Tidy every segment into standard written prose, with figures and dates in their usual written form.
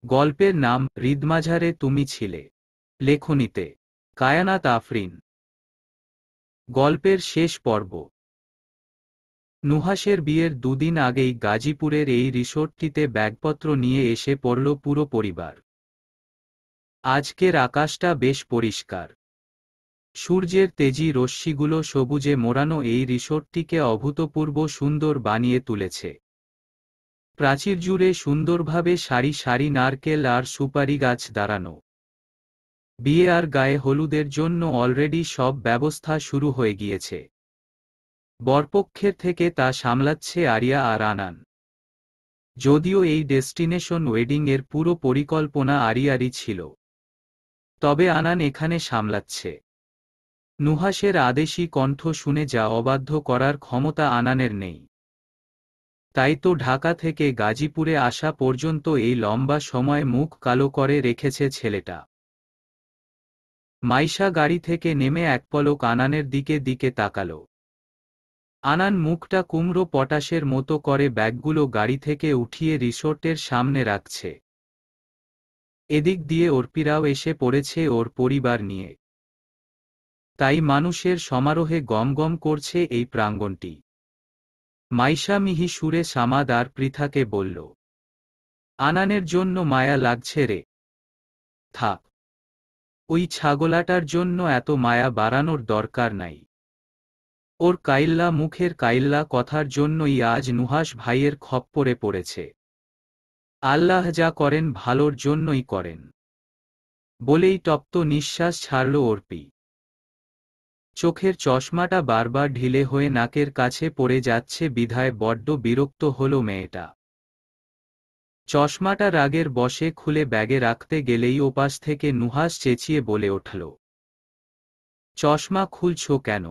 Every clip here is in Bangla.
গল্পের নাম হৃদমাঝারে তুমি ছিলে। লেখনীতে কায়নাত আফরিন। গল্পের শেষ পর্ব। নুহাসের বিয়ের দুদিন আগেই গাজীপুরের এই রিসোর্টটিতে ব্যাগপত্র নিয়ে এসে পড়ল পুরো পরিবার। আজকের আকাশটা বেশ পরিষ্কার। সূর্যের তেজি রশ্মিগুলো সবুজে মোড়ানো এই রিসোর্টটিকে অভূতপূর্ব সুন্দর বানিয়ে তুলেছে। প্রাচীর জুড়ে সুন্দরভাবে সারি সারি নারকেল আর সুপারি গাছ দাঁড়ানো। বিয়ে আর গায়ে হলুদের জন্য অলরেডি সব ব্যবস্থা শুরু হয়ে গিয়েছে। বরপক্ষের থেকে তা সামলাচ্ছে আরিয়া আর আনান। যদিও এই ডেস্টিনেশন ওয়েডিংয়ের পুরো পরিকল্পনা আরিয়ারই ছিল, তবে আনান এখানে সামলাচ্ছে। নুহাসের আদেশী কণ্ঠ শুনে যা অবাধ্য করার ক্ষমতা আনানের নেই। তাই তো ঢাকা থেকে গাজীপুরে আসা পর্যন্ত এই লম্বা সময় মুখ কালো করে রেখেছে ছেলেটা। মাইশা গাড়ি থেকে নেমে এক পলক আনানের দিকে তাকালো। আনান মুখটা কুমড়ো পটাশের মতো করে ব্যাগগুলো গাড়ি থেকে উঠিয়ে রিসোর্টের সামনে রাখছে। এদিক দিয়ে অর্পিরাও এসে পড়েছে ওর পরিবার নিয়ে। তাই মানুষের সমারোহে গমগম করছে এই প্রাঙ্গণটি। মাইশা মিহি সুরে সামাদ আর পৃথাকে বলল, আনানের জন্য মায়া লাগছে রে। থাক, ওই ছাগলাটার জন্য এত মায়া বাড়ানোর দরকার নাই। ওর কাইল্লা মুখের কাইল্লা কথার জন্যই আজ নুহাস ভাইয়ের খপ্পরে পড়েছে। আল্লাহ যা করেন ভালোর জন্যই করেন, বলেই তপ্ত নিঃশ্বাস ছাড়ল অর্পি। চোখের চশমাটা বারবার ঢিলে হয়ে নাকের কাছে পড়ে যাচ্ছে বিধায় বড্ড বিরক্ত হল মেয়েটা। চশমাটা রাগের বশে খুলে ব্যাগে রাখতে গেলেই ওপাশ থেকে নুহাস চেঁচিয়ে বলে উঠল, চশমা খুলছ কেন?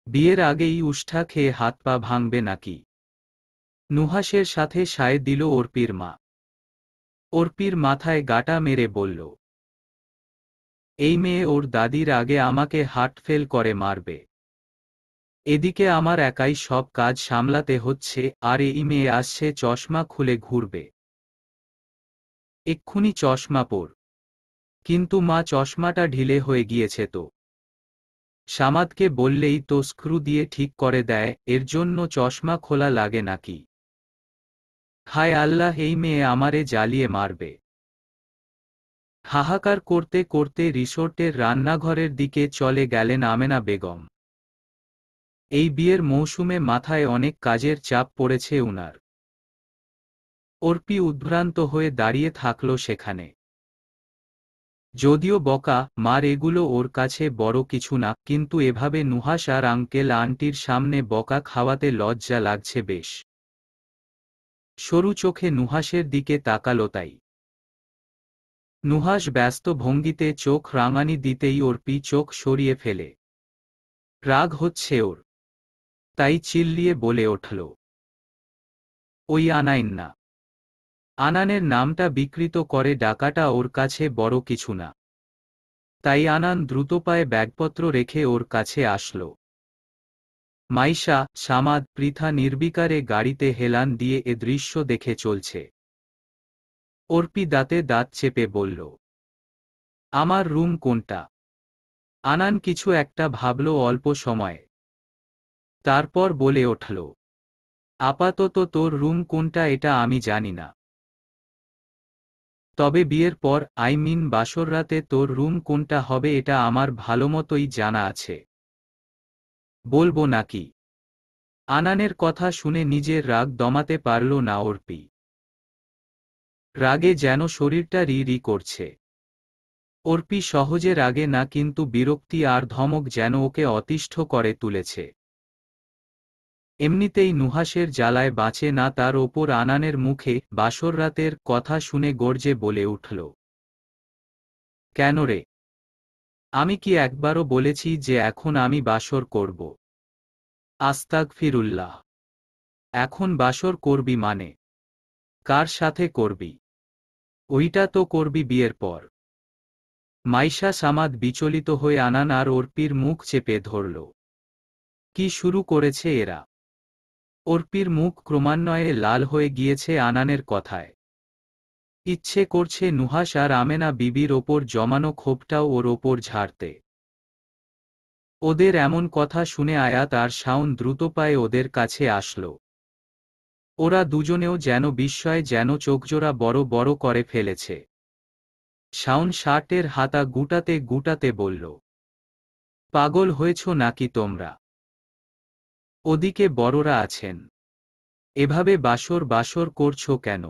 বিয়ের আগেই উষ্ঠা খেয়ে হাত পা ভাঙবে নাকি? নুহাসের সাথে সায় দিল অর্পির মা। অর্পির মাথায় গাঁটা মেরে বলল, এই মেয়ে ওর দাদির আগে আমাকে হার্ট ফেল করে মারবে। এদিকে আমার একাই সব কাজ সামলাতে হচ্ছে, আর এই মেয়ে আসছে চশমা খুলে ঘুরবে। এক্ষুনি চশমা পর। কিন্তু মা, চশমাটা ঢিলে হয়ে গিয়েছে তো। সামাদকে বললেই তো স্ক্রু দিয়ে ঠিক করে দেয়, এর জন্য চশমা খোলা লাগে নাকি? হায় আল্লাহ, এই মেয়ে আমারে জ্বালিয়ে মারবে। হাহাকার করতে করতে রিসোর্টের রান্নাঘরের দিকে চলে গেলেন আমেনা বেগম। এই বিয়ের মৌসুমে মাথায় অনেক কাজের চাপ পড়েছে উনার। অর্পি উদ্ভ্রান্ত হয়ে দাঁড়িয়ে থাকল সেখানে। যদিও বকা মার এগুলো ওর কাছে বড় কিছু না, কিন্তু এভাবে নুহাস আর আঙ্কেল আন্টির সামনে বকা খাওয়াতে লজ্জা লাগছে বেশ। সরু চোখে নুহাসের দিকে তাকালো তাই। নুহাস ব্যস্ত ভঙ্গিতে চোখ রাঙানি দিতেই অর্পি চোখ সরিয়ে ফেলে। রাগ হচ্ছে ওর, তাই চিল্লিয়ে বলে উঠল, ওই আনাইন না। আনানের নামটা বিকৃত করে ডাকাটা ওর কাছে বড় কিছু না। তাই আনান দ্রুতপায়ে ব্যাগপত্র রেখে ওর কাছে আসল। মাইশা, সামাদ, পৃথা নির্বিকারে গাড়িতে হেলান দিয়ে এ দৃশ্য দেখে চলছে। অর্পি দাঁতে দাঁত চেপে বলল, আমার রুম কোনটা? আনান কিছু একটা ভাবল অল্প সময়ে, তারপর বলে উঠল, আপাতত তোর রুম কোনটা এটা আমি জানি না। তবে বিয়ের পর, বাসর রাতে তোর রুম কোনটা হবে এটা আমার ভালোমতোই জানা আছে। বলবো নাকি? আনানের কথা শুনে নিজের রাগ দমাতে পারল না অর্পি। রাগে যেন শরীরটা রি রি করছে। অর্পি সহজে রাগে না, কিন্তু বিরক্তি আর ধমক যেন ওকে অতিষ্ঠ করে তুলেছে। এমনিতেই নুহাসের জ্বালায় বাঁচে না, তার ওপর আনানের মুখে বাসর রাতের কথা শুনে গর্জে বলে উঠল, কেন রে? আমি কি একবারও বলেছি যে এখন আমি বাসর করব? আস্তাগফিরুল্লাহ। এখন বাসর করবি মানে? কার সাথে করবি? ওইটা তো করবি বিয়ের পর। মাইশা সামাদ বিচলিত হয়ে আনান আর অর্পির মুখ চেপে ধরল। কি শুরু করেছে এরা? অর্পির মুখ ক্রমান্বয়ে লাল হয়ে গিয়েছে আনানের কথায়। ইচ্ছে করছে নুহাশ আর আমেনা বিবির ওপর জমানো ক্ষোভটাও ওর ওপর ঝাড়তে। ওদের এমন কথা শুনে আয়াত আর শাওন দ্রুত পায়ে ওদের কাছে আসলো। ওরা দুজনেও যেন বিস্ময়ে যেন চোখজোড়া বড় বড় করে ফেলেছে। শাওন শার্টের হাতা গুটাতে গুটাতে বলল, পাগল হয়েছ নাকি তোমরা? ওদিকে বড়রা আছেন, এভাবে বাসর বাসর করছো কেন?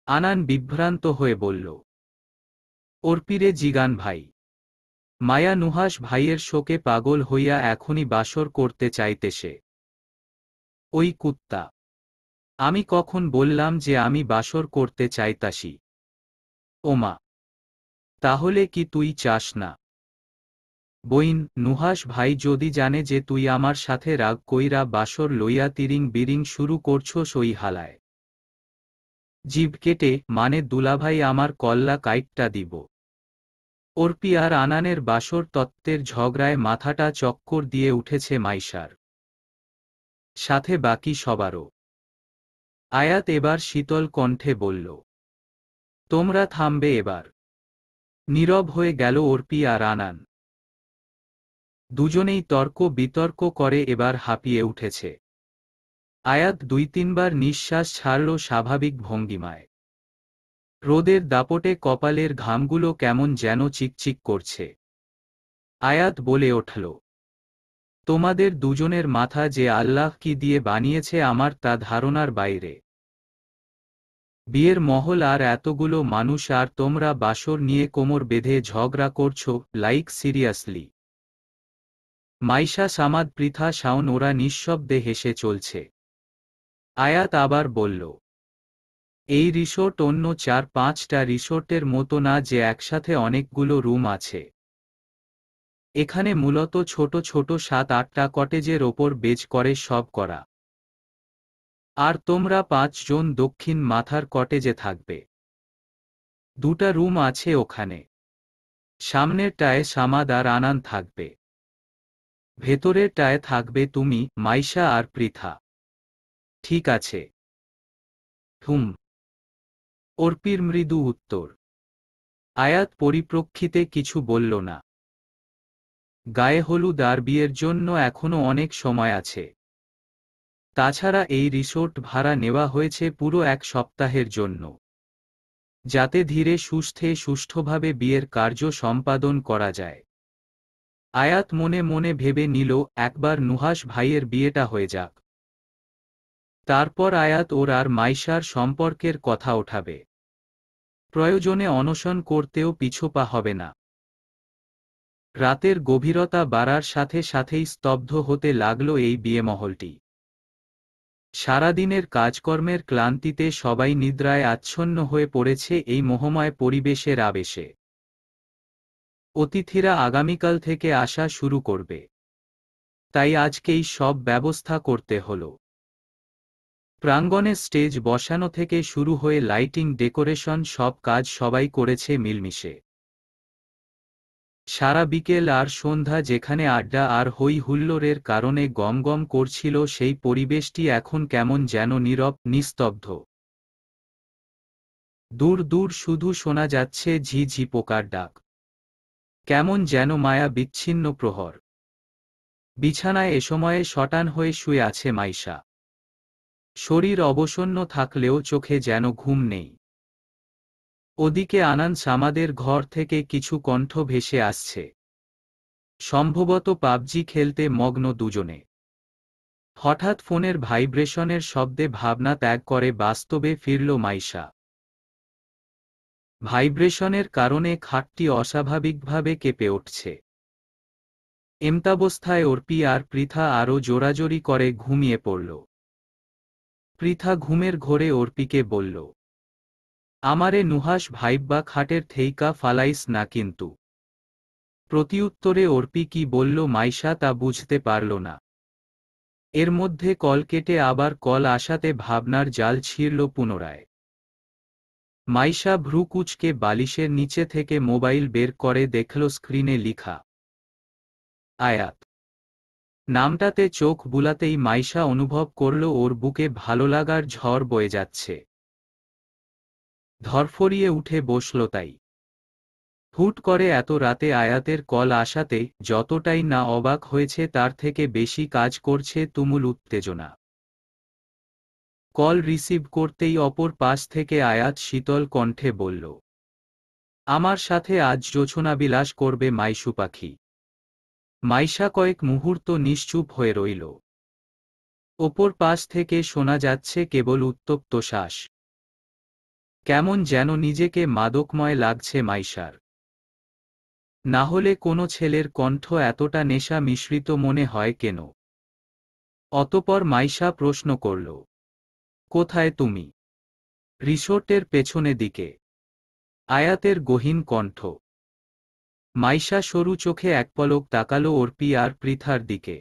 আনান বিভ্রান্ত হয়ে বলল, অর্পিরে জিগান ভাই। মায়া নুহাশ ভাইয়ের শোকে পাগল হইয়া এখনই বাসর করতে চাইতেছে। ওই কুত্তা, আমি কখন বললাম যে আমি বাসর করতে চাইতাসি? ওমা, তাহলে কি তুই চাস না? বইন, নুহাশ ভাই যদি জানে যে তুই আমার সাথে রাগ কইরা বাসর লইয়া তিরিং বিরিং শুরু করছস ওই হালায়, জিভ কেটে মানে দুলাভাই আমার কল্লা কাইটটা দিব। অর্পি আর আনানের বাসর তত্ত্বের ঝগড়ায় মাথাটা চক্কর দিয়ে উঠেছে মাইশার, সাথে বাকি সবারও। আয়াত এবার শীতল কণ্ঠে বলল, তোমরা থামবে এবার। নীরব হয়ে গেল অর্পি আর আনান। দুজনেই তর্ক বিতর্ক করে এবার হাঁপিয়ে উঠেছে। আয়াত ২-৩ বার নিঃশ্বাস ছাড়ল স্বাভাবিক ভঙ্গিমায়। রোদের দাপটে কপালের ঘামগুলো কেমন যেন চিকচিক করছে। আয়াত বলে উঠল, তোমাদের দুজনের মাথা যে আল্লাহ কি দিয়ে বানিয়েছে আমার তা ধারণার বাইরে। বিয়ের মহল আর এতগুলো মানুষ আর তোমরা বাসর নিয়ে কোমর বেঁধে ঝগড়া করছো, লাইক সিরিয়াসলি? মাইশা, সামাদ, পৃথা, শাওন ওরা নিঃশব্দে হেসে চলছে। আয়াত আবার বলল, এই রিসোর্ট অন্য ৪-৫টা রিসোর্টের মতো না যে একসাথে অনেকগুলো রুম আছে। এখানে মূলত ছোট ছোট ৭-৮টা কটেজের ওপর বেজ করে সব করা। আর তোমরা ৫ জন দক্ষিণ মাথার কটেজে থাকবে। ২টা রুম আছে ওখানে। সামনেরটায় সামাদ আর আনান থাকবে, ভেতরেরটায় থাকবে তুমি, মাইশা আর পৃথা। ঠিক আছে? হুম। অর্পির মৃদু উত্তর। আয়াত পরিপ্রেক্ষিতে কিছু বলল না। গায়ে হলুদ আর বিয়ের জন্য এখনো অনেক সময় আছে। তাছাড়া এই রিসোর্ট ভাড়া নেওয়া হয়েছে পুরো ১ সপ্তাহের জন্য, যাতে ধীরে সুস্থে সুষ্ঠুভাবে বিয়ের কার্য সম্পাদন করা যায়। আয়াত মনে মনে ভেবে নিল, একবার নুহাশ ভাইয়ের বিয়েটা হয়ে যাক, তারপর আয়াত ওর আর মাইশার সম্পর্কের কথা ওঠাবে। প্রয়োজনে অনশন করতেও পিছুপা হবে না। রাতের গভীরতা বাড়ার সাথে সাথেই স্তব্ধ হতে লাগল এই বিয়েমহলটি। সারাদিনের কাজকর্মের ক্লান্তিতে সবাই নিদ্রায় আচ্ছন্ন হয়ে পড়েছে এই মোহময় পরিবেশের আবেশে। অতিথিরা আগামীকাল থেকে আসা শুরু করবে, তাই আজকেই সব ব্যবস্থা করতে হল। প্রাঙ্গণে স্টেজ বসানো থেকে শুরু হয়ে লাইটিং, ডেকোরেশন, সব কাজ সবাই করেছে মিলমিশে। সারা বিকেল আর সন্ধ্যা যেখানে আড্ডা আর হই হুল্লোড়ের কারণে গমগম করছিল, সেই পরিবেশটি এখন কেমন যেন নীরব, নিস্তব্ধ। দূর দূর শুধু শোনা যাচ্ছে ঝি ঝি পোকার ডাক, কেমন যেন মায়া বিচ্ছিন্ন প্রহর। বিছানায় এসময়ে শটান হয়ে শুয়ে আছে মাইশা। শরীর অবসন্ন থাকলেও চোখে যেন ঘুম নেই। ওদিকে আনান সামাদের ঘর থেকে কিছু কণ্ঠ ভেসে আসছে, সম্ভবত পাবজি খেলতে মগ্ন দুজনে। হঠাৎ ফোনের ভাইব্রেশনের শব্দে ভাবনা ত্যাগ করে বাস্তবে ফিরল মাইশা। ভাইব্রেশনের কারণে খাটটি অস্বাভাবিকভাবে কেঁপে উঠছে। এমতাবস্থায় অর্পি আর পৃথা আরও জোরাজোরি করে ঘুমিয়ে পড়ল। পৃথা ঘুমের ঘোরে অর্পিকে বলল, আমারে নুহাশ ভাইব্বা খাটের থেইকা ফালাইস না কিন্তু। প্রতিউত্তরে অর্পি কি বলল মাইশা তা বুঝতে পারল না। এর মধ্যে কল কেটে আবার কল আসাতে ভাবনার জাল ছিঁড়ল পুনরায়। মাইশা ভ্রু কুঁচকে বালিশের নিচে থেকে মোবাইল বের করে দেখল স্ক্রিনে লিখা আয়াত। নামটাতে চোখ বুলাতেই মাইশা অনুভব করল ওর বুকে ভালোলাগার ঝড় বয়ে যাচ্ছে। ধরফরিয়ে উঠে বসল তাই। হুট করে এত রাতে আয়াতের কল আসাতে যতটাই না অবাক হয়েছে তার থেকে বেশি কাজ করছে তুমুল উত্তেজনা। কল রিসিভ করতেই অপর পাশ থেকে আয়াত শীতল কণ্ঠে বলল, আমার সাথে আজ জোছনাবিলাস করবে মাইশু পাখি। মাইশা কয়েক মুহূর্ত নিশ্চুপ হয়ে রইল। ওপর পাশ থেকে শোনা যাচ্ছে কেবল উত্তপ্ত শ্বাস। কেমন যেন নিজেকে মাদকময় লাগছে মাইশার। না হলে কোনো ছেলের কণ্ঠ এতটা নেশা মিশ্রিত মনে হয় কেন? অতপর মাইশা প্রশ্ন করল, কোথায় তুমি? রিসোর্টের পেছনে দিকে। আয়াতের গহীন কণ্ঠ। মাইশা সরু চোখে এক পলক তাকালো অর্পি আর পৃথার দিকে।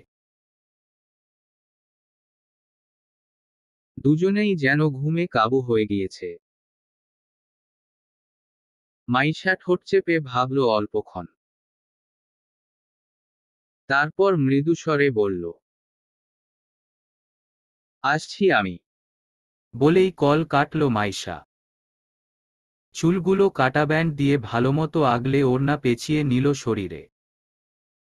দুজনেই যেন ঘুমে কাবু হয়ে গিয়েছে। মাইশা ঠোঁট চেপে ভাবল অল্পক্ষণ। তারপর মৃদুস্বরে বলল, আসছি আমি। বলেই কল কাটল মাইশা। চুলগুলো কাটা ব্যান্ড দিয়ে ভালোমতো আগলে ওড়না পেঁচিয়ে নিল শরীরে।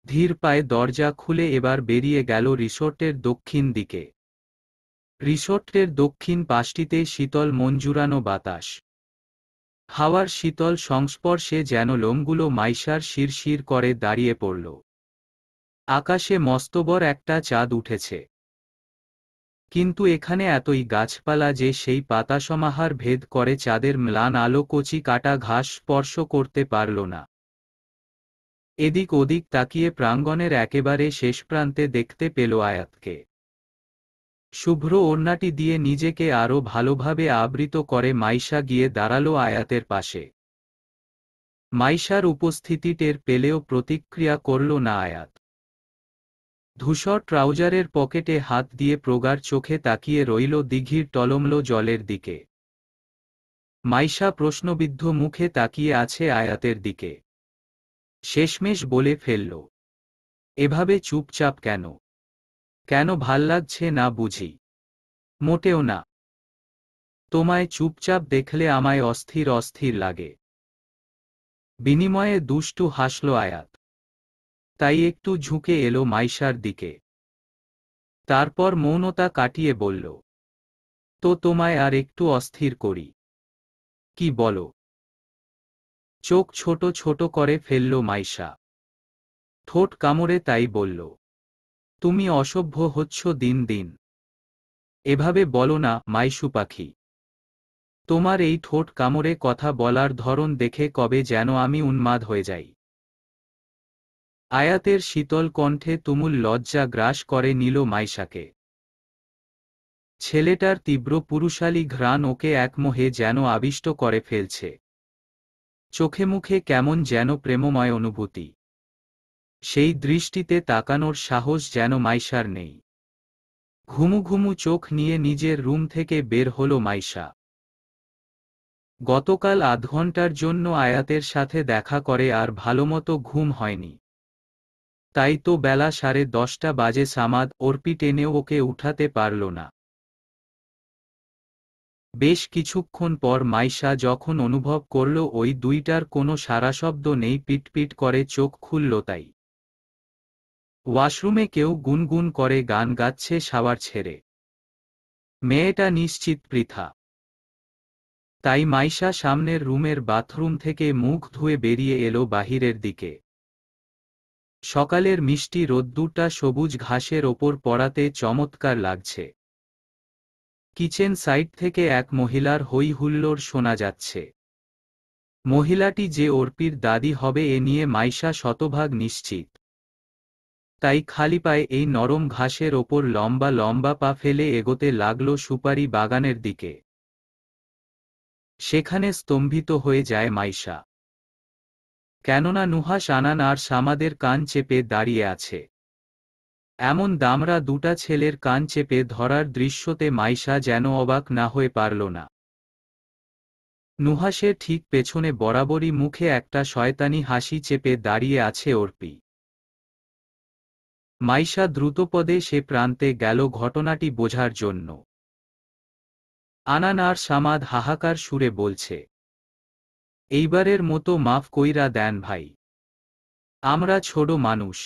ধীর পায়ে দরজা খুলে এবার বেরিয়ে গেল রিসোর্টের দক্ষিণ দিকে। রিসোর্টের দক্ষিণ পাশটিতে শীতল মন জুড়ানো বাতাস। হাওয়ার শীতল সংস্পর্শে যেন লোমগুলো মাইশার শিরশির করে দাঁড়িয়ে পড়ল। আকাশে মস্তবর একটা চাঁদ উঠেছে। কিন্তু এখানে এতই গাছপালা যে সেই পাতাসমাহার ভেদ করে চাঁদের ম্লান আলো কচি কাটা ঘাস স্পর্শ করতে পারল না। এদিক ওদিক তাকিয়ে প্রাঙ্গণের একেবারে শেষ প্রান্তে দেখতে পেল আয়াতকে। শুভ্র ওড়নাটি দিয়ে নিজেকে আরো ভালোভাবে আবৃত করে মাইশা গিয়ে দাঁড়ালো আয়াতের পাশে। মাইশার উপস্থিতি টের পেলেও প্রতিক্রিয়া করল না আয়াত। ধূসর ট্রাউজারের পকেটে হাত দিয়ে প্রগাঢ় চোখে তাকিয়ে রইল দিঘির টলমলো জলের দিকে। মাইশা প্রশ্নবিদ্ধ মুখে তাকিয়ে আছে আয়াতের দিকে। শেষমেশ বলে ফেলল, এভাবে চুপচাপ কেন? কেন ভাল্লাগছে না বুঝি? মোটেও না। তোমায় চুপচাপ দেখলে আমায় অস্থির অস্থির লাগে। বিনিময়ে দুষ্টু হাসল আয়াত। তাই একটু ঝুঁকে এলো মাইশার দিকে। তারপর মৌনতা কাটিয়ে বলল, তো তোমায় আর একটু অস্থির করি। কি বলো? চোখ ছোট ছোট করে ফেলল মাইশা। ঠোঁট কামড়ে তাই বলল, তুমি অসভ্য হচ্ছ দিন দিন। এভাবে বলো না মাইশু পাখি। তোমার এই ঠোঁট কামড়ে কথা বলার ধরন দেখে কবে যেন আমি উন্মাদ হয়ে যাই। আয়াতের শীতল কণ্ঠে তুমুল লজ্জা গ্রাস করে নিল মাইশাকে। ছেলেটার তীব্র পুরুষালী ঘ্রাণ ওকে একমোহে যেন আবিষ্ট করে ফেলছে। চোখে মুখে কেমন যেন প্রেমময় অনুভূতি। সেই দৃষ্টিতে তাকানোর সাহস যেন মাইশার নেই। ঘুমু ঘুমু চোখ নিয়ে নিজের রুম থেকে বের হল মাইশা। গতকাল আধ ঘন্টার জন্য আয়াতের সাথে দেখা করে আর ভালোমতো ঘুম হয়নি। তাই তো বেলা 10:30 বাজে সামাদ অর্পি টেনেও ওকে উঠাতে পারল না। বেশ কিছুক্ষণ পর মাইশা যখন অনুভব করল ওই দুইটার কোনো সাড়াশব্দ নেই, পিটপিট করে চোখ খুলল তাই। ওয়াশরুমে কেউ গুনগুন করে গান গাচ্ছে শাওয়ার ছেড়ে। মেয়েটা নিশ্চিত পৃথা। তাই মাইশা সামনের রুমের বাথরুম থেকে মুখ ধুয়ে বেরিয়ে এলো বাহিরের দিকে। সকালের মিষ্টি রোদ্দুরটা সবুজ ঘাসের ওপর পড়াতে চমৎকার লাগছে। কিচেন সাইড থেকে এক মহিলার হই হুল্লোড় শোনা যাচ্ছে। মহিলাটি যে অর্পির দাদি হবে এ নিয়ে মাইশা শতভাগ নিশ্চিত। তাই খালি পায়ে এই নরম ঘাসের ওপর লম্বা লম্বা পা ফেলে এগোতে লাগলো সুপারি বাগানের দিকে। সেখানে স্তম্ভিত হয়ে যায় মাইশা। কেননা নুহাশ, আনান আর সামাদের কান চেপে দাঁড়িয়ে আছে। এমন দামড়া দুটা ছেলের কান চেপে ধরার দৃশ্যতে মাইশা যেন অবাক না হয়ে পারল না। নুহাশের ঠিক পেছনে বরাবরই মুখে একটা শয়তানি হাসি চেপে দাঁড়িয়ে আছে অর্পি। মাইশা দ্রুতপদে সে প্রান্তে গেল ঘটনাটি বোঝার জন্য। আনান আর সামাদ হাহাকার সুরে বলছে, এইবারের মতো মাফ কইরা দেন ভাই, আমরা ছোট মানুষ।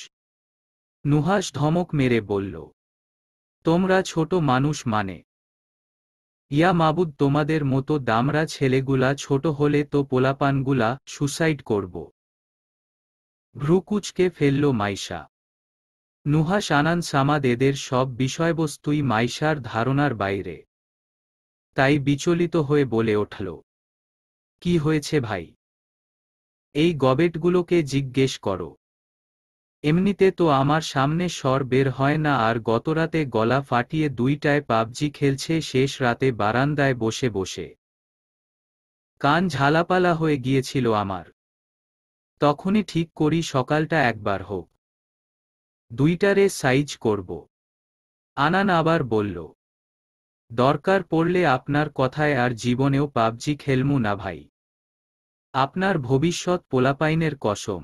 নুহাশ ধমক মেরে বলল, তোমরা ছোট মানুষ মানে? ইয়া মাবুদ, তোমাদের মতো দামড়া ছেলেগুলা ছোট হলে তো পোলাপানগুলা সুসাইড করব। ভ্রুকুচকে ফেলল মাইশা। নুহাশ, আনান, সামাদ এদের সব বিষয়বস্তুই মাইশার ধারণার বাইরে। তাই বিচলিত হয়ে বলে উঠল, কি হয়েছে ভাই? এই গবেটগুলোকে জিজ্ঞেস করো। এমনিতে তো আমার সামনে স্বর বের হয় না, আর গতরাতে গলা ফাটিয়ে দুইটায় পাবজি খেলছে শেষ রাতে বারান্দায় বসে বসে। কান ঝালাপালা হয়ে গিয়েছিল আমার। তখনই ঠিক করি সকালটা একবার হোক, দুইটারে সাইজ করব। আনান আবার বলল, দরকার পড়লে আপনার কথায় আর জীবনেও পাবজি খেলমু না ভাই। আপনার ভবিষ্যৎ পোলাপাইনের কসম,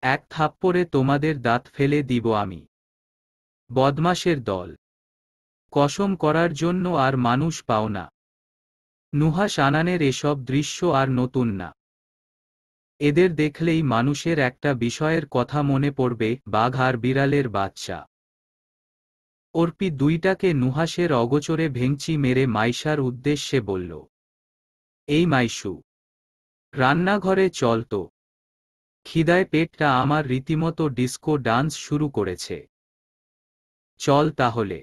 এক থাপ্পড়ে তোমাদের দাঁত ফেলে দিব আমি। বদমাশের দল, কসম করার জন্য আর মানুষ পাও না। নুহাশ, আনানের এসব দৃশ্য আর নতুন না। এদের দেখলেই মানুষের একটা বিষয়ের কথা মনে পড়বে, বাঘ আর বিড়ালের বাচ্চা। অর্পি দুইটাকে নুহাশের অগোচরে ভেঙচি মেরে মাইশার উদ্দেশ্যে বলল, এই মাইশু, রান্নাঘরে চল তো, খিদায় পেটটা আমার রীতিমতো ডিস্কো ডান্স শুরু করেছে। চল তাহলে।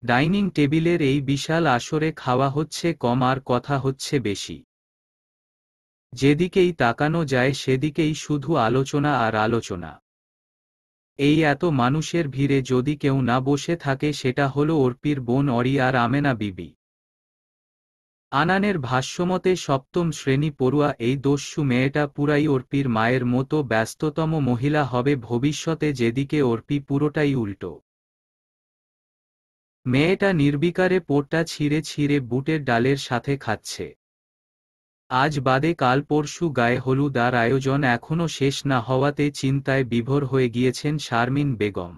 ডাইনিং টেবিলের এই বিশাল আসরে খাওয়া হচ্ছে কম আর কথা হচ্ছে বেশি। যেদিকেই তাকানো যায় সেদিকেই শুধু আলোচনা আর আলোচনা। এই এত মানুষের ভিড়ে যদি কেউ না বসে থাকে সেটা হলো অর্পির বোন অরি আর আমেনা বিবি। আনানের ভাষ্যমতে সপ্তম শ্রেণী পড়ুয়া এই দস্যু মেয়েটা পুরাই অর্পির মায়ের মতো ব্যস্ততম মহিলা হবে ভবিষ্যতে, যেদিকে অর্পি পুরোটাই উল্টো। মেয়েটা নির্বিকারে পোটটা ছিঁড়ে ছিঁড়ে বুটের ডালের সাথে খাচ্ছে। আজ বাদে কাল পরশু গায়ে হলুদ, আর আয়োজন এখনো শেষ না হওয়াতে চিন্তায় বিভোর হয়ে গিয়েছেন শারমিন বেগম।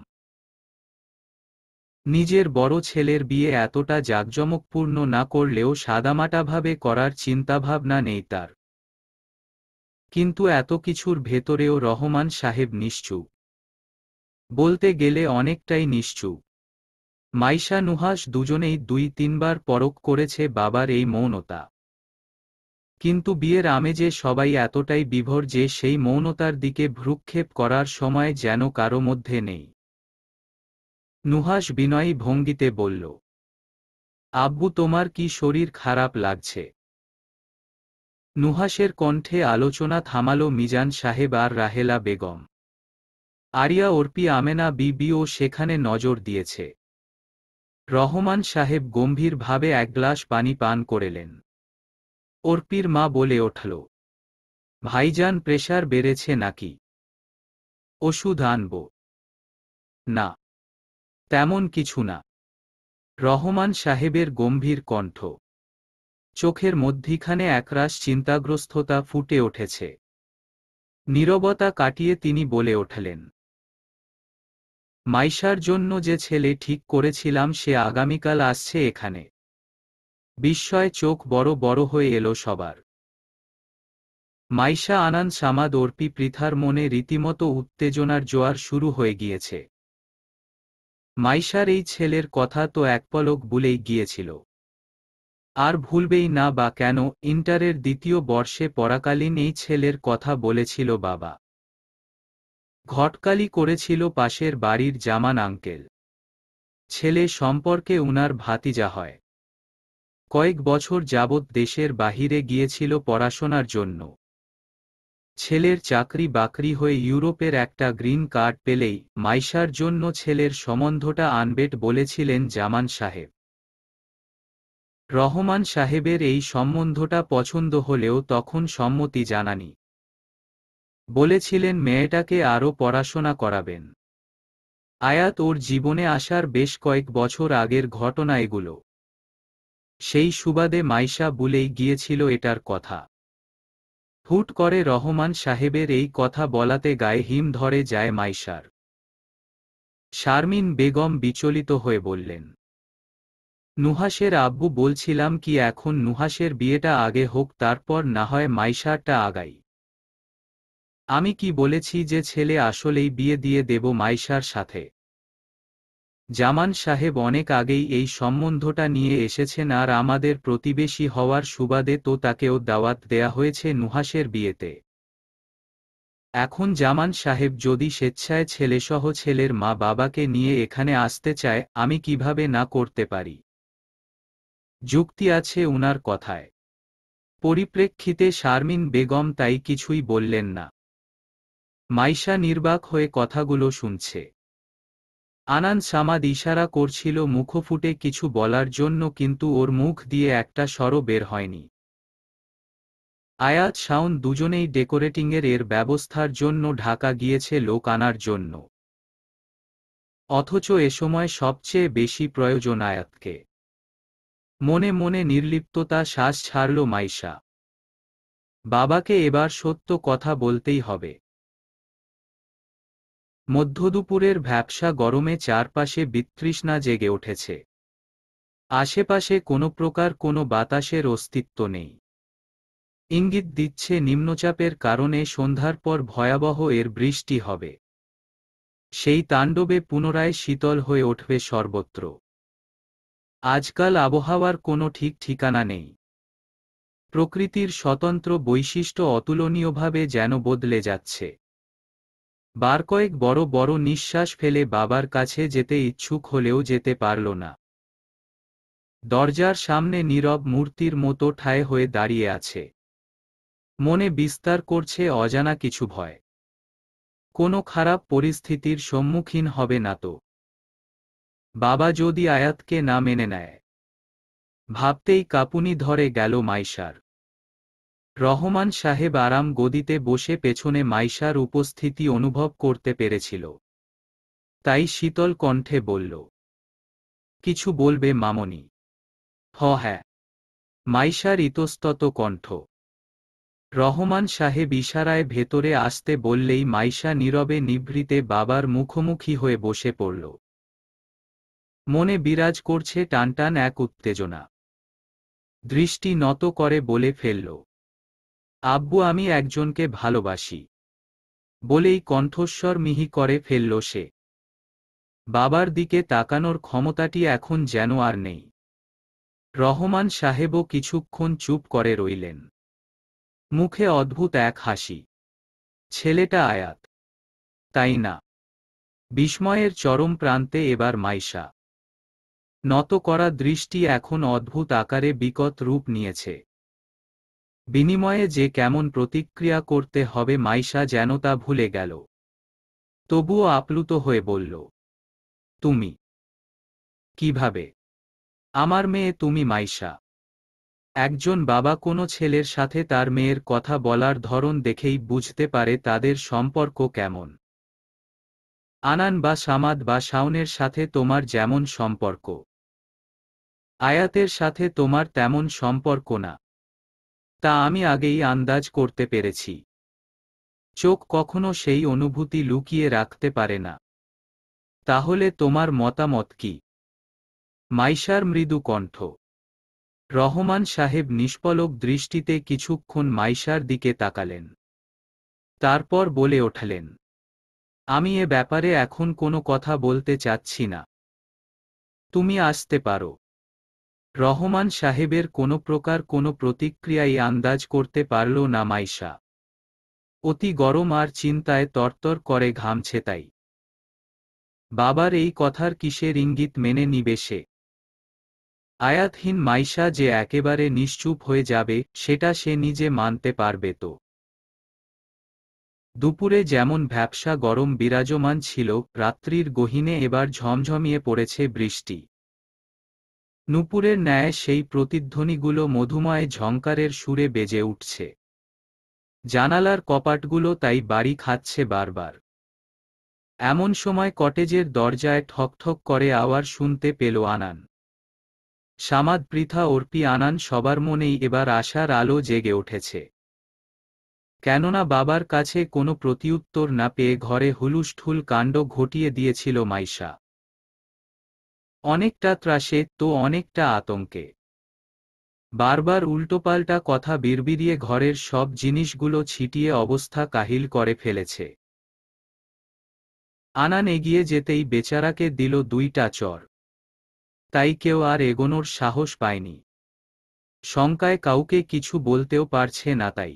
নিজের বড় ছেলের বিয়ে এতটা জাঁকজমকপূর্ণ না করলেও সাদামাটাভাবে করার চিন্তাভাবনা নেই তার। কিন্তু এত কিছুর ভেতরেও রহমান সাহেব নিশ্চুপ। বলতে গেলে অনেকটাই নিশ্চুপ। মাইশা নুহাশ দুজনেই ২-৩ বার পরখ করেছে বাবার এই মৌনতা। কিন্তু বিয়ের আমেজে সবাই এতটাই বিভোর যে সেই মৌনতার দিকে ভ্রুক্ষেপ করার সময় যেন কারো মধ্যে নেই। নুহাশ বিনয়ী ভঙ্গিতে বলল, আব্বু, তোমার কি শরীর খারাপ লাগছে? নুহাশের কণ্ঠে আলোচনা থামালো মিজান সাহেব আর রাহেলা বেগম। আরিয়া, অর্পি, আমেনা বিবিও সেখানে নজর দিয়েছে। রহমান সাহেব গম্ভীরভাবে এক গ্লাস পানি পান করেলেন। অর্পির মা বলে উঠল, ভাইজান, প্রেশার বেড়েছে নাকি? ওষুধ আনব? না, তেমন কিছু না। রহমান সাহেবের গম্ভীর কণ্ঠ, চোখের মধ্যিখানে একরাশ চিন্তাগ্রস্ততা ফুটে উঠেছে। নীরবতা কাটিয়ে তিনি বলে উঠলেন, মাইশার জন্য যে ছেলে ঠিক করেছিলাম সে আগামীকাল আসছে এখানে। বিস্ময়ে চোখ বড় বড় হয়ে এলো সবার। মাইশা, আনান, সামাদ, অর্পি, পৃথার মনে রীতিমতো উত্তেজনার জোয়ার শুরু হয়ে গিয়েছে। মাইশার এই ছেলের কথা তো এক পলক ভুলেই গিয়েছিল। আর ভুলবেই না বা কেন? ইন্টারের দ্বিতীয় বর্ষে পড়াকালীন এই ছেলের কথা বলেছিল বাবা। ঘটকালি করেছিল পাশের বাড়ির জামান আঙ্কেল। ছেলে সম্পর্কে উনার ভাতিজা হয়। কয়েক বছর যাবৎ দেশের বাহিরে গিয়েছিল পড়াশোনার জন্য। ছেলের চাকরি বাকরি হয়ে ইউরোপের একটা গ্রিন কার্ড পেলেই মাইশার জন্য ছেলের সম্বন্ধটা আনবেট বলেছিলেন জামান সাহেব। রহমান সাহেবের এই সম্বন্ধটা পছন্দ হলেও তখন সম্মতি জানানি। বলেছিলেন মেয়েটাকে আরও পড়াশোনা করাবেন। আয়াত ওর জীবনে আসার বেশ কয়েক বছর আগের ঘটনা এগুলো। সেই সুবাদে মাইশা ভুলেই গিয়েছিল এটার কথা। হুট করে রহমান সাহেবের এই কথা বলাতে গায়ে হিম ধরে যায় মাইশার। শারমিন বেগম বিচলিত হয়ে বললেন, নুহাসের আব্বু বলছিলাম কি এখন নুহাসের বিয়েটা আগে হোক, তারপর না হয় মাইশারটা আগাই। আমি কি বলেছি যে ছেলে আসলেই বিয়ে দিয়ে দেব মাইশার সাথে? জামান সাহেব অনেক আগেই এই সম্বন্ধটা নিয়ে এসেছেন, আর আমাদের প্রতিবেশী হওয়ার সুবাদে তো তাকেও দাওয়াত দেয়া হয়েছে নুহাসের বিয়েতে। এখন জামান সাহেব যদি স্বেচ্ছায় ছেলেসহ ছেলের মা বাবাকে নিয়ে এখানে আসতে চায়, আমি কিভাবে না করতে পারি? যুক্তি আছে উনার কথায়। পরিপ্রেক্ষিতে শারমিন বেগম তাই কিছুই বললেন না। মাইশা নির্বাক হয়ে কথাগুলো শুনছে। আনান সামাদ ইশারা করছিল মুখফুটে কিছু বলার জন্য, কিন্তু ওর মুখ দিয়ে একটা স্বরও বের হয়নি। আয়াত শাওন দুজনেই ডেকোরেটিংয়ের ব্যবস্থার জন্য ঢাকা গিয়েছে লোক আনার জন্য। অথচ এ সময় সবচেয়ে বেশি প্রয়োজন আয়াতকে। মনে মনে নির্লিপ্ততা শ্বাস ছাড়ল মাইশা। বাবাকে এবার সত্য কথা বলতেই হবে। মধ্যদুপুরের ভ্যাপসা গরমে চারপাশে বিতৃষ্ণা জেগে উঠেছে। আশেপাশে কোনো প্রকার কোনো বাতাসের অস্তিত্ব নেই। ইঙ্গিত দিচ্ছে নিম্নচাপের কারণে সন্ধ্যার পর ভয়াবহ এর বৃষ্টি হবে। সেই তাণ্ডবে পুনরায় শীতল হয়ে উঠবে সর্বত্র। আজকাল আবহাওয়ার কোনো ঠিক ঠিকানা নেই। প্রকৃতির স্বতন্ত্র বৈশিষ্ট্য অতুলনীয়ভাবে যেন বদলে যাচ্ছে। বার কয়েক বড় বড় নিঃশ্বাস ফেলে বাবার কাছে যেতে ইচ্ছুক হলেও যেতে পারল না। দরজার সামনে নীরব মূর্তির মতো ঠায় হয়ে দাঁড়িয়ে আছে। মনে বিস্তার করছে অজানা কিছু ভয়। কোনো খারাপ পরিস্থিতির সম্মুখীন হবে না তো? বাবা যদি আয়াতকে না মেনে নেয়? ভাবতেই কাঁপুনি ধরে গেল মাইশার। রহমান সাহেব আরাম গদিতে বসে পেছনে মাইশার উপস্থিতি অনুভব করতে পেরেছিল। তাই শীতল কণ্ঠে বলল, কিছু বলবে মামনি? হ্যাঁ। মাইশার ইতস্তত কণ্ঠ। রহমান সাহেব ইশারায় ভেতরে আসতে বললেই মাইশা নীরবে নিভৃতে বাবার মুখোমুখি হয়ে বসে পড়ল। মনে বিরাজ করছে টানটান এক উত্তেজনা। দৃষ্টি নত করে বলে ফেলল, আব্বু আমি একজনকে ভালোবাসি। বলেই কণ্ঠস্বর মিহি করে ফেলল সে। বাবার দিকে তাকানোর ক্ষমতাটি এখন যেন আর নেই। রহমান সাহেবও কিছুক্ষণ চুপ করে রইলেন। মুখে অদ্ভুত এক হাসি। ছেলেটা আয়াত, তাই না? বিস্ময়ের চরম প্রান্তে এবার মাইশা। নত করা দৃষ্টি এখন অদ্ভুত আকারে বিকট রূপ নিয়েছে। বিনিময়ে যে কেমন প্রতিক্রিয়া করতে হবে মাইশা যেন তা ভুলে গেল। তবুও আপ্লুত হয়ে বলল, তুমি? কিভাবে? আমার মেয়ে তুমি মাইশা? একজন বাবা কোনো ছেলের সাথে তার মেয়ের কথা বলার ধরন দেখেই বুঝতে পারে তাদের সম্পর্ক কেমন। আনান বা সামাদ বা শাওনের সাথে তোমার যেমন সম্পর্ক, আয়াতের সাথে তোমার তেমন সম্পর্ক না। তা আমি আগেই আন্দাজ করতে পেরেছি। চোখ কখনো সেই অনুভূতি লুকিয়ে রাখতে পারে না। তাহলে তোমার মতামত কি? মাইশার মৃদু কণ্ঠ। রহমান সাহেব নিষ্পলক দৃষ্টিতে কিছুক্ষণ মাইশার দিকে তাকালেন। তারপর বলে ওঠলেন, আমি এ ব্যাপারে এখন কোনো কথা বলতে চাচ্ছি না। তুমি আসতে পারো। রহমান সাহেবের কোনো প্রকার কোনো প্রতিক্রিয়াই আন্দাজ করতে পারল না মাইশা। অতি গরম আর চিন্তায় তরতর করে ঘামছে তাই। বাবার এই কথার কিসের ইঙ্গিত মেনে নিবে সে? আয়াতহীন মাইশা যে একেবারে নিশ্চুপ হয়ে যাবে সেটা সে নিজে মানতে পারবে তো? দুপুরে যেমন ভ্যাপসা গরম বিরাজমান ছিল, রাত্রির গহীনে এবার ঝমঝমিয়ে পড়েছে বৃষ্টি। নূপুরের ন্যায় সেই প্রতিধ্বনিগুলো মধুময় ঝংকারের সুরে বেজে উঠছে। জানালার কপাটগুলো তাই বাড়ি খাচ্ছে বারবার। এমন সময় কটেজের দরজায় ঠকঠক করে আওয়াজ শুনতে পেল আনান। সামাদ, পৃথা, অর্পি, আনান সবার মনেই এবার আশার আলো জেগে উঠেছে। কেননা বাবার কাছে কোনো প্রতিউত্তর না পেয়ে ঘরে হুলুস্থুল কাণ্ড ঘটিয়ে দিয়েছিল মাইশা। অনেকটা ত্রাসে তো অনেকটা আতঙ্কে। বারবার উল্টোপাল্টা কথা বিড়বিড়িয়ে ঘরের সব জিনিসগুলো ছিটিয়ে অবস্থা কাহিল করে ফেলেছে। আনান এগিয়ে যেতেই বেচারাকে দিল 2টা চড়। তাই কেউ আর এগোনোর সাহস পায়নি। শঙ্কায় কাউকে কিছু বলতেও পারছে না তাই।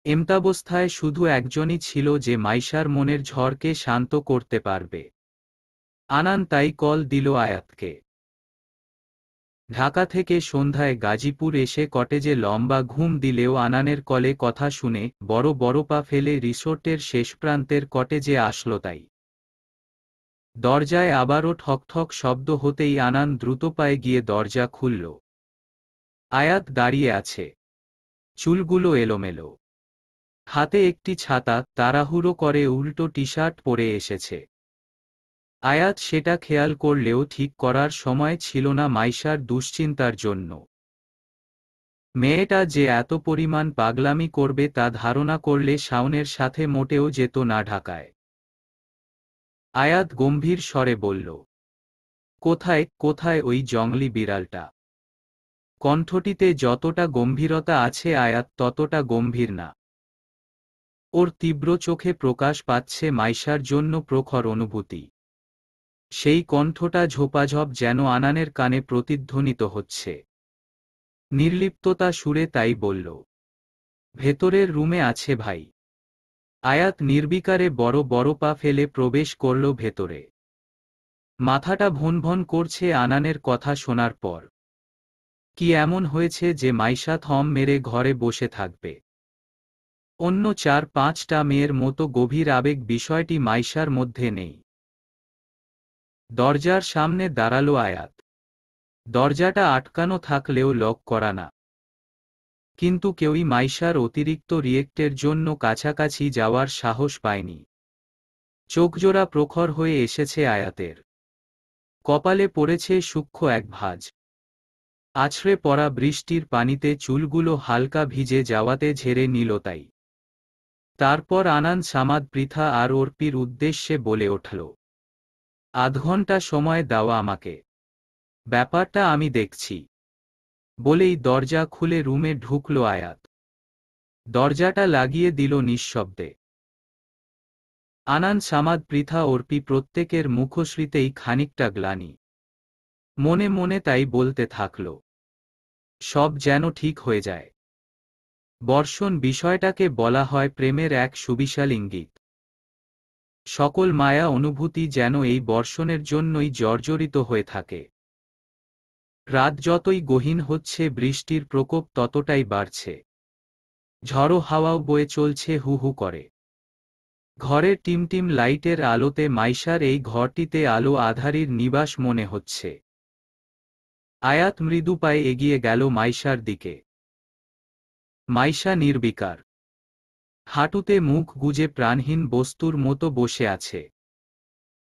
এমতাবস্থায় শুধু একজনই ছিল যে মাইশার মনের ঝড়কে শান্ত করতে পারবে। আনান তাই কল দিল আয়াতকে। ঢাকা থেকে সন্ধ্যায় গাজীপুর এসে কটেজে লম্বা ঘুম দিলেও আনানের কলে কথা শুনে বড় বড় পা ফেলে রিসোর্টের শেষ প্রান্তের কটেজে আসল তাই। দরজায় আবারও ঠকঠক শব্দ হতেই আনান দ্রুত পায়ে গিয়ে দরজা খুলল। আয়াত দাঁড়িয়ে আছে, চুলগুলো এলোমেলো, হাতে একটি ছাতা, তাড়াহুড়ো করে উল্টো টি-শার্ট পরে এসেছে। আয়াত সেটা খেয়াল করলেও ঠিক করার সময় ছিল না মাইশার দুশ্চিন্তার জন্য। মেয়েটা যে এত পরিমাণ পাগলামি করবে তা ধারণা করলে শাওনের সাথে মোটেও যেত না ঢাকায়। আয়াত গম্ভীর স্বরে বলল, কোথায় কোথায় ওই জংলি বিড়ালটা? কণ্ঠটিতে যতটা গম্ভীরতা আছে আয়াত ততটা গম্ভীর না। ওর তীব্র চোখে প্রকাশ পাচ্ছে মাইশার জন্য প্রখর অনুভূতি। সেই কণ্ঠটা ঝোপাঝপ যেন আনানের কানে প্রতিধ্বনিত হচ্ছে। নির্লিপ্ততা সুরে তাই বলল, ভেতরের রুমে আছে ভাই। আয়াত নির্বিকারে বড় বড় পা ফেলে প্রবেশ করল ভেতরে। মাথাটা ভনভন করছে আনানের কথা শোনার পর। কি এমন হয়েছে যে মাইশা থম মেরে ঘরে বসে থাকবে? অন্য 4-5টা মেয়ের মতো গভীর আবেগ বিষয়টি মাইশার মধ্যে নেই। দরজার সামনে দাঁড়ালো আয়াত। দরজাটা আটকানো থাকলেও লক করা না। কিন্তু কেউই মাইশার অতিরিক্ত রিয়েক্টের জন্য কাছাকাছি যাওয়ার সাহস পায়নি। চোখজোড়া প্রখর হয়ে এসেছে আয়াতের। কপালে পড়েছে সূক্ষ্ম এক ভাঁজ। আছড়ে পড়া বৃষ্টির পানিতে চুলগুলো হালকা ভিজে যাওয়াতে ঝেড়ে নিল তাই। তারপর আনান সামাদ পৃথা আর অর্পির উদ্দেশ্যে বলে উঠল, আধ ঘন্টা সময় দাও আমাকে, ব্যাপারটা আমি দেখছি। বলেই দরজা খুলে রুমে ঢুকল আয়াত। দরজাটা লাগিয়ে দিল নিঃশব্দে। আনান সামাদ পৃথা অর্পি প্রত্যেকের মুখশ্রীতেই খানিকটা গ্লানি। মনে মনে তাই বলতে থাকল, সব যেন ঠিক হয়ে যায়। বর্ষণ বিষয়টাকে বলা হয় প্রেমের এক সুবিশাল ইঙ্গিত। সকল মায়া অনুভূতি যেন এই বর্ষণের জন্যই জর্জরিত হয়ে থাকে। রাত যতই গহীন হচ্ছে বৃষ্টির প্রকোপ ততটাই বাড়ছে। ঝড়ো হাওয়াও বয়ে চলছে হু হু করে। ঘরের টিমটিম লাইটের আলোতে মাইশার এই ঘরটিতে আলো আঁধারির নিবাস মনে হচ্ছে। আয়াত মৃদু পায়ে এগিয়ে গেল মাইশার দিকে। মাইশা নির্বিকার, হাঁটুতে মুখ গুজে প্রাণহীন বস্তুর মতো বসে আছে।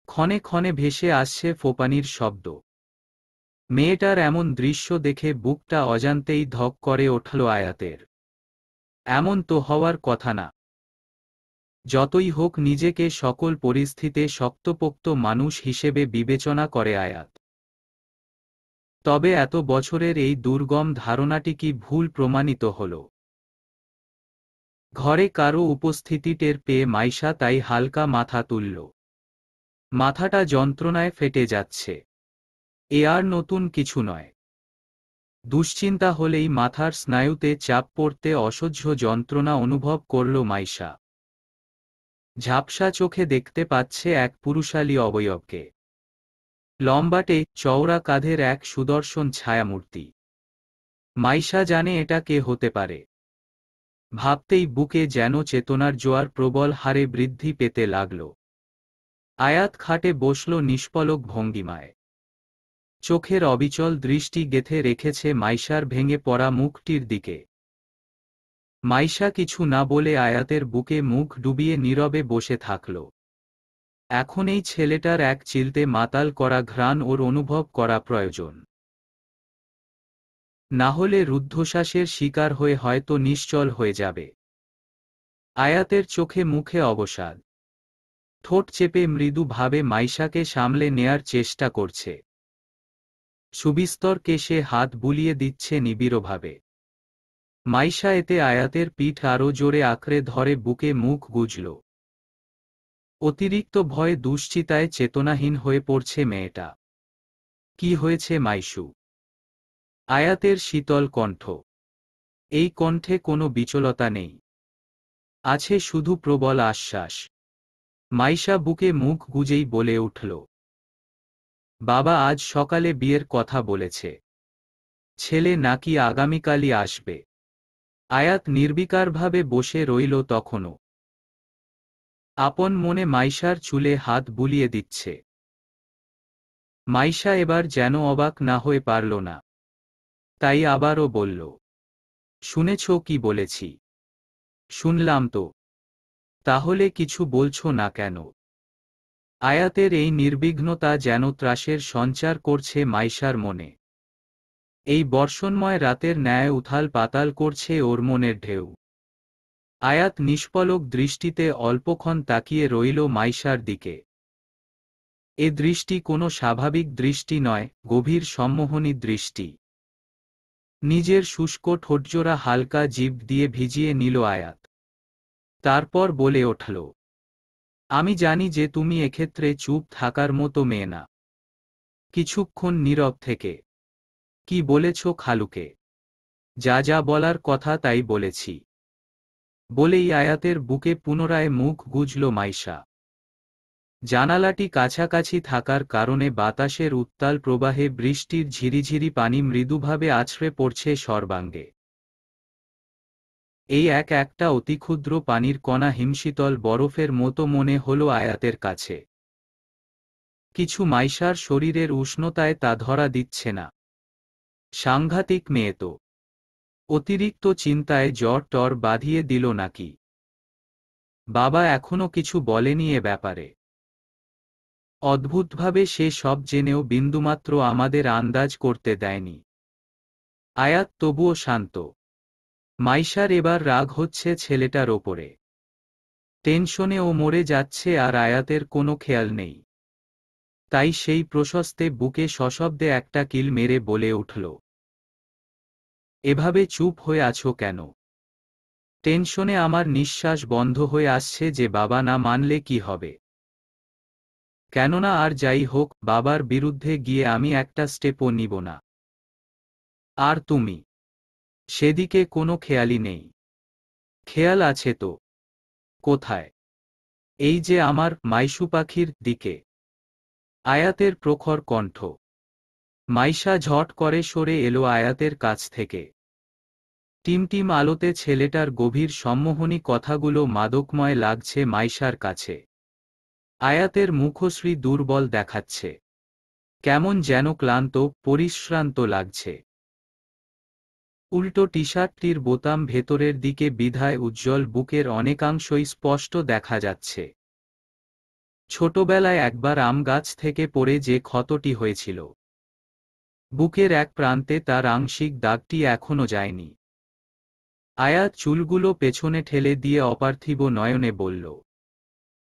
ক্ষণে ক্ষণে ভেসে আসছে ফোঁপানির শব্দ। মেয়েটার এমন দৃশ্য দেখে বুকটা অজান্তেই ধক করে উঠল আয়াতের। এমন তো হওয়ার কথা না। যতই হোক নিজেকে সকল পরিস্থিতিতে শক্তপোক্ত মানুষ হিসেবে বিবেচনা করে আয়াত। তবে এত বছরের এই দুর্গম ধারণাটি কি ভুল প্রমাণিত হল? ঘরে কারো উপস্থিতি টের পেয়ে মাইশা তাই হালকা মাথা তুলল। মাথাটা যন্ত্রণায় ফেটে যাচ্ছে। এ আর নতুন কিছু নয়। দুশ্চিন্তা হলেই মাথার স্নায়ুতে চাপ পড়তে অসহ্য যন্ত্রণা অনুভব করল মাইশা। ঝাপসা চোখে দেখতে পাচ্ছে এক পুরুষালী অবয়বকে। লম্বাটে চওড়া কাঁধের এক সুদর্শন ছায়ামূর্তি। মাইশা জানে এটা কে হতে পারে। ভাবতেই বুকে যেন চেতনার জোয়ার প্রবল হারে বৃদ্ধি পেতে লাগল। আয়াত খাটে বসল নিষ্পলক ভঙ্গিমায়। চোখের অবিচল দৃষ্টি গেঁথে রেখেছে মাইশার ভেঙে পড়া মুখটির দিকে। মাইশা কিছু না বলে আয়াতের বুকে মুখ ডুবিয়ে নীরবে বসে থাকল। এখন এই ছেলেটার এক চিলতে মাতাল করা ঘ্রাণ ওর অনুভব করা প্রয়োজন। না হলে রুদ্ধশ্বাসের শিকার হয়ে হয়তো নিশ্চল হয়ে যাবে। আয়াতের চোখে মুখে অবসাদ। ঠোঁট চেপে মৃদুভাবে মাইশাকে সামলে নেয়ার চেষ্টা করছে। সুবিস্তর কেশে হাত বুলিয়ে দিচ্ছে নিবিড়ভাবে। মাইশা এতে আয়াতের পিঠ আরও জোরে আঁকড়ে ধরে বুকে মুখ গুজল। অতিরিক্ত ভয়ে দুশ্চিন্তায় চেতনাহীন হয়ে পড়ছে মেয়েটা। কি হয়েছে মাইশু? আয়াতের শীতল কণ্ঠ। এই কণ্ঠে কোনো বিচলতা নেই, আছে শুধু প্রবল আশ্বাস। মাইশা বুকে মুখ গুজেই বলে উঠল, বাবা আজ সকালে বিয়ের কথা বলেছে। ছেলে নাকি আগামীকালই আসবে। আয়াত নির্বিকারভাবে বসে রইল তখনও। আপন মনে মাইশার চুলে হাত বুলিয়ে দিচ্ছে। মাইশা এবার যেন অবাক না হয়ে পারল না, তাই আবারও বলল, শুনেছ কি বলেছি? শুনলাম তো। তাহলে কিছু বলছো না কেন? আয়াতের এই নির্বিঘ্নতা যেন ত্রাসের সঞ্চার করছে মাইশার মনে। এই বর্ষণময় রাতের ন্যায় উথাল পাতাল করছে ওর মনের ঢেউ। আয়াত নিষ্পলক দৃষ্টিতে অল্পক্ষণ তাকিয়ে রইল মাইশার দিকে। এ দৃষ্টি কোনো স্বাভাবিক দৃষ্টি নয়, গভীর সম্মোহনী দৃষ্টি। নিজের শুষ্ক ঠোঁটজোড়া হালকা জিভ দিয়ে ভিজিয়ে নিল আয়াত। তারপর বলে উঠল, আমি জানি যে তুমি এক্ষেত্রে চুপ থাকার মতো মেয়ে না। কিছুক্ষণ নীরব থেকে, কি বলেছ খালুকে? যা যা বলার কথা তাই বলেছি। বলেই আয়াতের বুকে পুনরায় মুখ গুজল মাইশা। জানালাটি কাছাকাছি থাকার কারণে বাতাসের উত্তাল প্রবাহে বৃষ্টির ঝিরিঝিরি পানি মৃদুভাবে আছড়ে পড়ছে সর্বাঙ্গে। এই একটা অতি ক্ষুদ্র পানির কণা হিমশীতল বরফের মতো মনে হল আয়াতের কাছে। কিছু মাইশার শরীরের উষ্ণতায় তা ধরা দিচ্ছে না। সাংঘাতিক মেয়ে তো। অতিরিক্ত চিন্তায় জ্বর টর বাঁধিয়ে দিল নাকি? বাবা এখনো কিছু বলেনি এ ব্যাপারে? অদ্ভুতভাবে সে সব জেনেও বিন্দুমাত্র আমাদের আন্দাজ করতে দেয়নি। আয়াত তবুও শান্ত। মাইশার এবার রাগ হচ্ছে ছেলেটার ওপরে। টেনশনে ও মরে যাচ্ছে আর আয়াতের কোনো খেয়াল নেই। তাই সেই প্রশস্তে বুকে সশব্দে একটা কিল মেরে বলে উঠল, এভাবে চুপ হয়ে আছো কেন? টেনশনে আমার নিঃশ্বাস বন্ধ হয়ে আসছে যে বাবা না মানলে কি হবে। কেননা আর যাই হোক, বাবার বিরুদ্ধে গিয়ে আমি একটা স্টেপও নিব না। আর তুমি? সেদিকে কোনো খেয়ালই নেই। খেয়াল আছে তো। কোথায়? এই যে আমার মাইশু পাখির দিকে। আয়াতের প্রখর কণ্ঠ। মাইশা ঝট করে সরে এলো আয়াতের কাছ থেকে। টিমটিম আলোতে ছেলেটার গভীর সম্মোহনী কথাগুলো মাদকময় লাগছে মাইশার কাছে। আয়াতের মুখশ্রী দুর্বল দেখাচ্ছে। কেমন যেন ক্লান্ত, পরিশ্রান্ত লাগছে। উল্টো টি-শার্টটির বোতাম ভেতরের দিকে বিধায় উজ্জ্বল বুকের অনেকাংশই স্পষ্ট দেখা যাচ্ছে। ছোটবেলায় একবার আম গাছ থেকে পড়ে যে ক্ষতটি হয়েছিল, বুকের এক প্রান্তে তার আংশিক দাগটি এখনো যায়নি। আয়াত চুলগুলো পেছনে ঠেলে দিয়ে অপার্থিব নয়নে বলল,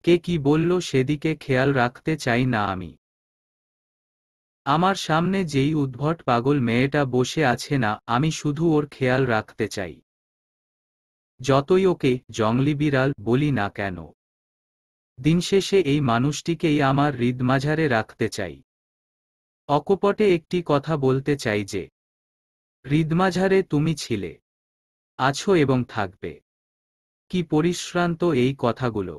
কে কি বলল সেদিকে খেয়াল রাখতে চাই না আমি। আমার সামনে যেই উদ্ভট পাগল মেয়েটা বসে আছে না, আমি শুধু ওর খেয়াল রাখতে চাই। যতই ওকে জংলি বিড়াল বলি না কেন, দিনশেষে এই মানুষটিকেই আমার হৃদমাঝারে রাখতে চাই। অকপটে একটি কথা বলতে চাই যে হৃদমাঝারে তুমি ছিলে, আছো এবং থাকবে। কি পরিশ্রান্ত এই কথাগুলো!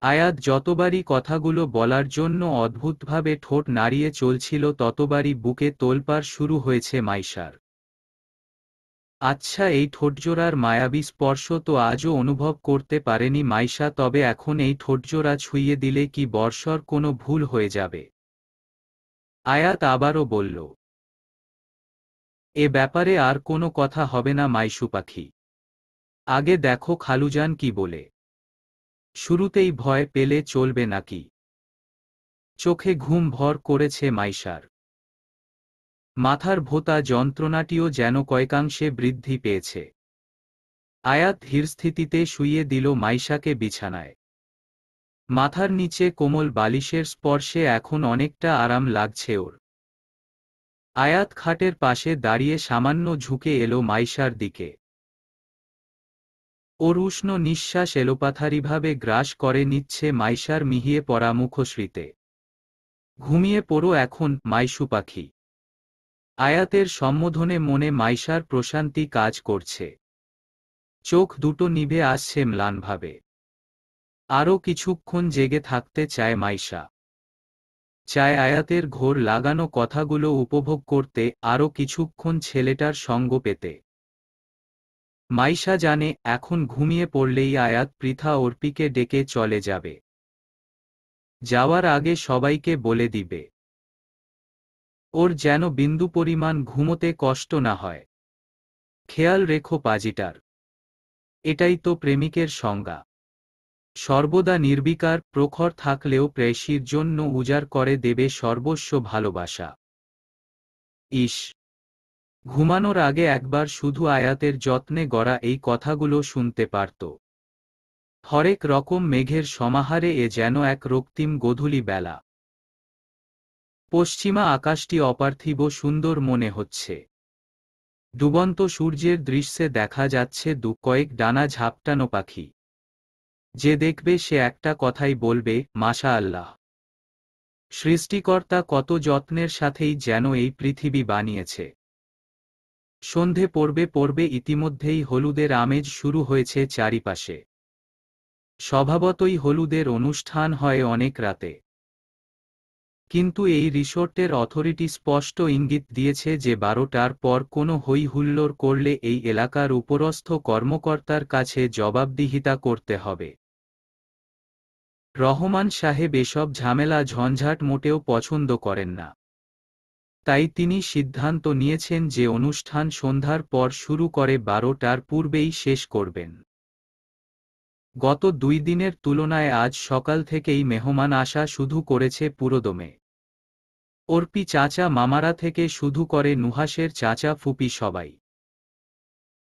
আয়াত যতবারই কথাগুলো বলার জন্য অদ্ভুতভাবে ঠোঁট নাড়িয়ে চলছিল ততবারই বুকে তোলপাড় শুরু হয়েছে মাইশার। আচ্ছা, এই ঠোঁটজোড়ার মায়াবী স্পর্শ তো আজও অনুভব করতে পারেনি মাইশা, তবে এখন এই ঠোঁটজোড়া ছুঁয়ে দিলে কি বর্ষর কোনো ভুল হয়ে যাবে? আয়াত আবারও বলল, এ ব্যাপারে আর কোনো কথা হবে না মাইশু পাখি। আগে দেখো খালুজান কি বলে। শুরুতেই ভয় পেলে চলবে নাকি? চোখে ঘুম ভর করেছে মাইশার। মাথার ভোঁতা যন্ত্রণাটিও যেন কয়েকাংশে বৃদ্ধি পেয়েছে। আয়াত ধীরস্থিতিতে শুইয়ে দিল মাইশাকে বিছানায়। মাথার নিচে কোমল বালিশের স্পর্শে এখন অনেকটা আরাম লাগছে ওর। আয়াত খাটের পাশে দাঁড়িয়ে সামান্য ঝুঁকে এলো মাইশার দিকে। ওর উষ্ণ নিঃশ্বাস এলোপাথারিভাবে গ্রাস করে নিচ্ছে মাইশার মিহিয়ে পড়া মুখশ্রীতে। ঘুমিয়ে পড়ো এখন, মাইশু পাখি। আয়াতের সম্বোধনে মনে মাইশার প্রশান্তি কাজ করছে। চোখ দুটো নিভে আসছে ম্লানভাবে। আরও কিছুক্ষণ জেগে থাকতে চায় মাইশা। চায় আয়াতের ঘোর লাগানো কথাগুলো উপভোগ করতে, আরও কিছুক্ষণ ছেলেটার সঙ্গ পেতে। মাইশা জানে এখন ঘুমিয়ে পড়লেই আয়াত পৃথা অর্পিকে ডেকে চলে যাবে। যাওয়ার আগে সবাইকে বলে দিবে ওর যেন বিন্দু পরিমাণ ঘুমোতে কষ্ট না হয়। খেয়াল রেখো পাজিটার। এটাই তো প্রেমিকের সংজ্ঞা। সর্বদা নির্বিকার, প্রখর থাকলেও প্রেয়সীর জন্য উজাড় করে দেবে সর্বস্ব ভালোবাসা। ইস, ঘুমানোর আগে একবার শুধু আয়াতের যত্নে গড়া এই কথাগুলো শুনতে পারত। হরেক রকম মেঘের সমাহারে এ যেন এক রক্তিম গোধূলি বেলা। পশ্চিমা আকাশটি অপার্থিব সুন্দর মনে হচ্ছে। ডুবন্ত সূর্যের দৃশ্যে দেখা যাচ্ছে দু কয়েক ডানা ঝাপটানো পাখি। যে দেখবে সে একটা কথাই বলবে, মাশা আল্লাহ। সৃষ্টিকর্তা কত যত্নের সাথেই যেন এই পৃথিবী বানিয়েছে। সন্ধে পড়বে পড়বে ইতিমধ্যেই হলুদের আমেজ শুরু হয়েছে চারিপাশে। স্বভাবতই হলুদের অনুষ্ঠান হয় অনেক রাতে। কিন্তু এই রিসোর্টের অথরিটি স্পষ্ট ইঙ্গিত দিয়েছে যে 12টার পর কোনো হই হুল্লোড় করলে এই এলাকার উপরস্থ কর্মকর্তার কাছে জবাবদিহিতা করতে হবে। রহমান সাহেব এসব ঝামেলা ঝঞ্ঝাট মোটেও পছন্দ করেন না। তাই তিনি সিদ্ধান্ত নিয়েছেন যে অনুষ্ঠান সন্ধ্যার পর শুরু করে 12টার পূর্বেই শেষ করবেন। গত 2 দিনের তুলনায় আজ সকাল থেকেই মেহমান আসা শুরু করেছে পুরোদমে। অর্পি চাচা মামারা থেকে শুরু করে নুহাসের চাচা ফুপি সবাই।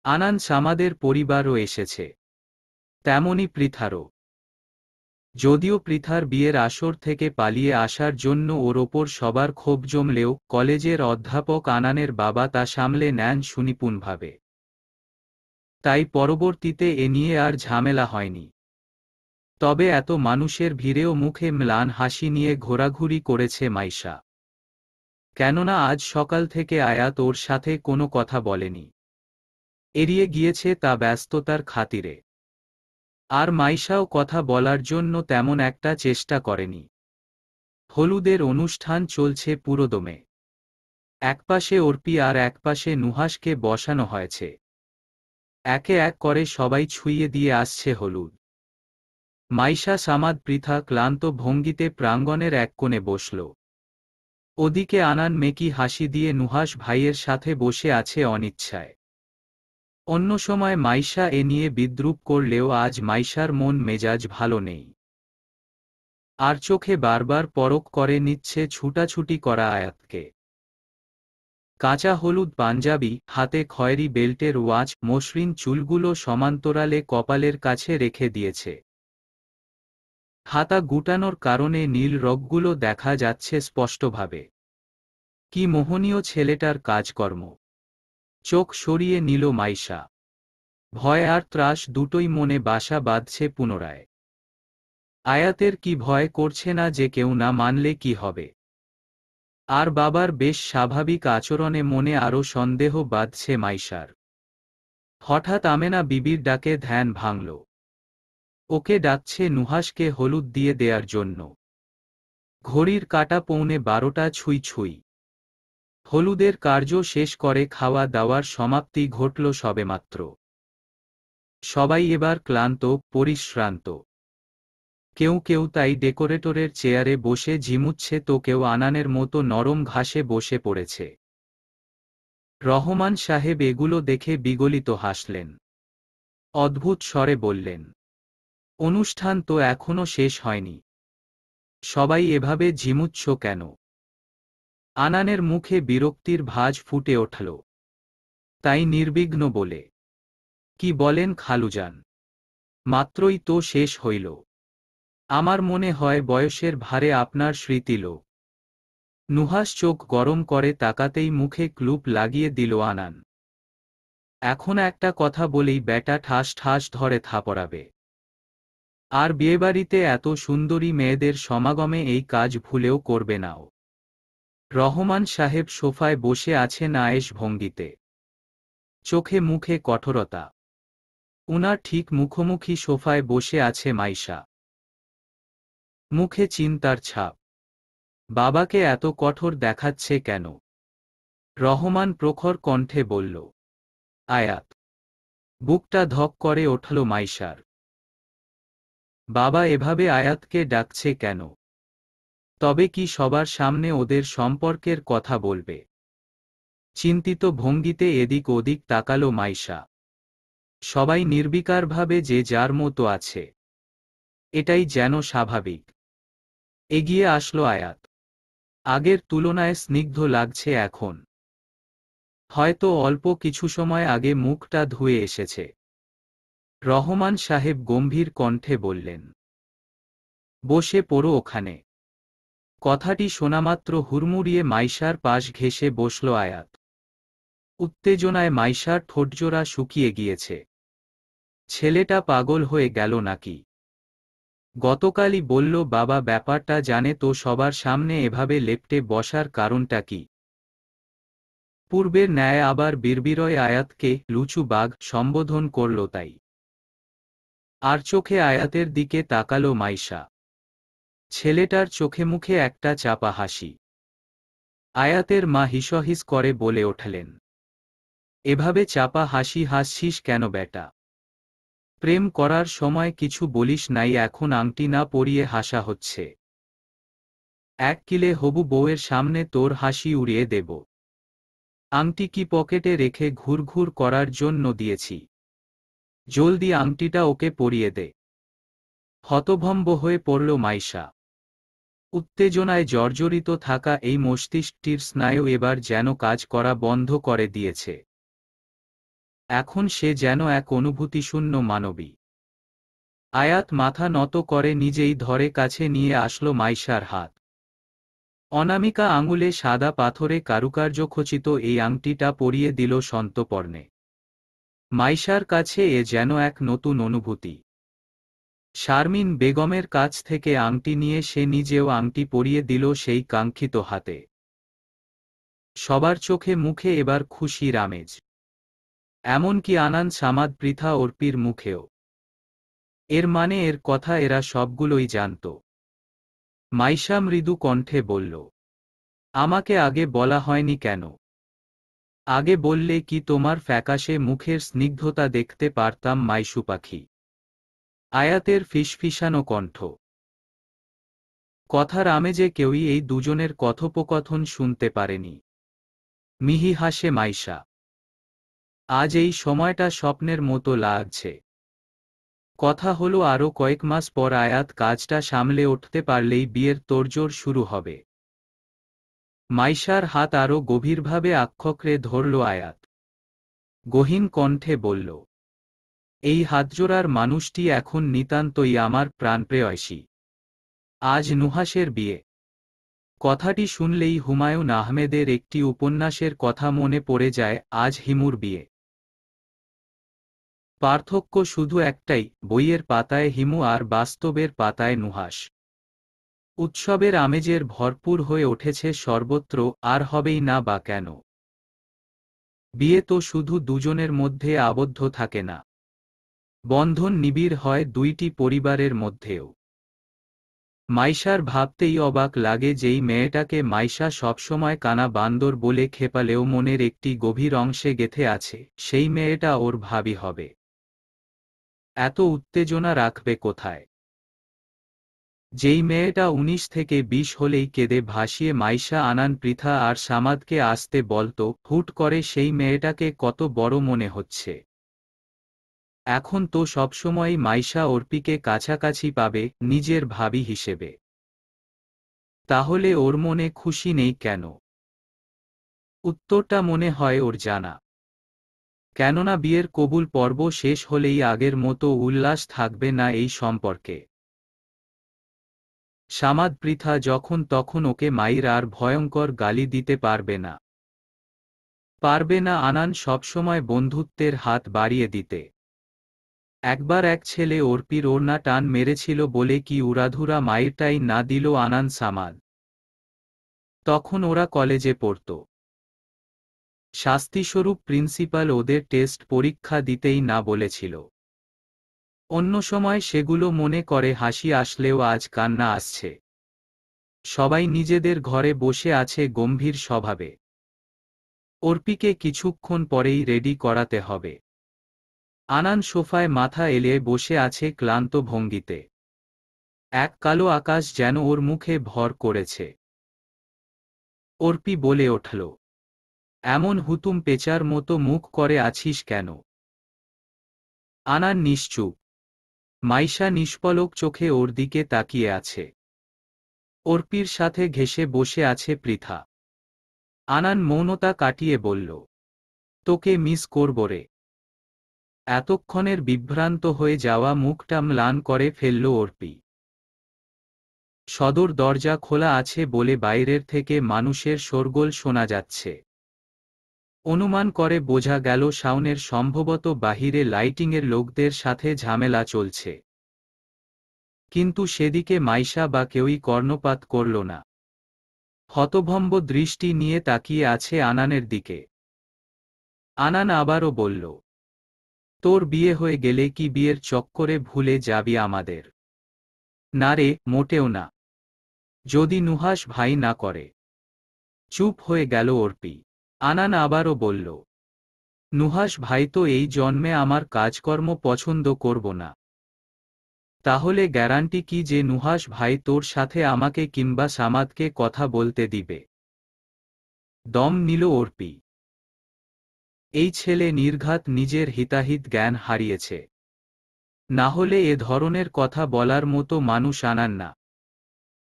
আনান সামাদের পরিবারও এসেছে। তেমনি পৃথারও। যদিও পৃথার বিয়ের আসর থেকে পালিয়ে আসার জন্য ওর ওপর সবার ক্ষোভ জমলেও কলেজের অধ্যাপক আনানের বাবা তা সামলে নেন সুনিপুণভাবে। তাই পরবর্তীতে এ নিয়ে আর ঝামেলা হয়নি। তবে এত মানুষের ভিড়েও মুখে ম্লান হাসি নিয়ে ঘোরাঘুরি করেছে মাইশা। কেননা আজ সকাল থেকে আয়াত ওর সাথে কোনো কথা বলেনি। এড়িয়ে গিয়েছে তা ব্যস্ততার খাতিরে। আর মাইশাও কথা বলার জন্য তেমন একটা চেষ্টা করেনি। হলুদের অনুষ্ঠান চলছে পুরোদমে। একপাশে অর্পি আর একপাশে নুহাসকে বসানো হয়েছে। একে এক করে সবাই ছুঁয়ে দিয়ে আসছে হলুদ। মাইশা সামাদ পৃথা ক্লান্ত ভঙ্গিতে প্রাঙ্গণের এক কোণে বসল। ওদিকে আনান মেকি হাসি দিয়ে নুহাস ভাইয়ের সাথে বসে আছে অনিচ্ছায়। অন্য সময় মাইশা এ নিয়ে বিদ্রূপ করলেও আজ মাইশার মন মেজাজ ভালো নেই। আর চোখে বারবার পরখ করে নিচ্ছে ছুটাছুটি করা আয়াতকে। কাঁচা হলুদ পাঞ্জাবি, হাতে খয়েরি বেল্টের ওয়াচ, মসৃণ চুলগুলো সমান্তরালে কপালের কাছে রেখে দিয়েছে। হাতা গুটানোর কারণে নীল রগগুলো দেখা যাচ্ছে স্পষ্টভাবে। কি মোহনীয় ছেলেটার কাজকর্ম। চোখ সরিয়ে নিল মাইশা। ভয় আর ত্রাস দুটোই মনে বাসা বাঁধছে পুনরায়। আয়াতের কি ভয় করছে না যে কেউ না মানলে কি হবে? আর বাবার বেশ স্বাভাবিক আচরণে মনে আরও সন্দেহ বাঁধছে মাইশার। হঠাৎ আমেনা বিবির ডাকে ধ্যান ভাঙল। ওকে ডাকছে নুহাসকে হলুদ দিয়ে দেয়ার জন্য। ঘড়ির কাঁটা 11:15 ছুঁই ছুঁই। হলুদের কার্য শেষ করে খাওয়া দাওয়ার সমাপ্তি ঘটল সবেমাত্র। সবাই এবার ক্লান্ত, পরিশ্রান্ত। কেউ কেউ তাই ডেকোরেটরের চেয়ারে বসে ঝিমুচ্ছে তো কেউ আনানের মতো নরম ঘাসে বসে পড়েছে। রহমান সাহেব এগুলো দেখে বিগলিত হাসলেন। অদ্ভুত স্বরে বললেন, অনুষ্ঠান তো এখনো শেষ হয়নি। সবাই এভাবে ঝিমুচ্ছ কেন? আনানের মুখে বিরক্তির ভাঁজ ফুটে উঠল। তাই নির্বিঘ্ন বলে, কি বলেন খালুজান? মাত্রই তো শেষ হইল। আমার মনে হয় বয়সের ভারে আপনার স্মৃতিলো। নুহাস চোখ গরম করে তাকাতেই মুখে ক্লুপ লাগিয়ে দিল আনান। এখন একটা কথা বলেই ব্যাটা ঠাস ঠাস ধরে থাপড়াবে। আর বিয়েবাড়িতে এত সুন্দরী মেয়েদের সমাগমে এই কাজ ভুলেও করবে নাও। রহমান সাহেব সোফায় বসে আছেন আয়েশ ভঙ্গিতে, চোখে মুখে কঠোরতা। উনার ঠিক মুখোমুখি সোফায় বসে আছে মাইশা, মুখে চিন্তার ছাপ। বাবাকে এত কঠোর দেখাচ্ছে কেন? রহমান প্রখর কণ্ঠে বলল। আয়াত। বুকটা ধক করে উঠল মাইশার। বাবা এভাবে আয়াতকে ডাকছে কেন? তবে কি সবার সামনে ওদের সম্পর্কের কথা বলবে? চিন্তিত ভঙ্গিতে এদিক ওদিক তাকালো মাইশা। সবাই নির্বিকারভাবে যে যার মতো আছে, এটাই যেন স্বাভাবিক। এগিয়ে আসলো আয়াত। আগের তুলনায় স্নিগ্ধ লাগছে এখন। হয়তো অল্প কিছু সময় আগে মুখটা ধুয়ে এসেছে। রহমান সাহেব গম্ভীর কণ্ঠে বললেন, বসে পড়ো ওখানে। কথাটি শোনামাত্র হুড়মুড়িয়ে মাইশার পাশ ঘেঁষে বসল আয়াত। উত্তেজনায় মাইশার ঠোঁটজোড়া শুকিয়ে গিয়েছে। ছেলেটা পাগল হয়ে গেল নাকি? গতকালই বলল বাবা ব্যাপারটা জানে তো সবার সামনে এভাবে লেপ্টে বসার কারণটা কি? পূর্বের ন্যায় আবার বিড়বিড়য় আয়াতকে লুচু বাঘ সম্বোধন করল তাই। আর চোখে আয়াতের দিকে তাকালো মাইশা। ছেলেটার চোখে মুখে একটা চাপা হাসি। আয়াতের মা হিসহিস করে বলে উঠলেন, এভাবে চাপা হাসি হাসছিস কেন বেটা? প্রেম করার সময় কিছু বলিস নাই, এখন আংটি না পরিয়ে হাসা হচ্ছে। এক কিলে হবু বউয়ের সামনে তোর হাসি উড়িয়ে দেব। আংটি কি পকেটে রেখে ঘুরঘুর করার জন্য দিয়েছি? জলদি আংটিটা ওকে পরিয়ে দে। হতভম্ব হয়ে পড়ল মাইশা। উত্তেজনায় জর্জরিত থাকা এই মস্তিষ্কটির স্নায়ু এবার যেন কাজ করা বন্ধ করে দিয়েছে। এখন সে যেন এক অনুভূতিশূন্য মানবী। আয়াত মাথা নত করে নিজেই ধরে কাছে নিয়ে আসলো মাইশার হাত। অনামিকা আঙুলে সাদা পাথরে কারুকার্যখচিত এই আংটিটা পরিয়ে দিল সন্তপর্ণে। মাইশার কাছে এ যেন এক নতুন অনুভূতি। শারমিন বেগমের কাছ থেকে আংটি নিয়ে সে নিজেও আংটি পরিয়ে দিল সেই কাঙ্ক্ষিত হাতে। সবার চোখে মুখে এবার খুশির আমেজ। এমনকি আনান সামাদ পৃথা অর্পির মুখেও। এর মানে এর কথা এরা সবগুলোই জানত। মাইশা মৃদু কণ্ঠে বলল, আমাকে আগে বলা হয়নি কেন? আগে বললে কি তোমার ফ্যাকাশে মুখের স্নিগ্ধতা দেখতে পারতাম মাইশু পাখি। আয়াতের ফিসফিসানো কণ্ঠ। কথার আমেজে কেউই এই দুজনের কথোপকথন শুনতে পারেনি। মিহি হাসে মাইশা। আজ এই সময়টা স্বপ্নের মতো লাগছে। কথা হলো আরও কয়েক মাস পর আয়াত কাজটা সামলে উঠতে পারলেই বিয়ের তোড়জোড় শুরু হবে। মাইশার হাত আরও গভীরভাবে আক্ষকরে ধরল আয়াত। গহীন কণ্ঠে বলল, এই হাতজোড়ার মানুষটি এখন নিতান্তই আমার প্রাণপ্রেয়সী। আজ নুহাসের বিয়ে। কথাটি শুনলেই হুমায়ুন আহমেদের একটি উপন্যাসের কথা মনে পড়ে যায়, আজ হিমুর বিয়ে। পার্থক্য শুধু একটাই, বইয়ের পাতায় হিমু আর বাস্তবের পাতায় নুহাস। উৎসবের আমেজের ভরপুর হয়ে উঠেছে সর্বত্র, আর হবেই না বা কেন? বিয়ে তো শুধু দুজনের মধ্যে আবদ্ধ থাকে না, বন্ধন নিবিড় হয় দুইটি পরিবারের মধ্যেও। মাইশার ভাবতেই অবাক লাগে যেই মেয়েটাকে মাইশা সবসময় কানা বান্দর বলে খেপালেও মনের একটি গভীর অংশে গেঁথে আছে, সেই মেয়েটা ওর ভাবি হবে। এত উত্তেজনা রাখবে কোথায়? যেই মেয়েটা 19 থেকে 20 হলেই কেঁদে ভাসিয়ে মাইশা আনান পৃথা আর সামাদকে আসতে বলতো, হুট করে সেই মেয়েটাকে কত বড় মনে হচ্ছে। এখন তো সবসময়ই মাইশা অর্পিকে কাছাকাছি পাবে নিজের ভাবি হিসেবে। তাহলে ওর মনে খুশি নেই কেন? উত্তরটা মনে হয় ওর জানা। কেননা বিয়ের কবুল পর্ব শেষ হলেই আগের মতো উল্লাস থাকবে না এই সম্পর্কে। সামাদ পৃথা যখন তখন ওকে মাইর আর ভয়ঙ্কর গালি দিতে পারবে না। আনান সবসময় বন্ধুত্বের হাত বাড়িয়ে দিতে। একবার এক ছেলে অর্পির ওড়না টান মেরেছিল বলে কি উড়াধুরা মাইরটাই না দিল আনান সামাদ। তখন ওরা কলেজে পড়ত। শাস্তিস্বরূপ প্রিন্সিপাল ওদের টেস্ট পরীক্ষা দিতেই না বলেছিল। অন্য সময় সেগুলো মনে করে হাসি আসলেও আজ কান্না আসছে। সবাই নিজেদের ঘরে বসে আছে গম্ভীর স্বভাবে। অর্পিকে কিছুক্ষণ পরেই রেডি করাতে হবে। আনান সোফায় মাথা এলিয়ে বসে আছে ক্লান্ত ভঙ্গিতে। এক কালো আকাশ যেন ওর মুখে ভর করেছে। অর্পি বলে উঠল, এমন হুতুম পেঁচার মতো মুখ করে আছিস কেন? আনান নিশ্চুপ। মাইশা নিষ্পলক চোখে ওর দিকে তাকিয়ে আছে। অর্পির সাথে ঘেঁষে বসে আছে পৃথা। আনান মৌনতা কাটিয়ে বলল, তোকে মিস করব রে। এতক্ষণের বিভ্রান্ত হয়ে যাওয়া মুখটা ম্লান করে ফেলল অর্পি। সদর দরজা খোলা আছে বলে বাইরের থেকে মানুষের শোরগোল শোনা যাচ্ছে। অনুমান করে বোঝা গেল শাওনের সম্ভবত বাহিরে লাইটিংয়ের লোকদের সাথে ঝামেলা চলছে। কিন্তু সেদিকে মাইশা বা কেউই কর্ণপাত করল না। হতভম্ব দৃষ্টি নিয়ে তাকিয়ে আছে আনানের দিকে। আনান আবারও বলল, তোর বিয়ে হয়ে গেলে কি বিয়ের চক্করে ভুলে যাবি আমাদের? না রে, মোটেও না। যদি নুহাশ ভাই না করে। চুপ হয়ে গেল অর্পি। আনান আবারও বলল, নুহাশ ভাই তো এই জন্মে আমার কাজকর্ম পছন্দ করব না। তাহলে গ্যারান্টি কি যে নুহাশ ভাই তোর সাথে আমাকে কিংবা সামাদকে কথা বলতে দিবে? দম নিল অর্পি। এই ছেলে নির্ঘাত নিজের হিতাহিত জ্ঞান হারিয়েছে। না হলে এ ধরনের কথা বলার মতো মানুষ আনান না।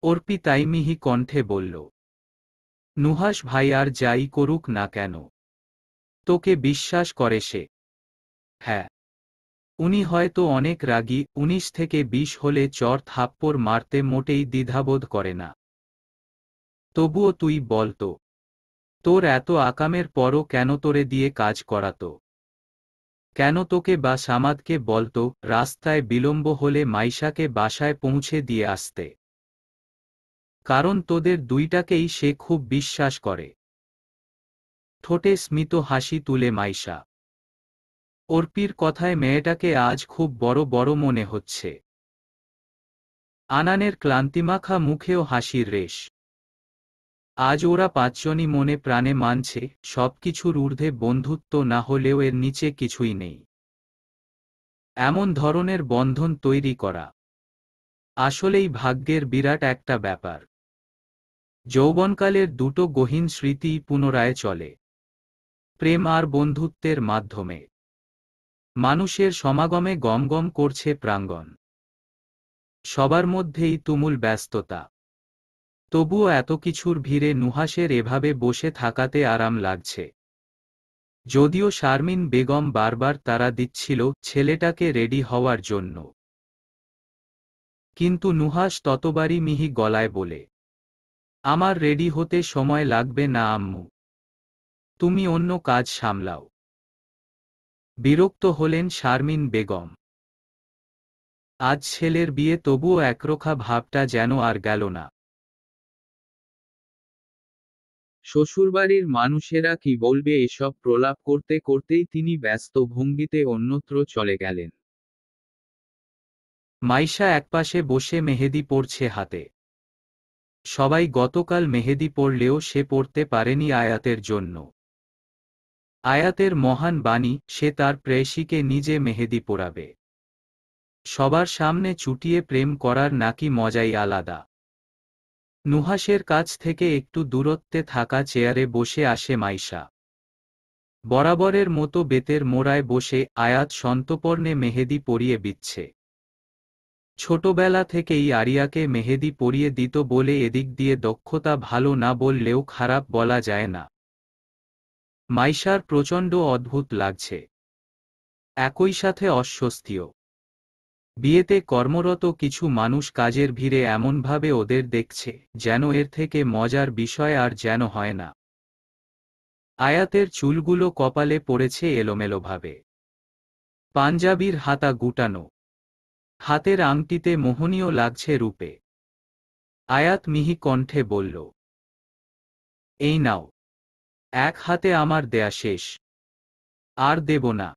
অর্পি তাইমিহি কণ্ঠে বলল, নুহাশ ভাই আর যাই করুক না কেন, তোকে বিশ্বাস করে সে। হ্যাঁ, উনি হয়তো অনেক রাগী, 19 থেকে 20 হলে চর থাপ্পড় মারতে মোটেই দ্বিধাবোধ করে না। তবুও তুই বলতো, তোর এত আকামের পরও কেন তোরে দিয়ে কাজ করাতো? কেন তোকে বা সামাদকে বলতো রাস্তায় বিলম্ব হলে মাইশাকে বাসায় পৌঁছে দিয়ে আসতে? কারণ তোদের দুইটাকেই সে খুব বিশ্বাস করে। ঠোঁটে স্মিত হাসি তুলে মাইশা। অর্পির কথায় মেয়েটাকে আজ খুব বড় বড় মনে হচ্ছে। আনানের ক্লান্তিমাখা মুখেও হাসির রেশ। আজ ওরা পাঁচজনই মনে প্রাণে মানছে, সবকিছুর ঊর্ধ্বে বন্ধুত্ব না হলেও এর নিচে কিছুই নেই। এমন ধরনের বন্ধন তৈরি করা আসলেই ভাগ্যের বিরাট একটা ব্যাপার। যৌবনকালের দুটো গহীন স্মৃতি পুনরায় চলে, প্রেম আর বন্ধুত্বের মাধ্যমে। মানুষের সমাগমে গমগম করছে প্রাঙ্গণ। সবার মধ্যেই তুমুল ব্যস্ততা। তবুও এত কিছুর ভিড়ে নুহাশের এভাবে বসে থাকাতে আরাম লাগছে। যদিও শারমিন বেগম বারবার তাড়া দিচ্ছিল ছেলেটাকে রেডি হওয়ার জন্য, কিন্তু নুহাশ ততবারই মিহি গলায় বলে, আমার রেডি হতে সময় লাগবে না আম্মু, তুমি অন্য কাজ সামলাও। বিরক্ত হলেন শারমিন বেগম। আজ ছেলের বিয়ে, তবুও একরোখা ভাবটা যেন আর গেল না। শ্বশুরবাড়ির মানুষেরা কি বলবে এসব প্রলাপ করতে করতেই তিনি ব্যস্ত ভঙ্গিতে অন্যত্র চলে গেলেন। মাইশা একপাশে বসে মেহেদি পড়ছে হাতে। সবাই গতকাল মেহেদি পড়লেও সে পড়তে পারেনি আয়াতের জন্য। আয়াতের মহান বাণী, সে তার প্রেয়সীকে নিজে মেহেদি পরাবে। সবার সামনে চুটিয়ে প্রেম করার নাকি মজাই আলাদা। নুহাশের কাছ থেকে একটু দূরত্বে থাকা চেয়ারে বসে আসে মাইশা। বরাবরের মতো বেতের মোড়ায় বসে আয়াত সন্তপর্ণে মেহেদি পরিয়ে দিচ্ছে। ছোটবেলা থেকেই আরিয়াকে মেহেদি পরিয়ে দিত বলে এদিক দিয়ে দক্ষতা ভালো না বললেও খারাপ বলা যায় না। মাইশার প্রচণ্ড অদ্ভুত লাগছে, একই সাথে অস্বস্তিও। বিয়েতে কর্মরত কিছু মানুষ কাজের ভিড়ে এমনভাবে ওদের দেখছে যেন এর থেকে মজার বিষয় আর যেন হয় না। আয়াতের চুলগুলো কপালে পড়েছে এলোমেলোভাবে। পাঞ্জাবির হাতা গুটানো, হাতের আংটিতে মোহনীয় লাগছে রূপে। আয়াত মিহি কণ্ঠে বলল, এই নাও, এক হাতে আমার দেয়া শেষ, আর দেব না।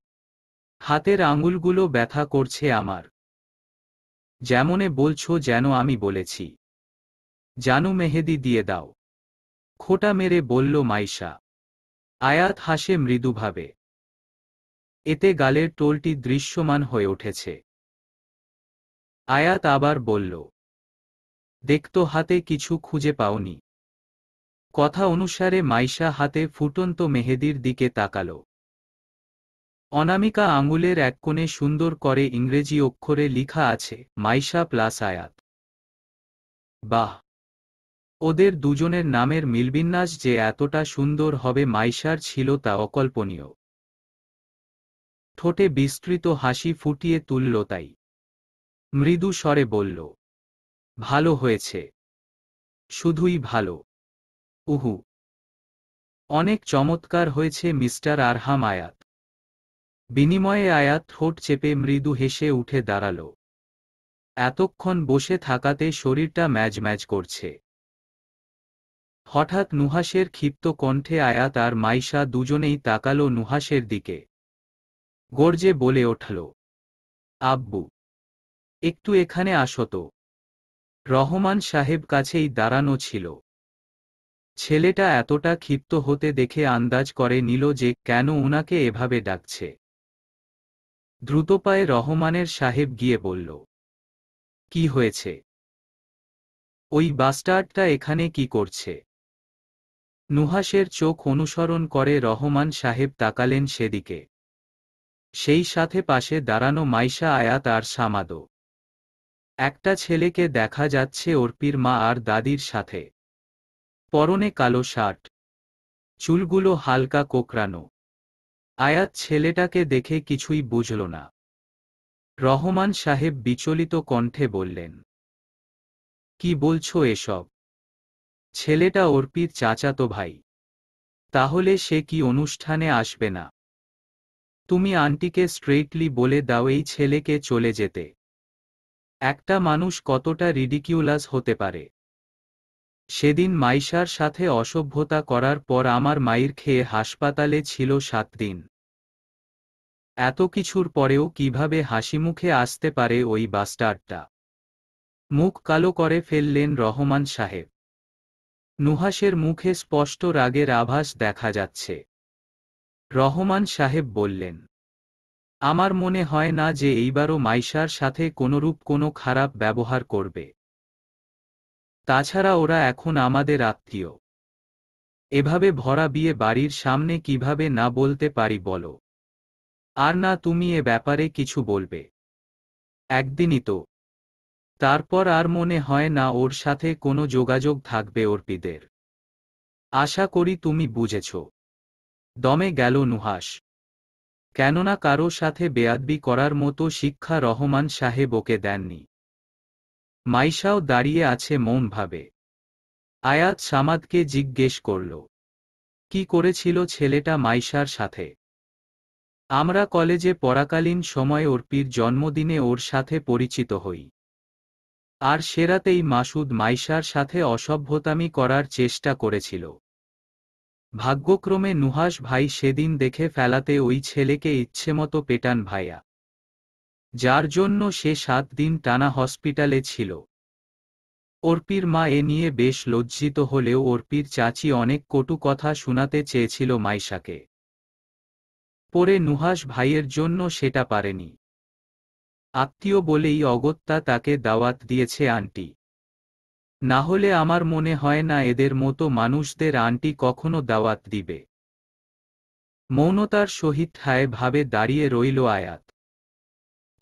হাতের আঙুলগুলো ব্যথা করছে আমার। যেমনে বলছো যেন আমি বলেছি। জানু মেহেদি দিয়ে দাও, খোঁটা মেরে বলল মাইশা। আয়াত হাসে মৃদুভাবে। এতে গালের টোলটি দৃশ্যমান হয়ে উঠেছে। আয়াত আবার বলল, দেখতো হাতে কিছু খুঁজে পাওনি। কথা অনুসারে মাইশা হাতে ফুটন্ত মেহেদির দিকে তাকাল। অনামিকা আঙুলের এক কোণে সুন্দর করে ইংরেজি অক্ষরে লিখা আছে মাইশা প্লাস আয়াত। বাহ, ওদের দুজনের নামের মিলবিন্যাস যে এতটা সুন্দর হবে মাইশার ছিল তা অকল্পনীয়। ঠোঁটে বিস্তৃত হাসি ফুটিয়ে তুলল তাই। মৃদু স্বরে বলল, ভালো হয়েছে, শুধুই ভালো। উহু, অনেক চমৎকার হয়েছে মিস্টার আরহাম। আয়াত বিনিময়ে আয়াত ঠোঁট চেপে মৃদু হেসে উঠে দাঁড়াল। এতক্ষণ বসে থাকাতে শরীরটা ম্যাজম্যাজ করছে। হঠাৎ নুহাসের ক্ষিপ্ত কণ্ঠে আয়াত আর মাইশা দুজনেই তাকালো নুহাসের দিকে। গর্জে বলে উঠল, আব্বু, একটু এখানে আসো তো। রহমান সাহেব কাছেই দাঁড়ানো ছিল। ছেলেটা এতটা ক্ষিপ্ত হতে দেখে আন্দাজ করে নিল যে কেন উনাকে এভাবে ডাকছে। দ্রুতপায়ে রহমানের সাহেব গিয়ে বলল, কি হয়েছে? ওই বাস্টার্ডটা এখানে কি করছে? নুহাসের চোখ অনুসরণ করে রহমান সাহেব তাকালেন সেদিকে। সেই সাথে পাশে দাঁড়ানো মাইশা, আয়াত আর সামাদও। একটা ছেলেকে দেখা যাচ্ছে অর্পির মা আর দাদির সাথে। পরনে কালো শার্ট, চুলগুলো হালকা কোঁকড়ানো। আয়াত ছেলেটাকে দেখে কিছুই বুঝল না। রহমান সাহেব বিচলিত কণ্ঠে বললেন, কি বলছো এসব? ছেলেটা অর্পির চাচাতো ভাই। তাহলে সে কি অনুষ্ঠানে আসবে না? তুমি আন্টিকে স্ট্রেইটলি বলে দাও এই ছেলেকে চলে যেতে। একটা মানুষ কতটা রিডিকিউলাস হতে পারে। সেদিন মাইশার সাথে অসভ্যতা করার পর আমার মায়ের খেয়ে হাসপাতালে ছিল 7 দিন। এত কিছুর পরেও কিভাবে হাসিমুখে আসতে পারে ওই বাস্টার্ডটা? মুখ কালো করে ফেললেন রহমান সাহেব। নুহাসের মুখে স্পষ্ট রাগের আভাস দেখা যাচ্ছে। রহমান সাহেব বললেন, আমার মনে হয় না যে এইবারও মাইশার সাথে কোনরূপ কোনো খারাপ ব্যবহার করবে। তাছাড়া ওরা এখন আমাদের আত্মীয়। এভাবে ভরা বিয়ে বাড়ির সামনে কিভাবে না বলতে পারি বলো? আর না তুমি এ ব্যাপারে কিছু বলবে। একদিনই তো। তারপর আর মনে হয় না ওর সাথে কোনো যোগাযোগ থাকবে অর্পিদের। আশা করি তুমি বুঝেছ। দমে গেল নুহাস। কেননা কারো সাথে বেয়াদবি করার মতো শিক্ষা রহমান সাহেব ওকে দেননি। মাইশাও দাঁড়িয়ে আছে মৌনভাবে। আয়াত সামাদকে জিজ্ঞেস করল, কি করেছিল ছেলেটা মাইশার সাথে? আমরা কলেজে পড়াকালীন সময় অর্পির জন্মদিনে ওর সাথে পরিচিত হই। আর সেরাতেই মাসুদ মাইশার সাথে অসভ্যতামি করার চেষ্টা করেছিল। ভাগ্যক্রমে নুহাস ভাই সেদিন দেখে ফেলাতে ওই ছেলেকে ইচ্ছেমতো পেটান ভাইয়া, যার জন্য সে 7 দিন টানা হসপিটালে ছিল। অর্পির মা এ নিয়ে বেশ লজ্জিত হলেও অর্পির চাচি অনেক কটু কথা শোনাতে চেয়েছিল মাইশাকে। পরে নুহাস ভাইয়ের জন্য সেটা পারেনি। আত্মীয় বলেই অগত্যা তাকে দাওয়াত দিয়েছে আন্টি। না হলে আমার মনে হয় না এদের মতো মানুষদের আন্টি কখনো দাওয়াত দিবে। মৌনতার সহিত ঠায় ভাবে দাঁড়িয়ে রইল আয়াত।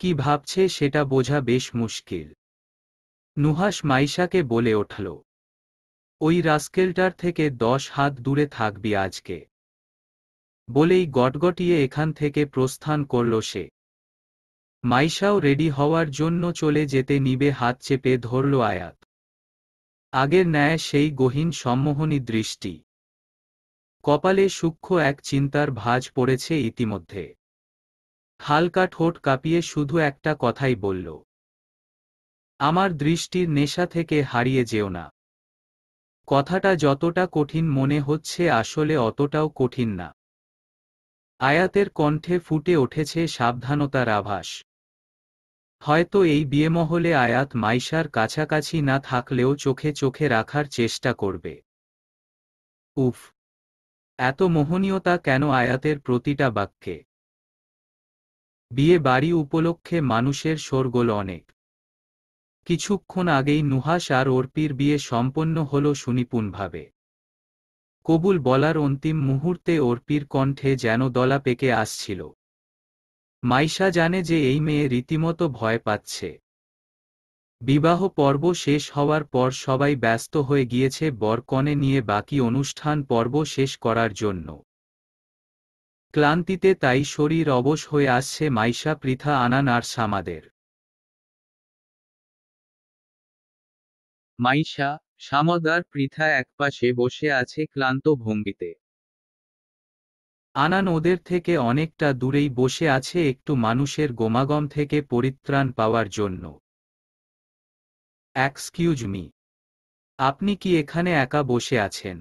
কি ভাবছে সেটা বোঝা বেশ মুশকিল। নুহাস মাইশাকে বলে উঠল, ওই রাস্কেলটার থেকে 10 হাত দূরে থাকবি আজকে। বলেই গটগটিয়ে এখান থেকে প্রস্থান করল সে। মাইশাও রেডি হওয়ার জন্য চলে যেতে নিবে হাত চেপে ধরল আয়াত। আগের ন্যায় সেই গহীন সম্মোহনী দৃষ্টি। কপালে সূক্ষ্ম এক চিন্তার ভাঁজ পড়েছে ইতিমধ্যে। হালকা ঠোঁট কাঁপিয়ে শুধু একটা কথাই বলল, আমার দৃষ্টির নেশা থেকে হারিয়ে যেও না। কথাটা যতটা কঠিন মনে হচ্ছে আসলে অতটাও কঠিন না। আয়াতের কণ্ঠে ফুটে উঠেছে সাবধানতার আভাস। হয়তো এই বিয়েমহলে আয়াত মাইশার কাছাকাছি না থাকলেও চোখে চোখে রাখার চেষ্টা করবে। উফ, এত মোহনীয়তা কেন আয়াতের প্রতিটা বাক্যে। বিয়ে বাড়ি উপলক্ষে মানুষের শোরগোল অনেক। কিছুক্ষণ আগেই নুহাস আর অর্পির বিয়ে সম্পন্ন হল সুনিপুণভাবে। কবুল বলার অন্তিম মুহূর্তে অর্পির কণ্ঠে যেন দলা পেকে আসছিল। মাইশা জানে যে এই মেয়ে রীতিমতো ভয় পাচ্ছে। বিবাহ পর্ব শেষ হওয়ার পর সবাই ব্যস্ত হয়ে গিয়েছে বরকনে নিয়ে বাকি অনুষ্ঠান পর্ব শেষ করার জন্য। ক্লান্তিতে তাই শরীর অবশ হয়ে আসছে মাইশা, পৃথা, আনান আর সামাদের। মাইশা, সামদ আর পৃথা একপাশে বসে আছে ক্লান্ত ভঙ্গিতে। আনান ওদের থেকে অনেকটা দূরেই বসে আছে একটু মানুষের গোমাগম থেকে পরিত্রাণ পাওয়ার জন্য। এক্সকিউজ মি, আপনি কি এখানে একা বসে আছেন?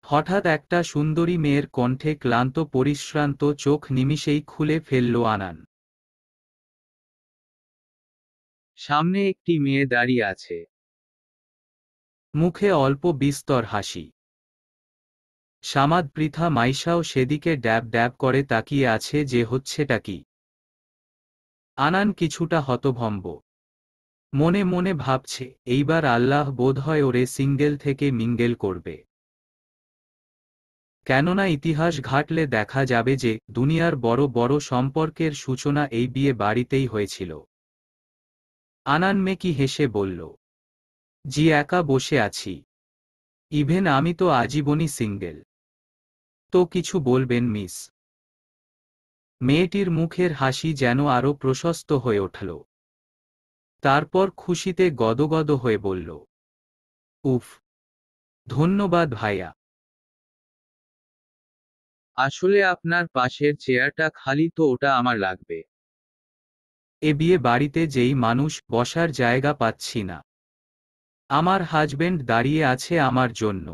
হঠাৎ একটা সুন্দরী মেয়ের কণ্ঠে ক্লান্ত পরিশ্রান্ত চোখ নিমিষেই খুলে ফেলল আনান। সামনে একটি মেয়ে দাঁড়িয়ে আছে, মুখে অল্প বিস্তর হাসি। সামাদ, পৃথা, মাইশাও সেদিকে ড্যাব ড্যাব করে তাকিয়ে আছে যে হচ্ছেটা কি। আনান কিছুটা হতভম্ব। মনে মনে ভাবছে, এইবার আল্লাহ বোধহয় ওরে সিঙ্গেল থেকে মিঙ্গেল করবে। কেননা ইতিহাস ঘাটলে দেখা যাবে যে দুনিয়ার বড় বড় সম্পর্কের সূচনা এই বিয়ে বাড়িতেই হয়েছিল। আনান মেকি হেসে বলল, জি, একা বসে আছি। ইভেন আমি তো আজীবনই সিঙ্গেল। তো কিছু বলবেন মিস? মেয়েটির মুখের হাসি যেন আরো প্রশস্ত হয়ে উঠল। তারপর খুশিতে গদগদ হয়ে বলল, উফ, ধন্যবাদ ভাইয়া। আসলে আপনার পাশের চেয়ারটা খালি তো ওটা আমার লাগবে। এ বিয়ে বাড়িতে যেই মানুষ বসার জায়গা পাচ্ছি না। আমার হাজবেন্ড দাঁড়িয়ে আছে আমার জন্য।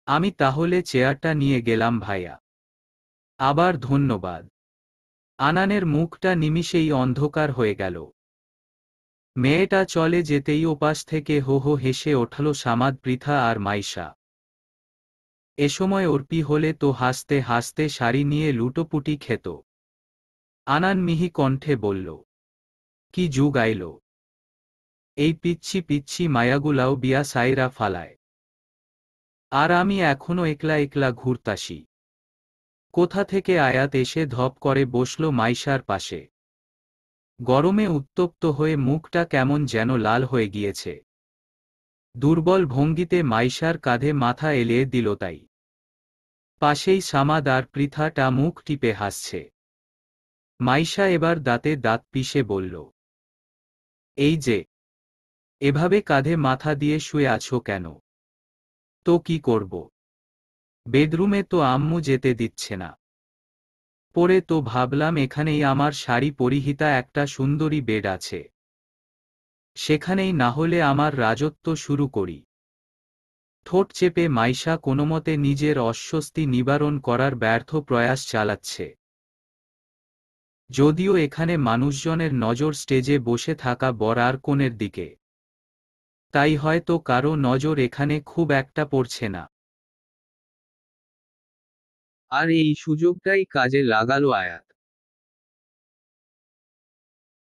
আমি তাহলে চেয়ারটা নিয়ে গেলাম ভাইয়া। আবার ধন্যবাদ। আনানের মুখটা নিমিষেই অন্ধকার হয়ে গেল। মেয়েটা চলে যেতেই ওপাশ থেকে হো হো হেসে ওঠল সামাদ, পৃথা আর মাইশা। এ সময় অর্পি হলে তো হাসতে হাসতে শাড়ি নিয়ে লুটোপুটি খেত। আনান মিহি কণ্ঠে বলল, কি যুগ আইল, এই পিচ্ছি পিচ্ছি মায়াগুলাও বিয়া সাইরা ফালায়। আর আমি এখনো একলা একলা ঘুরতাসি। কোথা থেকে আয়াত এসে ধপ করে বসল মাইশার পাশে। গরমে উত্তপ্ত হয়ে মুখটা কেমন যেন লাল হয়ে গিয়েছে। দুর্বল ভঙ্গিতে মাইশার কাঁধে মাথা এলিয়ে দিল তাই। পাশেই সামাদ আর পৃথাটা মুখ টিপে হাসছে। মাইশা এবার দাঁতে দাঁত পিষে বলল, এই যে, এভাবে কাঁধে মাথা দিয়ে শুয়ে আছো কেন? তো কি করব? বেডরুমে তো আম্মু যেতে দিচ্ছে না। পরে তো ভাবলাম এখানেই আমার শাড়ি পরিহিতা একটা সুন্দরী বেড আছে, সেখানেই না হলে আমার রাজত্ব শুরু করি। ঠোঁট চেপে মাইশা কোনোমতে নিজের অস্বস্তি নিবারণ করার ব্যর্থ প্রয়াস চালাচ্ছে। যদিও এখানে মানুষজনের নজর স্টেজে বসে থাকা বর আর কনের দিকে, তাই হয়তো কারো নজর এখানে খুব একটা পড়ছে না। আর এই সুযোগটাই কাজে লাগালো আয়াত।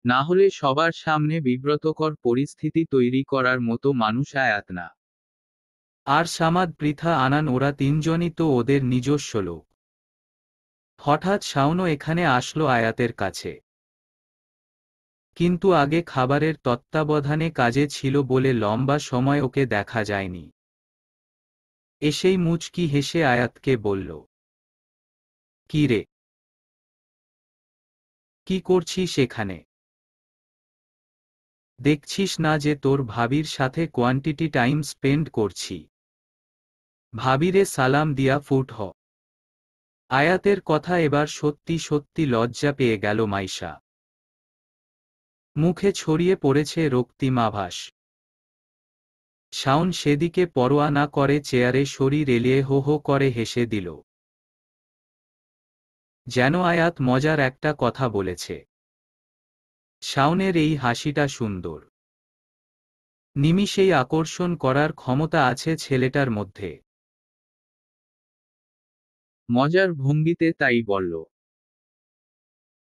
না হলে সবার সামনে বিব্রতকর পরিস্থিতি তৈরি করার মতো মানুষ আয়াত না। আর সামাদ, পৃথা, আনান ওরা তিনজনই তো ওদের নিজস্ব লোক। হঠাৎ শাওনও এখানে আসলো আয়াতের কাছে। কিন্তু আগে খাবারের তত্ত্বাবধানে কাজে ছিল বলে লম্বা সময় ওকে দেখা যায়নি। এসেই মুচকি হেসে আয়াতকে বলল, কি রে, কি করছিস সেখানে? দেখছিস না যে তোর ভাবির সাথে কোয়ান্টিটি টাইম স্পেন্ড করছি? ভাবিরে সালাম দিয়া ফুট হ। আয়াতের কথা এবার সত্যি সত্যি লজ্জা পেয়ে গেল মাইশা। মুখে ছড়িয়ে পড়েছে রক্তিম আভাস। শাওন সেদিকে পরোয়া না করে চেয়ারে শরীর এলিয়ে হো হো করে হেসে দিল। যেন আয়াত মজার একটা কথা বলেছে। শাওনের এই হাসিটা সুন্দর। নিমিষেই আকর্ষণ করার ক্ষমতা আছে ছেলেটার মধ্যে। মজার ভঙ্গিতে তাই বলল,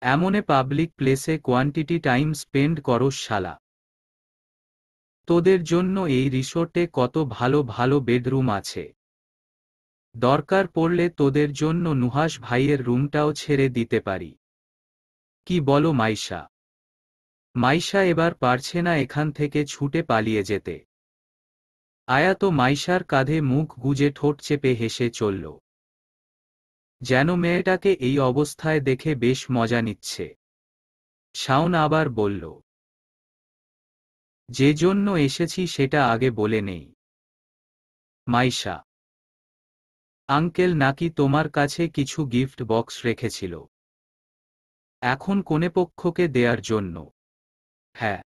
এমনে পাবলিক প্লেসে কোয়ান্টিটি টাইম স্পেন্ড করস শালা? তোদের জন্য এই রিসোর্টে কত ভালো ভালো বেডরুম আছে। দরকার পড়লে তোদের জন্য নুহাস ভাইয়ের রুমটাও ছেড়ে দিতে পারি। কি বলো মাইশা? মাইশা এবার পারছে না এখান থেকে ছুটে পালিয়ে যেতে। আয়াত মাইশার কাঁধে মুখ গুজে ঠোঁট চেপে হেসে চলল। যেন মেয়েটাকে এই অবস্থায় দেখে বেশ মজা নিচ্ছে। শাওন আবার বলল, যে জন্য এসেছি সেটা আগে বলে নেই। মাইশা, আঙ্কেল নাকি তোমার কাছে কিছু গিফট বক্স রেখেছিল এখন কনেপক্ষকে দেয়ার জন্য? হ্যাঁ,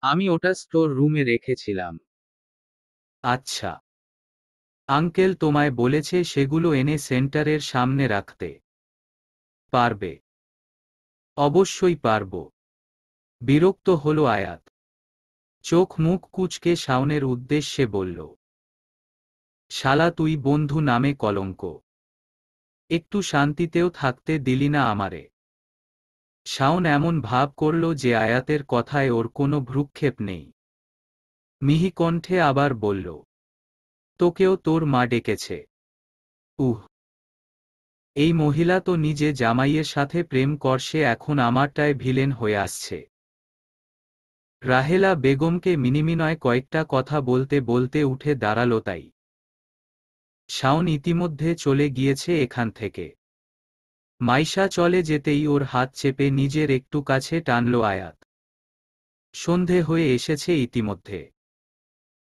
আমি ওটা স্টোর রুমে রেখেছিলাম। আচ্ছা, আঙ্কেল তোমায় বলেছে সেগুলো এনে সেন্টারের সামনে রাখতে? পারবে? অবশ্যই পারব। বিরক্ত হলো আয়াত। চোখ মুখ কুঁচকে শাওনের উদ্দেশ্যে বলল, শালা তুই বন্ধু নামে কলঙ্ক। একটু শান্তিতেও থাকতে দিলি না আমারে। শাওন এমন ভাব করল যে আয়াতের কথায় ওর কোনো ভ্রুক্ষেপ নেই। মিহি কণ্ঠে আবার বলল, তোকেও তোর মা ডেকেছে? উহ, এই মহিলা তো নিজে জামাইয়ের সাথে প্রেম করছে এখন আমারটায় ভিলেন হয়ে আসছে। রাহেলা বেগমকে মিনিমিনয় কয়েকটা কথা বলতে বলতে উঠে দাঁড়াল তাই। শাওন ইতিমধ্যে চলে গিয়েছে এখান থেকে। মাইশা চলে যেতেই ওর হাত চেপে নিজের একটু কাছে টানল আয়াত। সন্ধে হয়ে এসেছে ইতিমধ্যে।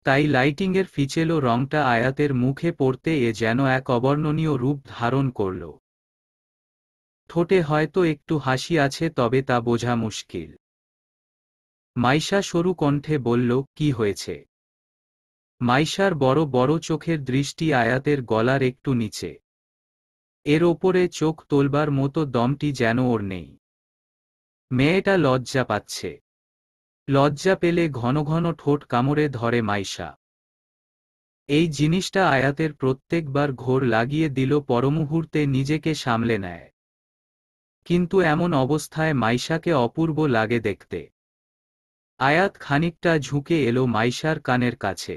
তাই লাইটিংয়ের ফিচেলো রংটা আয়াতের মুখে পড়তে এ যেন এক অবর্ণনীয় রূপ ধারণ করল। ঠোঁটে হয়তো একটু হাসি আছে তবে তা বোঝা মুশকিল। মাইশা সরু কণ্ঠে বলল, কি হয়েছে? মাইশার বড় বড় চোখের দৃষ্টি আয়াতের গলার একটু নিচে। এর ওপরে চোখ তোলবার মতো দমটি যেন ওর নেই। মেয়েটা লজ্জা পাচ্ছে। লজ্জা পেলে ঘন ঘন ঠোঁট কামড়ে ধরে মাইশা। এই জিনিসটা আয়াতের প্রত্যেকবার ঘোর লাগিয়ে দিল পরমুহূর্তে নিজেকে সামলে নেয়। কিন্তু এমন অবস্থায় মাইশাকে অপূর্ব লাগে দেখতে। আয়াত খানিকটা ঝুঁকে এলো মাইশার কানের কাছে।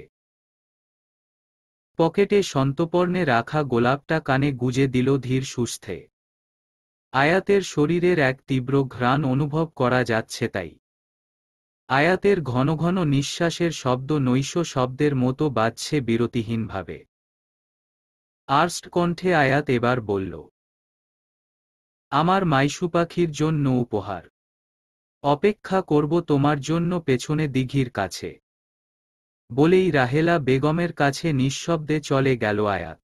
পকেটে সন্তর্পণে রাখা গোলাপটা কানে গুজে দিল ধীর সুস্থে। আয়াতের শরীরের এক তীব্র ঘ্রাণ অনুভব করা যাচ্ছে তাই। আয়াতের ঘন ঘন নিঃশ্বাসের শব্দ নৈশ শব্দের মতো বাজছে বিরতিহীনভাবে। আর্স্ট কণ্ঠে আয়াত এবার বলল, আমার মাইশু পাখির জন্য উপহার। অপেক্ষা করব তোমার জন্য পেছনে দিঘির কাছে। বলেই রাহেলা বেগমের কাছে নিঃশব্দে চলে গেল আয়াত।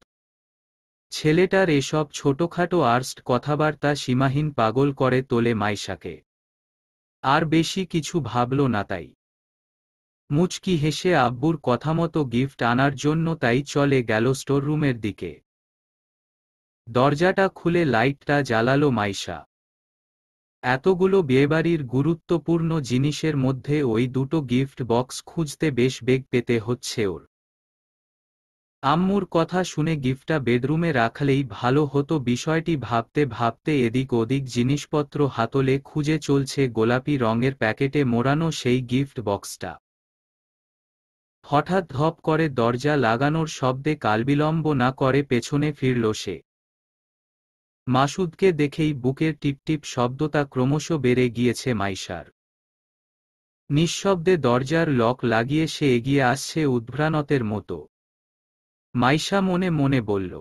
ছেলেটার এসব ছোটখাটো আর্স্ট কথাবার্তা সীমাহীন পাগল করে তোলে মাইশাকে। আর বেশি কিছু ভাবল না তাই। মুচকি হেসে আব্বুর কথামতো গিফট আনার জন্য তাই চলে গেল স্টোররুমের দিকে। দরজাটা খুলে লাইটটা জ্বালালো মাইশা। এতগুলো বিয়েবাড়ির গুরুত্বপূর্ণ জিনিসের মধ্যে ওই দুটো গিফট বক্স খুঁজতে বেশ বেগ পেতে হচ্ছে ওর। আম্মুর কথা শুনে গিফটটা বেডরুমে রাখলেই ভালো হতো বিষয়টি ভাবতে ভাবতে এদিক ওদিক জিনিসপত্র হাতলে খুঁজে চলছে গোলাপি রঙের প্যাকেটে মোড়ানো সেই গিফট বক্সটা। হঠাৎ ধপ করে দরজা লাগানোর শব্দে কালবিলম্ব না করে পেছনে ফিরল সে। মাসুদকে দেখেই বুকের টিপটিপ শব্দটা ক্রমশ বেড়ে গিয়েছে মাইশার। নিঃশব্দে দরজার লক লাগিয়ে সে এগিয়ে আসছে উদ্ভ্রানতের মতো। মাইশা মনে মনে বলল,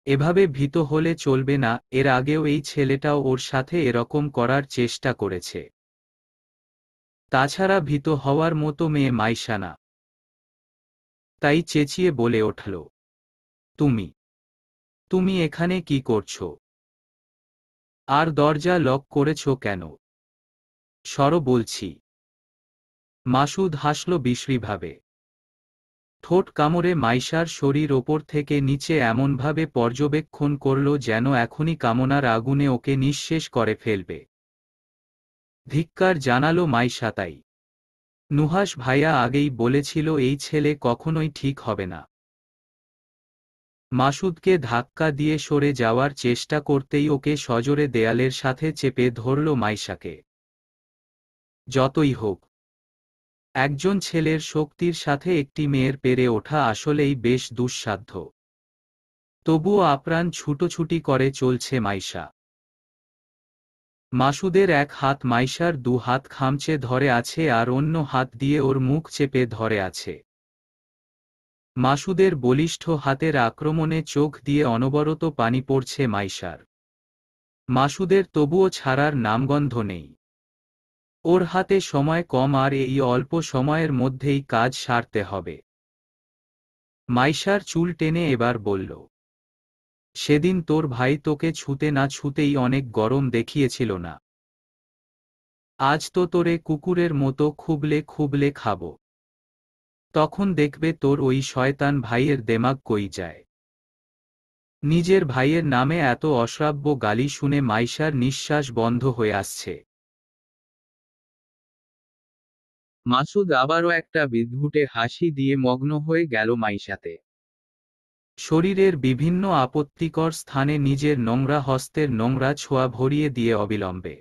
এভাবে ভীত হলে চলবে না, এর আগেও এই ছেলেটাও ওর সাথে এরকম করার চেষ্টা করেছে। তাছাড়া ভীত হওয়ার মতো মেয়ে মাইশা না। তাই চেঁচিয়ে বলে উঠল, তুমি তুমি এখানে কি করছো? আর দরজা লক করেছো কেন? সরো বলছি। মাসুদ হাসল বিশ্রীভাবে। ঠোঁট কামড়ে মাইশার শরীর ওপর থেকে নিচে এমনভাবে পর্যবেক্ষণ করল যেন এখনই কামনার আগুনে ওকে নিঃশেষ করে ফেলবে। ধিক্কার জানালো মাইশা। তাই নুহাশ ভাইয়া আগেই বলেছিল এই ছেলে কখনোই ঠিক হবে না। মাসুদকে ধাক্কা দিয়ে সরে যাওয়ার চেষ্টা করতেই ওকে সজোরে দেয়ালের সাথে চেপে ধরল মাইশাকে। যতই হোক, একজন ছেলের শক্তির সাথে একটি মেয়ের পেরে ওঠা আসলেই বেশ দুঃসাধ্য। তবুও আপ্রাণ ছুটোছুটি করে চলছে মাইশা। মাসুদের এক হাত মাইশার দু হাত খামচে ধরে আছে আর অন্য হাত দিয়ে ওর মুখ চেপে ধরে আছে। মাসুদের বলিষ্ঠ হাতের আক্রমণে চোখ দিয়ে অনবরত পানি পড়ছে মাইশার। মাসুদের তবুও ছাড়ার নামগন্ধ নেই। ওর হাতে সময় কম আর এই অল্প সময়ের মধ্যেই কাজ সারতে হবে। মাইশার চুল টেনে এবার বলল, সেদিন তোর ভাই তোকে ছুতে না ছুতেই অনেক গরম দেখিয়েছিল না? আজ তো তোরে কুকুরের মতো খুবলে খুবলে খাবো। তখন দেখবে তোর ওই শয়তান ভাইয়ের দেমাগ কই যায়। নিজের ভাইয়ের নামে এত অশ্রাব্য গালি শুনে মাইশার নিঃশ্বাস বন্ধ হয়ে আসছে। মাসুদ আবারও একটা বিদ্ঘুটে হাসি দিয়ে মগ্ন হয়ে গেল মাইশাতে। শরীরের বিভিন্ন আপত্তিকর স্থানে নিজের নোংরা হস্তের নোংরা ছোঁয়া ভরিয়ে দিয়ে অবিলম্বে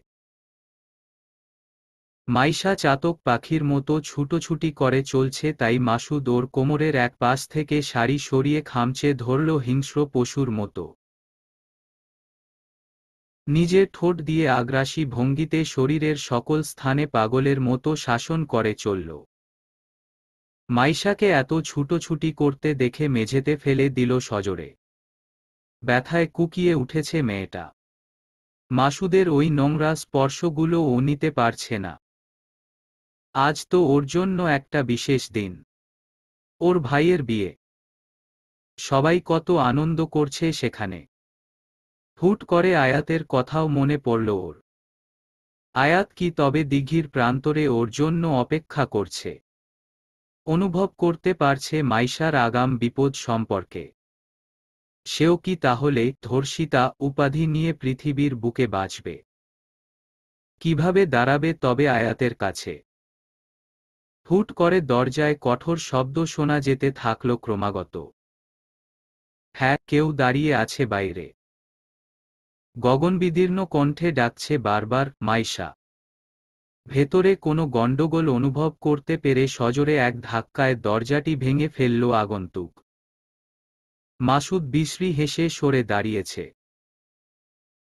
মাইশা চাতক পাখির মতো ছুটোছুটি করে চলছে। তাই মাসুদ ওর কোমরের এক পাশ থেকে শাড়ি সরিয়ে খামচে ধরল হিংস্র পশুর মতো। নিজের ঠোঁট দিয়ে আগ্রাসী ভঙ্গিতে শরীরের সকল স্থানে পাগলের মতো শাসন করে চলল। মাইশাকে এত ছুটোছুটি করতে দেখে মেঝেতে ফেলে দিল সজোরে। ব্যথায় কুকিয়ে উঠেছে মেয়েটা। মাসুদের ওই নোংরা স্পর্শগুলো ও নিতে পারছে না। আজ তো ওর জন্য একটা বিশেষ দিন, ওর ভাইয়ের বিয়ে। সবাই কত আনন্দ করছে সেখানে। হুট করে আয়াতের কথাও মনে পড়ল ওর। আয়াত কি তবে দিঘির প্রান্তরে ওর জন্য অপেক্ষা করছে? অনুভব করতে পারছে মাইশার আগাম বিপদ সম্পর্কে। সেও কি তাহলে ধর্ষিতা উপাধি নিয়ে পৃথিবীর বুকে বাঁচবে? কিভাবে দাঁড়াবে তবে আয়াতের কাছে? হুট করে দরজায় কঠোর শব্দ শোনা যেতে থাকল ক্রমাগত। হ্যাঁ, কেউ দাঁড়িয়ে আছে বাইরে। গগনবিদীর্ণ কণ্ঠে ডাকছে বারবার, মাইশা। ভেতরে কোনো গণ্ডগোল অনুভব করতে পেরে সজোরে এক ধাক্কায় দরজাটি ভেঙে ফেলল আগন্তুক। মাসুদ বিশ্রী হেসে সরে দাঁড়িয়েছে।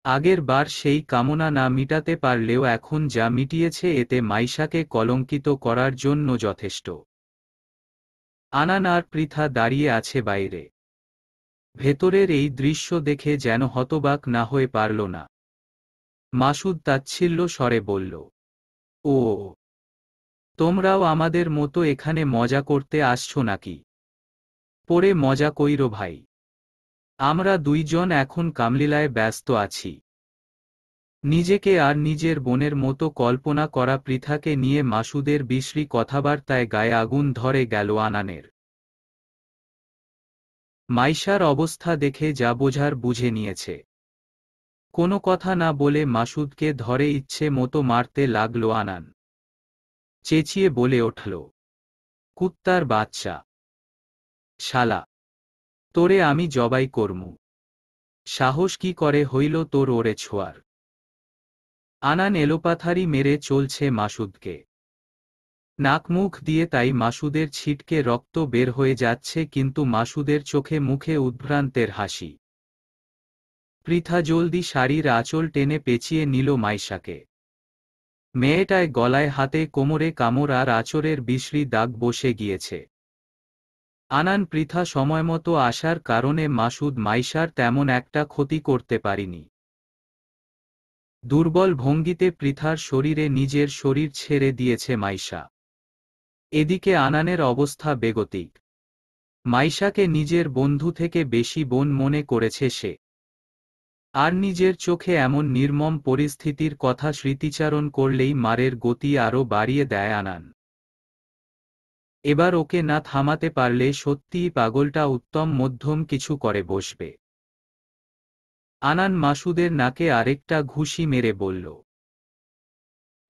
আগের বার সেই কামনা না মিটাতে পারলেও এখন যা মিটিয়েছে এতে মাইশাকে কলঙ্কিত করার জন্য যথেষ্ট। আনান আর পৃথা দাঁড়িয়ে আছে বাইরে। ভেতরের এই দৃশ্য দেখে যেন হতবাক না হয়ে পারল না। মাসুদ তাচ্ছিল্য স্বরে বলল, ও, তোমরাও আমাদের মতো এখানে মজা করতে আসছো নাকি? পরে মজা কইরো ভাই। আমরা দুইজন এখন কামলীলায় ব্যস্ত আছি। নিজেকে আর নিজের বোনের মতো কল্পনা করা পৃথাকে নিয়ে মাসুদের বিশ্রী কথাবার্তায় গায়ে আগুন ধরে গেল আনানের। মাইশার অবস্থা দেখে যা বোঝার বুঝে নিয়েছে। কোনো কথা না বলে মাসুদকে ধরে ইচ্ছে মতো মারতে লাগল আনান। চেঁচিয়ে বলে উঠল, কুত্তার বাচ্চা! শালা, তোরে আমি জবাই করমু। সাহস কি করে হইল তোর ওরে ছোঁয়ার? আনান এলোপাথারি মেরে চলছে মাসুদকে। নাক মুখ দিয়ে তাই মাসুদের ছিটকে রক্ত বের হয়ে যাচ্ছে, কিন্তু মাসুদের চোখে মুখে উদ্ভ্রান্তের হাসি। পৃথা জলদি শাড়ির আঁচল টেনে পেঁচিয়ে নিল মাইশাকে। মেয়েটায় গলায় হাতে কোমরে কামড় আর আঁচড়ের বিশ্রী দাগ বসে গিয়েছে। আনান পৃথা সময়মতো আসার কারণে মাসুদ মাইশার তেমন একটা ক্ষতি করতে পারেনি। দুর্বল ভঙ্গিতে পৃথার শরীরে নিজের শরীর ছেড়ে দিয়েছে মাইশা। এদিকে আনানের অবস্থা বেগতিক। মাইশাকে নিজের বন্ধু থেকে বেশি বোন মনে করেছে সে। আর নিজের চোখে এমন নির্মম পরিস্থিতির কথা স্মৃতিচারণ করলেই মারের গতি আরও বাড়িয়ে দেয় আনান। এবার ওকে না থামাতে পারলে সত্যিই পাগলটা উত্তম মধ্যম কিছু করে বসবে। আনান মাসুদের নাকে আরেকটা ঘুষি মেরে বলল,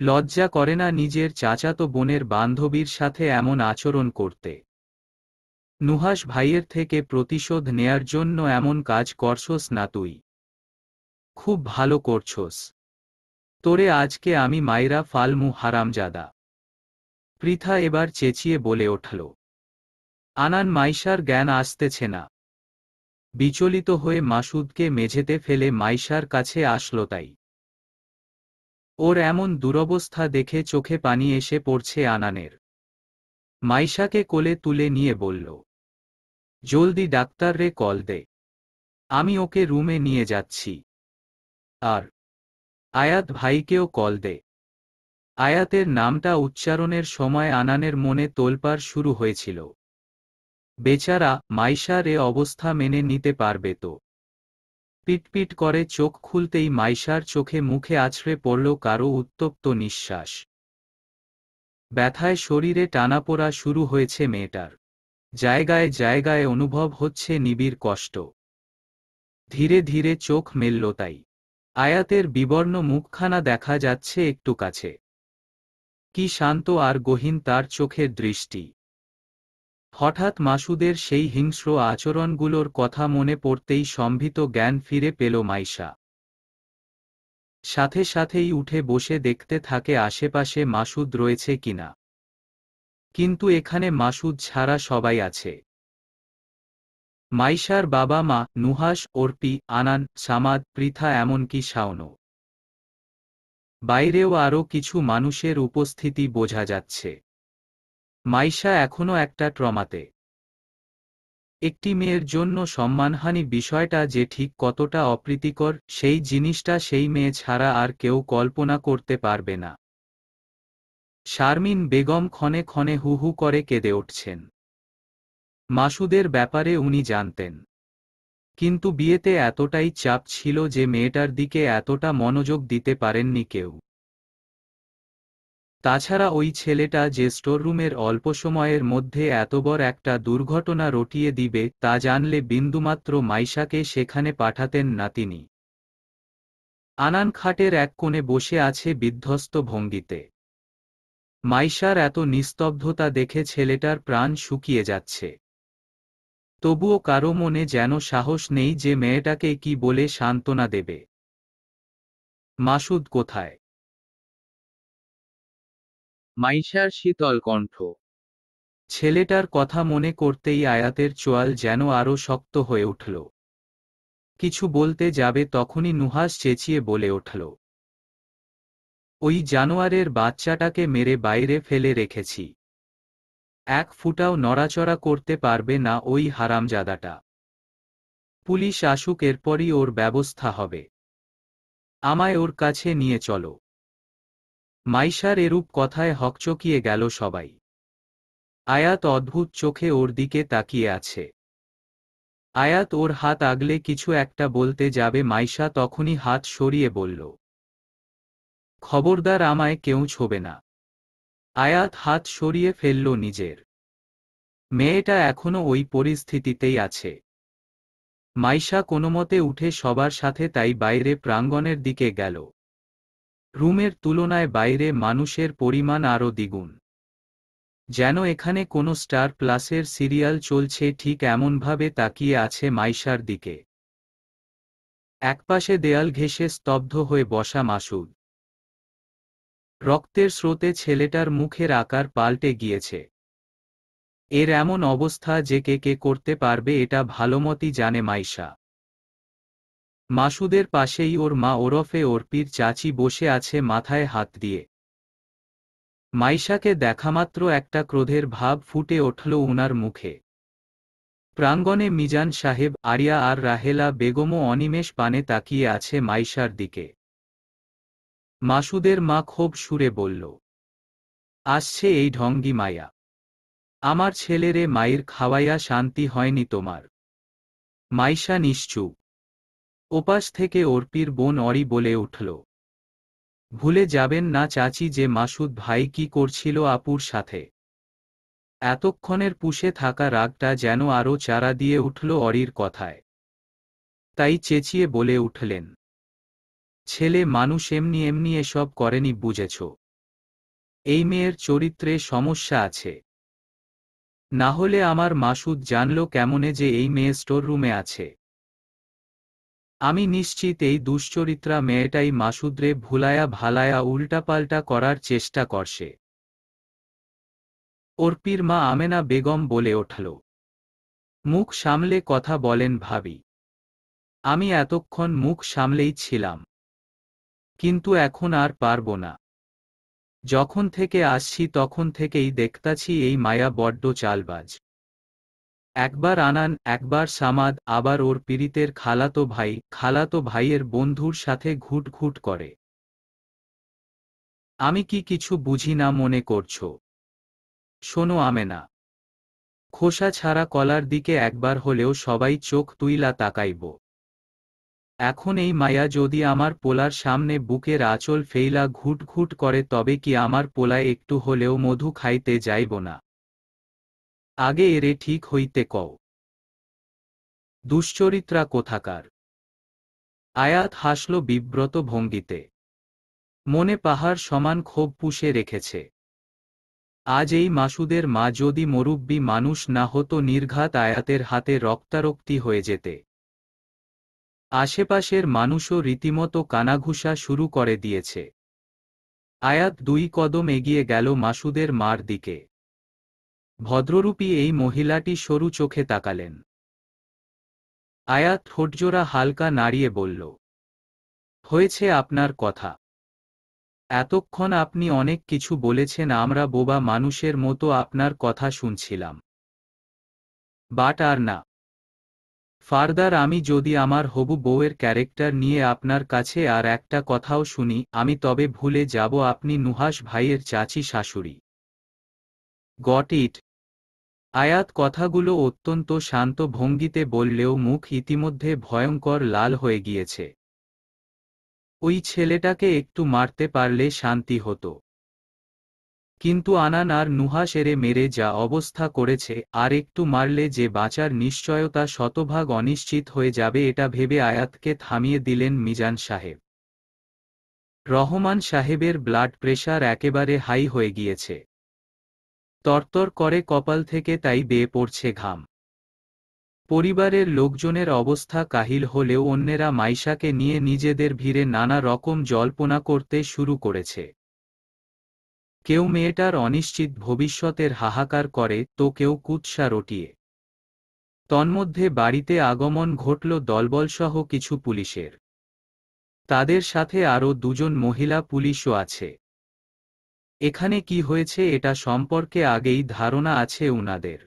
লজ্জা করে না নিজের চাচাতো বোনের বান্ধবীর সাথে এমন আচরণ করতে? নুহাশ ভাইয়ের থেকে প্রতিশোধ নেয়ার জন্য এমন কাজ করছস না তুই? খুব ভালো করছস। তোরে আজকে আমি মাইরা ফালমু হারামজাদা। পৃথা এবার চেঁচিয়ে বলে উঠল। আনান মাইশার জ্ঞান আসতেছে না। বিচলিত হয়ে মাসুদকে মেঝেতে ফেলে মাইশার কাছে আসলো তাই। ওর এমন দুরবস্থা দেখে চোখে পানি এসে পড়ছে আনানের। মাইশাকে কোলে তুলে নিয়ে বলল, জলদি ডাক্তার রে কল দে, আমি ওকে রুমে নিয়ে যাচ্ছি। আর আয়াত ভাইকেও কল দে। আয়াতের নামটা উচ্চারণের সময় আনানের মনে তোলপাড় শুরু হয়েছিল। বেচারা মাইশার এ অবস্থা মেনে নিতে পারবে তো? পিটপিট করে চোখ খুলতেই মাইশার চোখে মুখে আছড়ে পড়ল কারো উত্তপ্ত নিঃশ্বাস। ব্যথায় শরীরে টানাপোড়া শুরু হয়েছে মেয়েটার। জায়গায় জায়গায় অনুভব হচ্ছে নিবিড় কষ্ট। ধীরে ধীরে চোখ মেলল তাই। আয়াতের বিবর্ণ মুখখানা দেখা যাচ্ছে একটু কাছে। কি শান্ত আর গহীন তার চোখের দৃষ্টি। হঠাৎ মাসুদের সেই হিংস্র আচরণগুলোর কথা মনে পড়তেই সম্ভিত জ্ঞান ফিরে পেল মাইশা। সাথে সাথেই উঠে বসে দেখতে থাকে আশেপাশে মাসুদ রয়েছে কিনা। কিন্তু এখানে মাসুদ ছাড়া সবাই আছে। মাইশার বাবা মা, নুহাশ, অর্পি, আনান, সামাদ, পৃথা, এমনকি শাওনও। বাইরেও আরও কিছু মানুষের উপস্থিতি বোঝা যাচ্ছে। মাইশা এখনও একটা ট্রমাতে। একটি মেয়ের জন্য সম্মানহানি বিষয়টা যে ঠিক কতটা অপ্রীতিকর সেই জিনিসটা সেই মেয়ে ছাড়া আর কেউ কল্পনা করতে পারবে না। শারমিন বেগম ক্ষণে ক্ষণে হু হু করে কেঁদে উঠছেন। মাসুদের ব্যাপারে উনি জানতেন, কিন্তু বিয়েতে এতটাই চাপ ছিল যে মেয়েটার দিকে এতটা মনোযোগ দিতে পারেননি কেউ। তাছাড়া ওই ছেলেটা যে স্টোররুমের অল্প সময়ের মধ্যে এত বড় একটা দুর্ঘটনা রটিয়ে দিবে তা জানলে বিন্দুমাত্র মাইশাকে সেখানে পাঠাতেন না তিনি। আনান খাটের এক কোণে বসে আছে বিধ্বস্ত ভঙ্গিতে। মাইশার এত নিস্তব্ধতা দেখে ছেলেটার প্রাণ শুকিয়ে যাচ্ছে। তবুও কারো মনে যেন সাহস নেই যে মেয়েটাকে কি বলে সান্ত্বনা দেবে। মাসুদ কোথায়? মাইশার শীতল কণ্ঠ। ছেলেটার কথা মনে করতেই আয়াতের চোয়াল যেন আরও শক্ত হয়ে উঠল। কিছু বলতে যাবে তখনই নুহাশ চেঁচিয়ে বলে উঠল, ওই জানোয়ারের বাচ্চাটাকে মেরে বাইরে ফেলে রেখেছি। এক ফুটাও নড়াচড়া করতে পারবে না ওই হারামজাদাটা। পুলিশ আসুক, এরপরই ওর ব্যবস্থা হবে। আমায় ওর কাছে নিয়ে চলো। মাইশার এরূপ কথায় হকচকিয়ে গেল সবাই। আয়াত অদ্ভুত চোখে ওর দিকে তাকিয়ে আছে। আয়াত ওর হাত আগলে কিছু একটা বলতে যাবে, মাইশা তখনই হাত সরিয়ে বলল, খবরদার আমায় কেউ ছোবে না। আয়াত হাত সরিয়ে ফেলল নিজের। মেয়েটা এখনো ওই পরিস্থিতিতেই আছে। মাইশা কোনোমতে উঠে সবার সাথে তাই বাইরে প্রাঙ্গণের দিকে গেল। রুমের তুলনায় বাইরে মানুষের পরিমাণ আরও দ্বিগুণ। যেন এখানে কোনো স্টার প্লাসের সিরিয়াল চলছে ঠিক এমনভাবে তাকিয়ে আছে মাইশার দিকে। একপাশে দেয়াল ঘেঁষে স্তব্ধ হয়ে বসা মাসুদ। রক্তের স্রোতে ছেলেটার মুখের আকার পাল্টে গিয়েছে। এর এমন অবস্থা যে কে করতে পারবে এটা ভালোমতই জানে মাইশা। মাসুদের পাশেই ওর মা ওরফে অর্পির চাচি বসে আছে মাথায় হাত দিয়ে। মাইশাকে দেখামাত্র একটা ক্রোধের ভাব ফুটে উঠল উনার মুখে। প্রাঙ্গণে মিজান সাহেব, আরিয়া আর রাহেলা বেগমও অনিমেষ পানে তাকিয়ে আছে মাইশার দিকে। মাসুদের মা ক্ষোভ সুরে বলল, আসছে এই ঢঙ্গি মায়া। আমার ছেলেরে মায়ের খাওয়াইয়া শান্তি হয়নি তোমার। মাইশা নিশ্চুপ। ওপাশ থেকে অর্পির বোন অরি বলে উঠল, ভুলে যাবেন না চাচি যে মাসুদ ভাই কি করছিল আপুর সাথে। এতক্ষণের পুষে থাকা রাগটা যেন আরও চারা দিয়ে উঠল অরির কথায়। তাই চেঁচিয়ে বলে উঠলেন, ছেলে মানুষ এমনি এমনি এসব করেনি বুঝেছ। এই মেয়ের চরিত্রে সমস্যা আছে। না হলে আমার মাসুদ জানল কেমনে যে এই মেয়ে স্টোর রুমে আছে। আমি নিশ্চিত এই দুশ্চরিত্রা মেয়েটাই মাসুদরে ভুলায়া ভালায়া উল্টাপাল্টা করার চেষ্টা করছে। অর্পির মা আমেনা বেগম বলে উঠল, মুখ সামলে কথা বলেন ভাবি। আমি এতক্ষণ মুখ সামলেই ছিলাম, কিন্তু এখন আর পারব না। যখন থেকে আসছি তখন থেকেই দেখতাছি এই মায়া বড্ড চালবাজ। একবার আনান, একবার সামাদ, আবার ওর পীড়িতের খালাতো ভাইয়ের বন্ধুর সাথে ঘুট ঘুট করে। আমি কি কিছু বুঝি না মনে করছো? শোনো আমেনা, খোসা ছাড়া কলার দিকে একবার হলেও সবাই চোখ তুইলা তাকাইব। এখন এই মায়া যদি আমার পোলার সামনে বুকের আঁচল ফেইলা ঘুট ঘুট করে তবে কি আমার পোলায় একটু হলেও মধু খাইতে যাইব না? আগে এরে ঠিক হইতে কও। দুশ্চরিত্রা কোথাকার। আয়াত হাসল বিব্রত ভঙ্গিতে। মনে পাহাড় সমান ক্ষোভ পুষে রেখেছে। আজ এই মাসুদের মা যদি মুরব্বি মানুষ না হতো নির্ঘাত আয়াতের হাতে রক্তারক্তি হয়ে যেতে। আশেপাশের মানুষও রীতিমতো কানাঘুষা শুরু করে দিয়েছে। আয়াত 2 কদম এগিয়ে গেল মাসুদের মার দিকে। ভদ্ররূপী এই মহিলাটি সরু চোখে তাকালেন। আয়াত ঠোঁটজোড়া হালকা নাড়িয়ে বলল, হয়েছে আপনার কথা। এতক্ষণ আপনি অনেক কিছু বলেছেন, আমরা বোবা মানুষের মতো আপনার কথা শুনছিলাম। বাট আর না। ফার্দার আমি যদি আমার হবু বউয়ের ক্যারেক্টার নিয়ে আপনার কাছে আর একটা কথাও শুনি, আমি তবে ভুলে যাব আপনি নুহাশ ভাইয়ের চাচি শাশুড়ি। Got it? আয়াত কথাগুলো অত্যন্ত শান্ত ভঙ্গিতে বললেও মুখ ইতিমধ্যে ভয়ঙ্কর লাল হয়ে গিয়েছে। ওই ছেলেটাকে একটু মারতে পারলে শান্তি হতো, কিন্তু আনান আর নুহাশ এরে মেরে যা অবস্থা করেছে, আর একটু মারলে যে বাঁচার নিশ্চয়তা শতভাগ অনিশ্চিত হয়ে যাবে এটা ভেবে আয়াতকে থামিয়ে দিলেন মিজান সাহেব। রহমান সাহেবের ব্লাড প্রেশার একেবারে হাই হয়ে গিয়েছে। তরতর করে কপাল থেকে তাই বেয়ে পড়ছে ঘাম। পরিবারের লোকজনের অবস্থা কাহিল হলেও অন্যেরা মাইশাকে নিয়ে নিজেদের ভিড়ে নানা রকম জল্পনা করতে শুরু করেছে। কেউ মেয়েটার অনিশ্চিত ভবিষ্যতের হাহাকার করে, তো কেউ কুৎসা রটিয়ে। তন্মধ্যে বাড়িতে আগমন ঘটল দলবলসহ কিছু পুলিশের। তাদের সাথে আরও 2 জন মহিলা পুলিশও আছে। এখানে কি হয়েছে এটা সম্পর্কে আগেই ধারণা আছে উনাদের।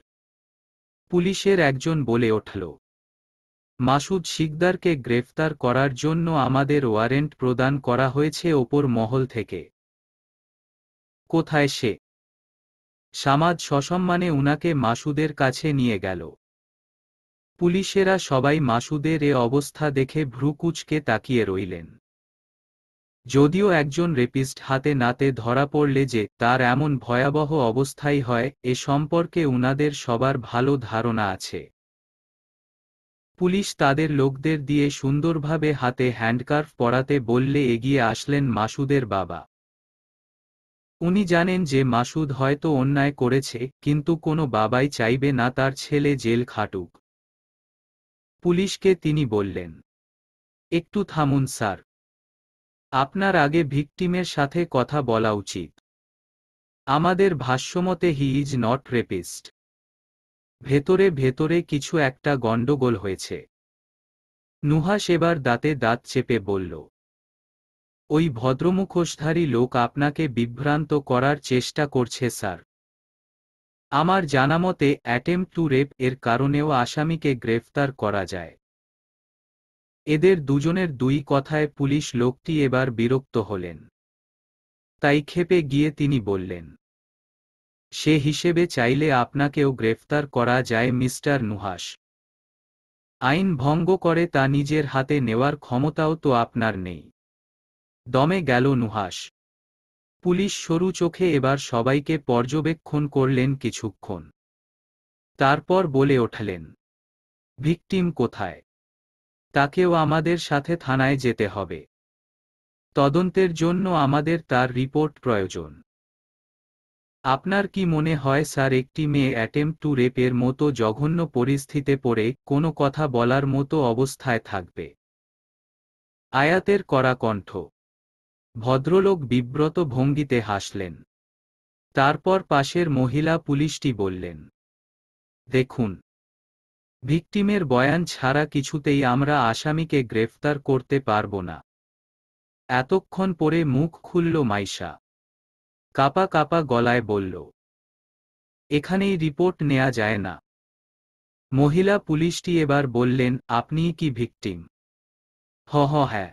পুলিশের একজন বলে উঠল, মাসুদ শিকদারকে গ্রেফতার করার জন্য আমাদের ওয়ারেন্ট প্রদান করা হয়েছে ওপর মহল থেকে। কোথায় সে? সামাদ সসম্মানে উনাকে মাসুদের কাছে নিয়ে গেল। পুলিশেরা সবাই মাসুদের এ অবস্থা দেখে ভ্রুকুঁচকে তাকিয়ে রইলেন। যদিও একজন রেপিস্ট হাতে নাতে ধরা পড়লে যে তার এমন ভয়াবহ অবস্থাই হয় এ সম্পর্কে উনাদের সবার ভালো ধারণা আছে। পুলিশ তাদের লোকদের দিয়ে সুন্দরভাবে হাতে হ্যান্ডকার্ফ পরাতে বললে এগিয়ে আসলেন মাসুদের বাবা। উনি জানেন যে মাসুদ হয়তো অন্যায় করেছে, কিন্তু কোনো বাবাই চাইবে না তার ছেলে জেল খাটুক। পুলিশকে তিনি বললেন, একটু থামুন স্যার। আপনার আগে ভিকটিমের সাথে কথা বলা উচিত। আমাদের ভাষ্যমতে হি ইজ নট রেপিস্ট। ভেতরে ভেতরে কিছু একটা গণ্ডগোল হয়েছে। নুহাশ এবার দাঁতে দাঁত চেপে বলল, ওই ভদ্রমুখোশধারী লোক আপনাকে বিভ্রান্ত করার চেষ্টা করছে স্যার। আমার জানামতে অ্যাটেম্প টু রেপ এর কারণেও আসামিকে গ্রেফতার করা যায়। এদের দুজনের দুই কথায় পুলিশ লোকটি এবার বিরক্ত হলেন। তাই ক্ষেপে গিয়ে তিনি বললেন, সে হিসেবে চাইলে আপনাকেও গ্রেফতার করা যায় মিস্টার নুহাশ। আইন ভঙ্গ করে তা নিজের হাতে নেওয়ার ক্ষমতাও তো আপনার নেই। দমে গেল নুহাশ। পুলিশ সরু চোখে এবার সবাইকে পর্যবেক্ষণ করলেন কিছুক্ষণ। তারপর বলে ওঠলেন, ভিকটিম কোথায়? তাকেও আমাদের সাথে থানায় যেতে হবে। তদন্তের জন্য আমাদের তার রিপোর্ট প্রয়োজন। আপনার কি মনে হয় স্যার, একটি মেয়ে অ্যাটেম্প টু রেপের মতো জঘন্য পরিস্থিতিতে পড়ে কোনো কথা বলার মতো অবস্থায় থাকবে? আয়াতের কড়া কণ্ঠ। ভদ্রলোক বিব্রত ভঙ্গিতে হাসলেন। তারপর পাশের মহিলা পুলিশটি বললেন, দেখুন, ভিকটিমের বয়ান ছাড়া কিছুতেই আমরা আসামিকে গ্রেফতার করতে পারব না। এতক্ষণ পরে মুখ খুলল মাইশা। কাপা কাপা গলায় বলল, এখানেই রিপোর্ট নেওয়া যায় না। মহিলা পুলিশটি এবার বললেন, আপনিই কি ভিকটিম? হ্যাঁ।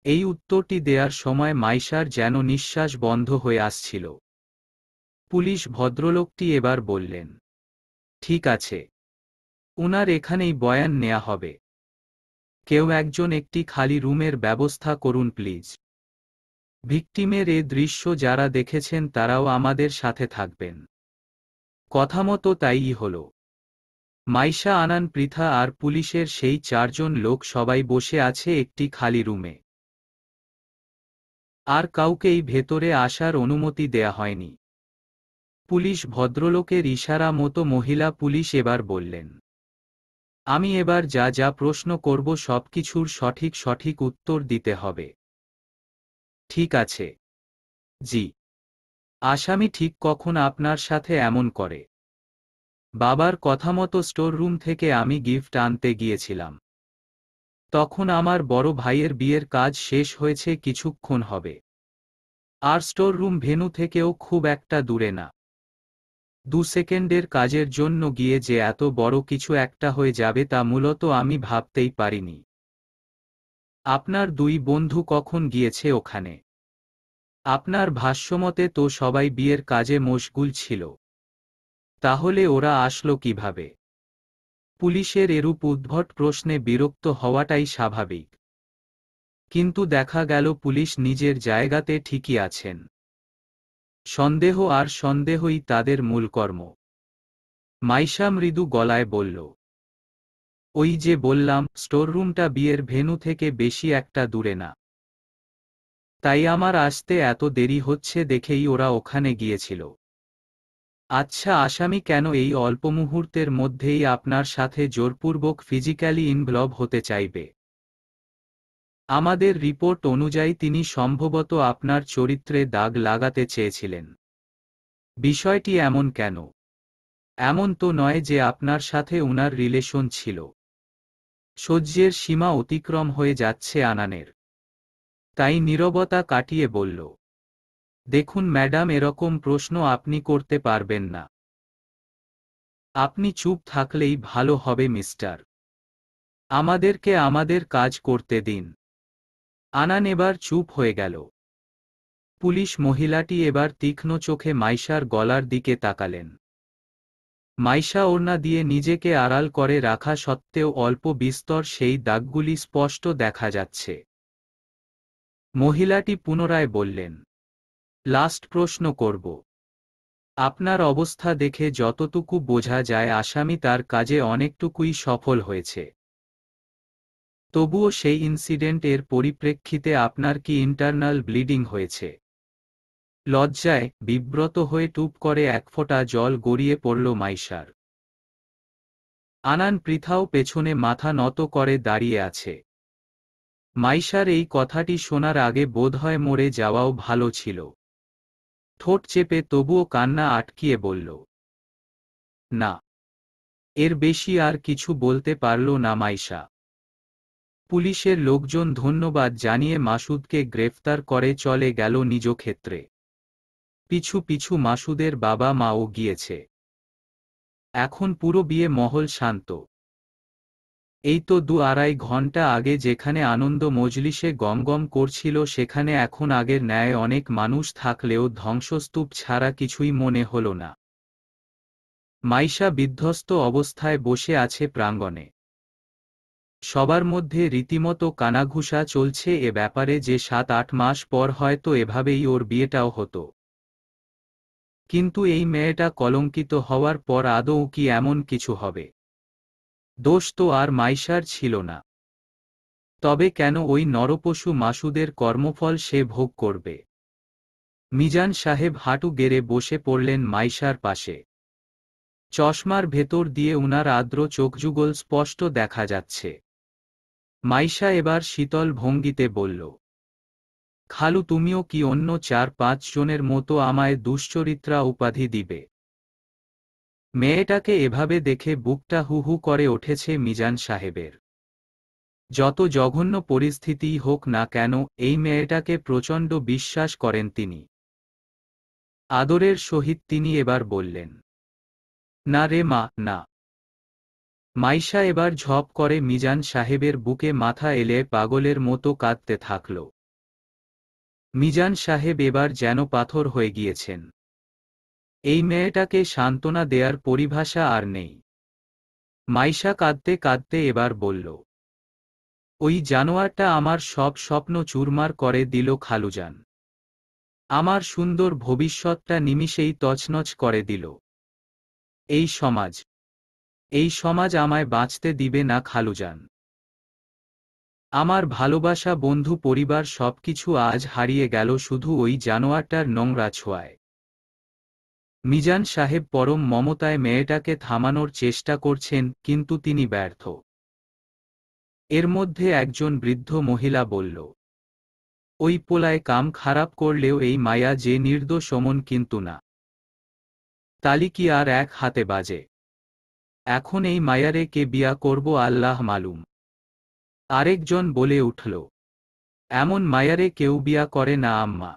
এই উত্তরটি দেয়ার সময় মাইশার যেন নিঃশ্বাস বন্ধ হয়ে আসছিল। পুলিশ ভদ্রলোকটি এবার বললেন, ঠিক আছে, উনার এখানেই বয়ান নেয়া হবে। কেউ একজন একটি খালি রুমের ব্যবস্থা করুন প্লিজ। ভিকটিমের এ দৃশ্য যারা দেখেছেন তারাও আমাদের সাথে থাকবেন। কথামতো তাইই হল। মাইশা, আনান, পৃথা আর পুলিশের সেই চারজন লোক সবাই বসে আছে একটি খালি রুমে। আর কাউকেই ভেতরে আসার অনুমতি দেয়া হয়নি। পুলিশ ভদ্রলোকের ইশারা মতো মহিলা পুলিশ এবার বললেন, আমি এবার যা যা প্রশ্ন করব সবকিছুর সঠিক উত্তর দিতে হবে। ঠিক আছে। জি। আসামি ঠিক কখন আপনার সাথে এমন করে? বাবার কথামতো স্টোর রুম থেকে আমি গিফট আনতে গিয়েছিলাম। তখন আমার বড় ভাইয়ের বিয়ের কাজ শেষ হয়েছে কিছুক্ষণ হবে। আর স্টোর রুম ভেন্যু থেকেও খুব একটা দূরে না। 2 সেকেন্ডের কাজের জন্য গিয়ে যে এত বড় কিছু একটা হয়ে যাবে তা মূলত আমি ভাবতেই পারিনি। আপনার দুই বন্ধু কখন গিয়েছে ওখানে? আপনার ভাষ্যমতে তো সবাই বিয়ের কাজে মশগুল ছিল। তাহলে ওরা আসলো কিভাবে? পুলিশের এরূপ উদ্ভট প্রশ্নে বিরক্ত হওয়াটাই স্বাভাবিক। কিন্তু দেখা গেল পুলিশ নিজের জায়গাতে ঠিকই আছেন। সন্দেহ আর সন্দেহই তাদের মূল কর্ম। মাইশা মৃদু গলায় বলল, ওই যে বললাম, স্টোররুমটা বিয়ের ভেন্যু থেকে বেশি একটা দূরে না। তাই আমার আসতে এত দেরি হচ্ছে দেখেই ওরা ওখানে গিয়েছিল। আচ্ছা, আসামি কেন এই অল্প মুহূর্তের মধ্যেই আপনার সাথে জোরপূর্বক ফিজিক্যালি ইনভলভ হতে চাইবে? আমাদের রিপোর্ট অনুযায়ী তিনি সম্ভবত আপনার চরিত্রে দাগ লাগাতে চেয়েছিলেন। বিষয়টি এমন কেন? এমন তো নয় যে আপনার সাথে উনার রিলেশন ছিল। সহ্যের সীমা অতিক্রম হয়ে যাচ্ছে আনানের। তাই নীরবতা কাটিয়ে বলল, দেখুন ম্যাডাম, এরকম প্রশ্ন আপনি করতে পারবেন না। আপনি চুপ থাকলেই ভালো হবে মিস্টার। আমাদেরকে আমাদের কাজ করতে দিন। আনান এবার চুপ হয়ে গেল। পুলিশ মহিলাটি এবার তীক্ষ্ণ চোখে মাইশার গলার দিকে তাকালেন। মাইশা ওড়না দিয়ে নিজেকে আড়াল করে রাখা সত্ত্বেও অল্প বিস্তর সেই দাগগুলি স্পষ্ট দেখা যাচ্ছে। মহিলাটি পুনরায় বললেন, লাস্ট প্রশ্ন করব। আপনার অবস্থা দেখে যতটুকু বোঝা যায় আসামি তার কাজে অনেকটুকুই সফল হয়েছে। তবুও সেই ইনসিডেন্ট এর পরিপ্রেক্ষিতে আপনার কি ইন্টারনাল ব্লিডিং হয়েছে? লজ্জায় বিব্রত হয়ে টুপ করে এক ফোঁটা জল গড়িয়ে পড়ল মাইশার। আনান, পৃথাও পেছনে মাথা নত করে দাঁড়িয়ে আছে। মাইশার এই কথাটি শোনার আগে বোধহয় মরে যাওয়াও ভালো ছিল। ঠোঁট চেপে তবুও কান্না আটকিয়ে বলল, না। এর বেশি আর কিছু বলতে পারল না মাইশা। পুলিশের লোকজন ধন্যবাদ জানিয়ে মাসুদকে গ্রেফতার করে চলে গেল নিজ ক্ষেত্রে। পিছু পিছু মাসুদের বাবা মাও গিয়েছে। এখন পুরো বিয়ে মহল শান্ত। এই তো ২-২.৫ ঘন্টা আগে যেখানে আনন্দ মজলিসে গমগম করছিল সেখানে এখন আগের ন্যায় অনেক মানুষ থাকলেও ধ্বংসস্তূপ ছাড়া কিছুই মনে হল না। মাইশা বিধ্বস্ত অবস্থায় বসে আছে প্রাঙ্গণে। সবার মধ্যে রীতিমতো কানাঘুষা চলছে এ ব্যাপারে যে ৭-৮ মাস পর হয়তো এভাবেই ওর বিয়েটাও হতো। কিন্তু এই মেয়েটা কলঙ্কিত হওয়ার পর আদৌ কি এমন কিছু হবে? দোষ তো আর মাইশার ছিল না। তবে কেন ওই নরপশু মাসুদের কর্মফল সে ভোগ করবে? মিজান সাহেব হাঁটু গেড়ে বসে পড়লেন মাইশার পাশে। চশমার ভেতর দিয়ে উনার আর্দ্র চোখযুগল স্পষ্ট দেখা যাচ্ছে। মাইশা এবার শীতল ভঙ্গিতে বলল, খালু তুমিও কি অন্য ৪-৫ জনের মতো আমায় দুশ্চরিত্রা উপাধি দিবে? মেয়েটাকে এভাবে দেখে বুকটা হু হু করে উঠেছে মিজান সাহেবের। যত জঘন্য পরিস্থিতিই হোক না কেন এই মেয়েটাকে প্রচণ্ড বিশ্বাস করেন তিনি। আদরের সহিত তিনি এবার বললেন, না রে মা, না। মাইশা এবার ঝপ করে মিজান সাহেবের বুকে মাথা এলে পাগলের মতো কাঁদতে থাকল। মিজান সাহেব এবার যেন পাথর হয়ে গিয়েছেন। এই মেয়েটাকে সান্ত্বনা দেয়ার পরিভাষা আর নেই। মাইশা কাঁদতে কাঁদতে এবার বলল, ওই জানোয়ারটা আমার সব স্বপ্ন চুরমার করে দিল খালুজান। আমার সুন্দর ভবিষ্যৎটা নিমিষেই তছনছ করে দিল। এই সমাজ, এই সমাজ আমায় বাঁচতে দিবে না খালুজান। আমার ভালোবাসা বন্ধু পরিবার সবকিছু আজ হারিয়ে গেল শুধু ওই জানোয়ারটার নোংরা ছোঁয়ায়। মিজান সাহেব পরম মমতায় মেয়েটাকে থামানোর চেষ্টা করছেন কিন্তু তিনি ব্যর্থ। এর মধ্যে একজন বৃদ্ধ মহিলা বলল, ওই পোলায় কাম খারাপ করলেও এই মায়া যে নির্দোষ অমন কিন্তু না। তালি কি আর এক হাতে বাজে? এখন এই মায়ারে কে বিয়া করব আল্লাহ মালুম। আরেকজন বলে উঠল, এমন মায়ারে কেউ বিয়া করে না আম্মা।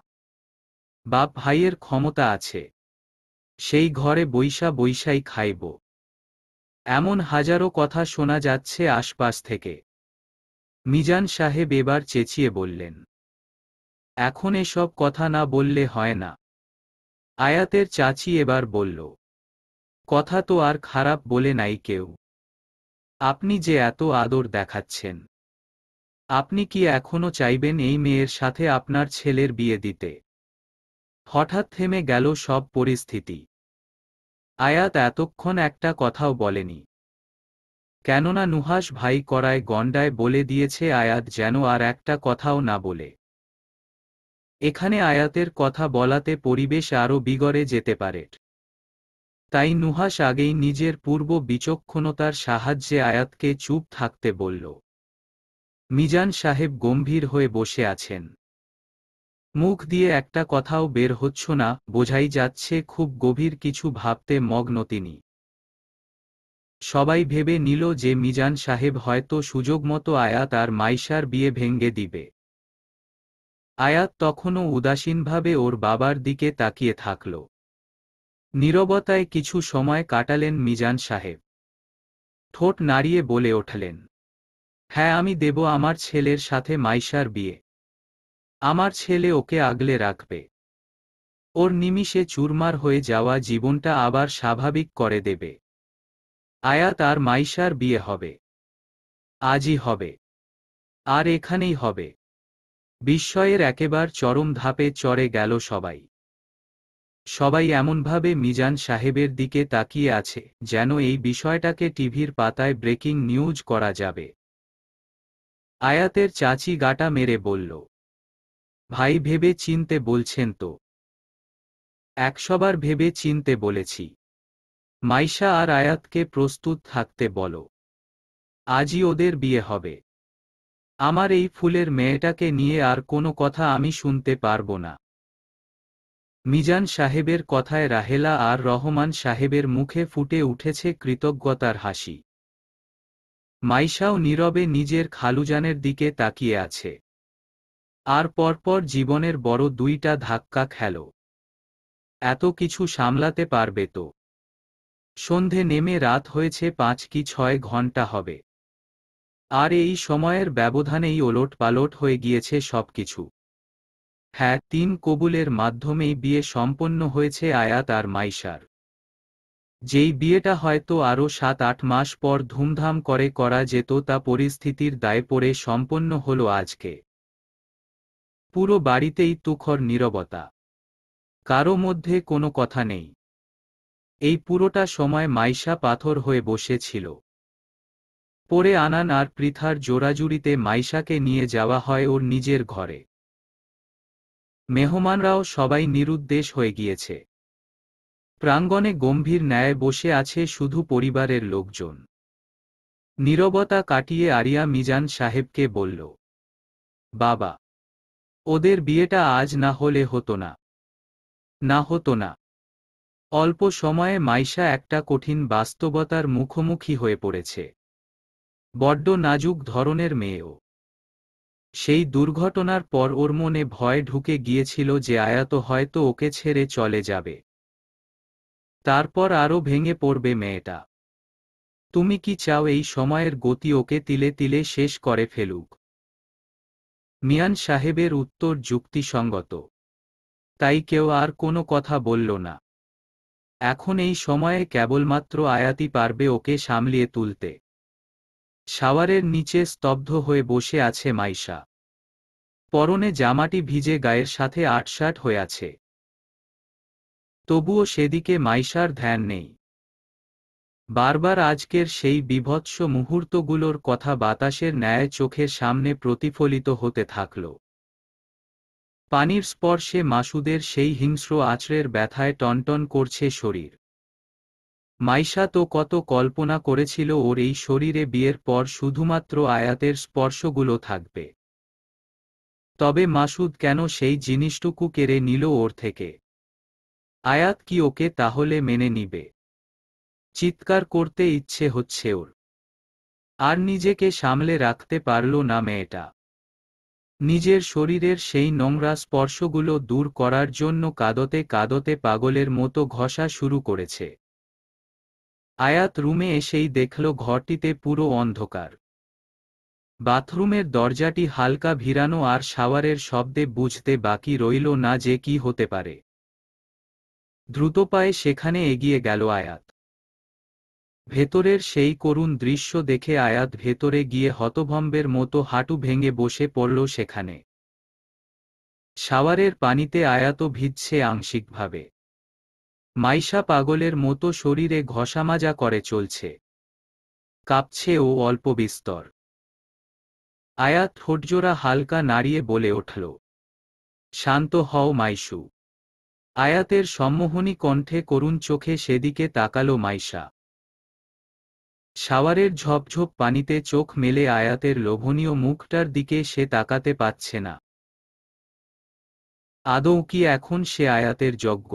বাপ ভাইয়ের ক্ষমতা আছে, সেই ঘরে বৈশা বৈশাই খাইব। এমন হাজারো কথা শোনা যাচ্ছে আশপাশ থেকে। মিজান সাহেব এবার চেঁচিয়ে বললেন, এখন এসব কথা না বললে হয় না। আয়াতের চাচি এবার বলল, কথা তো আর খারাপ বলে নাই কেউ। আপনি যে এত আদর দেখাচ্ছেন, আপনি কি এখনো চাইবেন এই মেয়ের সাথে আপনার ছেলের বিয়ে দিতে? হঠাৎ থেমে গেল সব পরিস্থিতি। আয়াত এতক্ষণ একটা কথাও বলেনি। কেননা নুহাশ ভাই করায় গণ্ডায় বলে দিয়েছে আয়াত যেন আর একটা কথাও না বলে। এখানে আয়াতের কথা বলাতে পরিবেশ আরও বিগড়ে যেতে পারে। তাই নুহাশ আগেই নিজের পূর্ব বিচক্ষণতার সাহায্যে আয়াতকে চুপ থাকতে বলল। মিজান সাহেব গম্ভীর হয়ে বসে আছেন। মুখ দিয়ে একটা কথাও বের হচ্ছে না, বোঝাই যাচ্ছে খুব গভীর কিছু ভাবতে মগ্ন তিনি। সবাই ভেবে নিল যে মিজান সাহেব হয়তো সুযোগমতো আয়াত আর মাইশার বিয়ে ভেঙ্গে দিবে। আয়াত তখনও উদাসীনভাবে ওর বাবার দিকে তাকিয়ে থাকল। নীরবতায় কিছু সময় কাটালেন মিজান সাহেব। ঠোঁট নাড়িয়ে বলে উঠলেন, হ্যাঁ আমি দেব আমার ছেলের সাথে মাইশার বিয়ে। আমার ছেলে ওকে আগলে রাখবে। ওর নিমিষে চুরমার হয়ে যাওয়া জীবনটা আবার স্বাভাবিক করে দেবে। আয়াত আর মাইশার বিয়ে হবে। আজই হবে। আর এখানেই হবে। বিস্ময়ের একেবার চরম ধাপে চড়ে গেল সবাই। সবাই এমনভাবে মিজান সাহেবের দিকে তাকিয়ে আছে যেন এই বিষয়টাকে টিভির পাতায় ব্রেকিং নিউজ করা যাবে। আয়াতের চাচি গাটা মেরে বলল, ভাই ভেবে চিনতে বলছেন তো? ১০০ বার ভেবে চিনতে বলেছি। মাইশা আর আয়াতকে প্রস্তুত থাকতে বলো। আজই ওদের বিয়ে হবে। আমার এই ফুলের মেয়েটাকে নিয়ে আর কোনো কথা আমি শুনতে পারবো না। মিজান সাহেবের কথায় রাহেলা আর রহমান সাহেবের মুখে ফুটে উঠেছে কৃতজ্ঞতার হাসি। মাইশাও নীরবে নিজের খালুজানের দিকে তাকিয়ে আছে। আর পরপর জীবনের বড় দুইটা ধাক্কা খেল। এত কিছু সামলাতে পারবে তো? সন্ধে নেমে রাত হয়েছে 5 কি 6 ঘন্টা হবে। আর এই সময়ের ব্যবধানেই ওলটপালট হয়ে গিয়েছে সবকিছু। হ্যাঁ, 3 কবুলের মাধ্যমেই বিয়ে সম্পন্ন হয়েছে আয়াত আর মাইশার। যেই বিয়েটা হয়তো আরও 7-8 মাস পর ধুমধাম করে করা যেত, তা পরিস্থিতির দায়ে পড়ে সম্পন্ন হলো আজকে। পুরো বাড়িতেই তুখর নীরবতা। কারো মধ্যে কোনো কথা নেই। এই পুরোটা সময় মাইশা পাথর হয়ে বসেছিল। পরে আনান আর পৃথার জোরাজুরিতে মাইশাকে নিয়ে যাওয়া হয় ওর নিজের ঘরে। মেহমানরাও সবাই নিরুদ্দেশ হয়ে গিয়েছে। প্রাঙ্গণে গম্ভীর ন্যায় বসে আছে শুধু পরিবারের লোকজন। নীরবতা কাটিয়ে আরিয়া মিজান সাহেবকে বলল, বাবা, ওদের বিয়েটা আজ না হলে হতো না। না হতো না। অল্প সময়ে মাইশা একটা কঠিন বাস্তবতার মুখোমুখি হয়ে পড়েছে। বড্ড নাজুক ধরনের মেয়েও। সেই দুর্ঘটনার পর ওর মনে ভয় ঢুকে গিয়েছিল যে আয়াত হয়তো ওকে ছেড়ে চলে যাবে। তারপর আরও ভেঙে পড়বে মেয়েটা। তুমি কি চাও এই সময়ের গতি ওকে তিলে তিলে শেষ করে ফেলুক? মিয়ান সাহেবের উত্তর যুক্তিসঙ্গত। তাই কেউ আর কোনো কথা বলল না। এখন এই সময়ে কেবলমাত্র আয়াতই পারবে ওকে সামলিয়ে তুলতে। শাওয়ারের নিচে স্তব্ধ হয়ে বসে আছে মাইশা। পরনে জামাটি ভিজে গায়ের সাথে আটসাট হয়ে আছে। তবুও সেদিকে মাইশার ধ্যান নেই। বারবার আজকের সেই বীভৎস মুহূর্তগুলোর কথা বাতাসের ন্যায় চোখের সামনে প্রতিফলিত হতে থাকল। পানির স্পর্শে মাসুদের সেই হিংস্র আছড়ের ব্যথায় টনটন করছে শরীর। মাইশা তো কত কল্পনা করেছিল ওর এই শরীরে বিয়ের পর শুধুমাত্র আয়াতের স্পর্শগুলো থাকবে। তবে মাসুদ কেন সেই জিনিসটুকু কেড়ে নিল ওর থেকে? আয়াত কি ওকে তাহলে মেনে নিবে? চিৎকার করতে ইচ্ছে হচ্ছে ওর। আর নিজেকে সামলে রাখতে পারল না মেয়েটা। নিজের শরীরের সেই নোংরা স্পর্শগুলো দূর করার জন্য কাঁদতে কাঁদতে পাগলের মতো ঘষা শুরু করেছে। আয়াত রুমে এসেই দেখল ঘরটিতে পুরো অন্ধকার। বাথরুমের দরজাটি হালকা ভিড়ানো আর শাওয়ারের শব্দে বুঝতে বাকি রইল না যে কি হতে পারে। দ্রুত পায়ে সেখানে এগিয়ে গেল আয়াত। ভেতরের সেই করুণ দৃশ্য দেখে আয়াত ভেতরে গিয়ে হতভম্বের মতো হাঁটু ভেঙে বসে পড়ল সেখানে। শাওয়ারের পানিতে আয়াতও ভিজছে আংশিকভাবে। মাইশা পাগলের মতো শরীরে ঘষামাজা করে চলছে। কাঁপছে ও অল্প বিস্তর। আয়াত ঠোঁটজোড়া হালকা নাড়িয়ে বলে উঠল, শান্ত হও মাইশু। আয়াতের সম্মোহনী কণ্ঠে করুণ চোখে সেদিকে তাকালো মাইশা। শাওয়ারের ঝপঝপ পানিতে চোখ মেলে আয়াতের লোভনীয় মুখটার দিকে সে তাকাতে পাচ্ছে না। আদৌ কি এখন সে আয়াতের যোগ্য?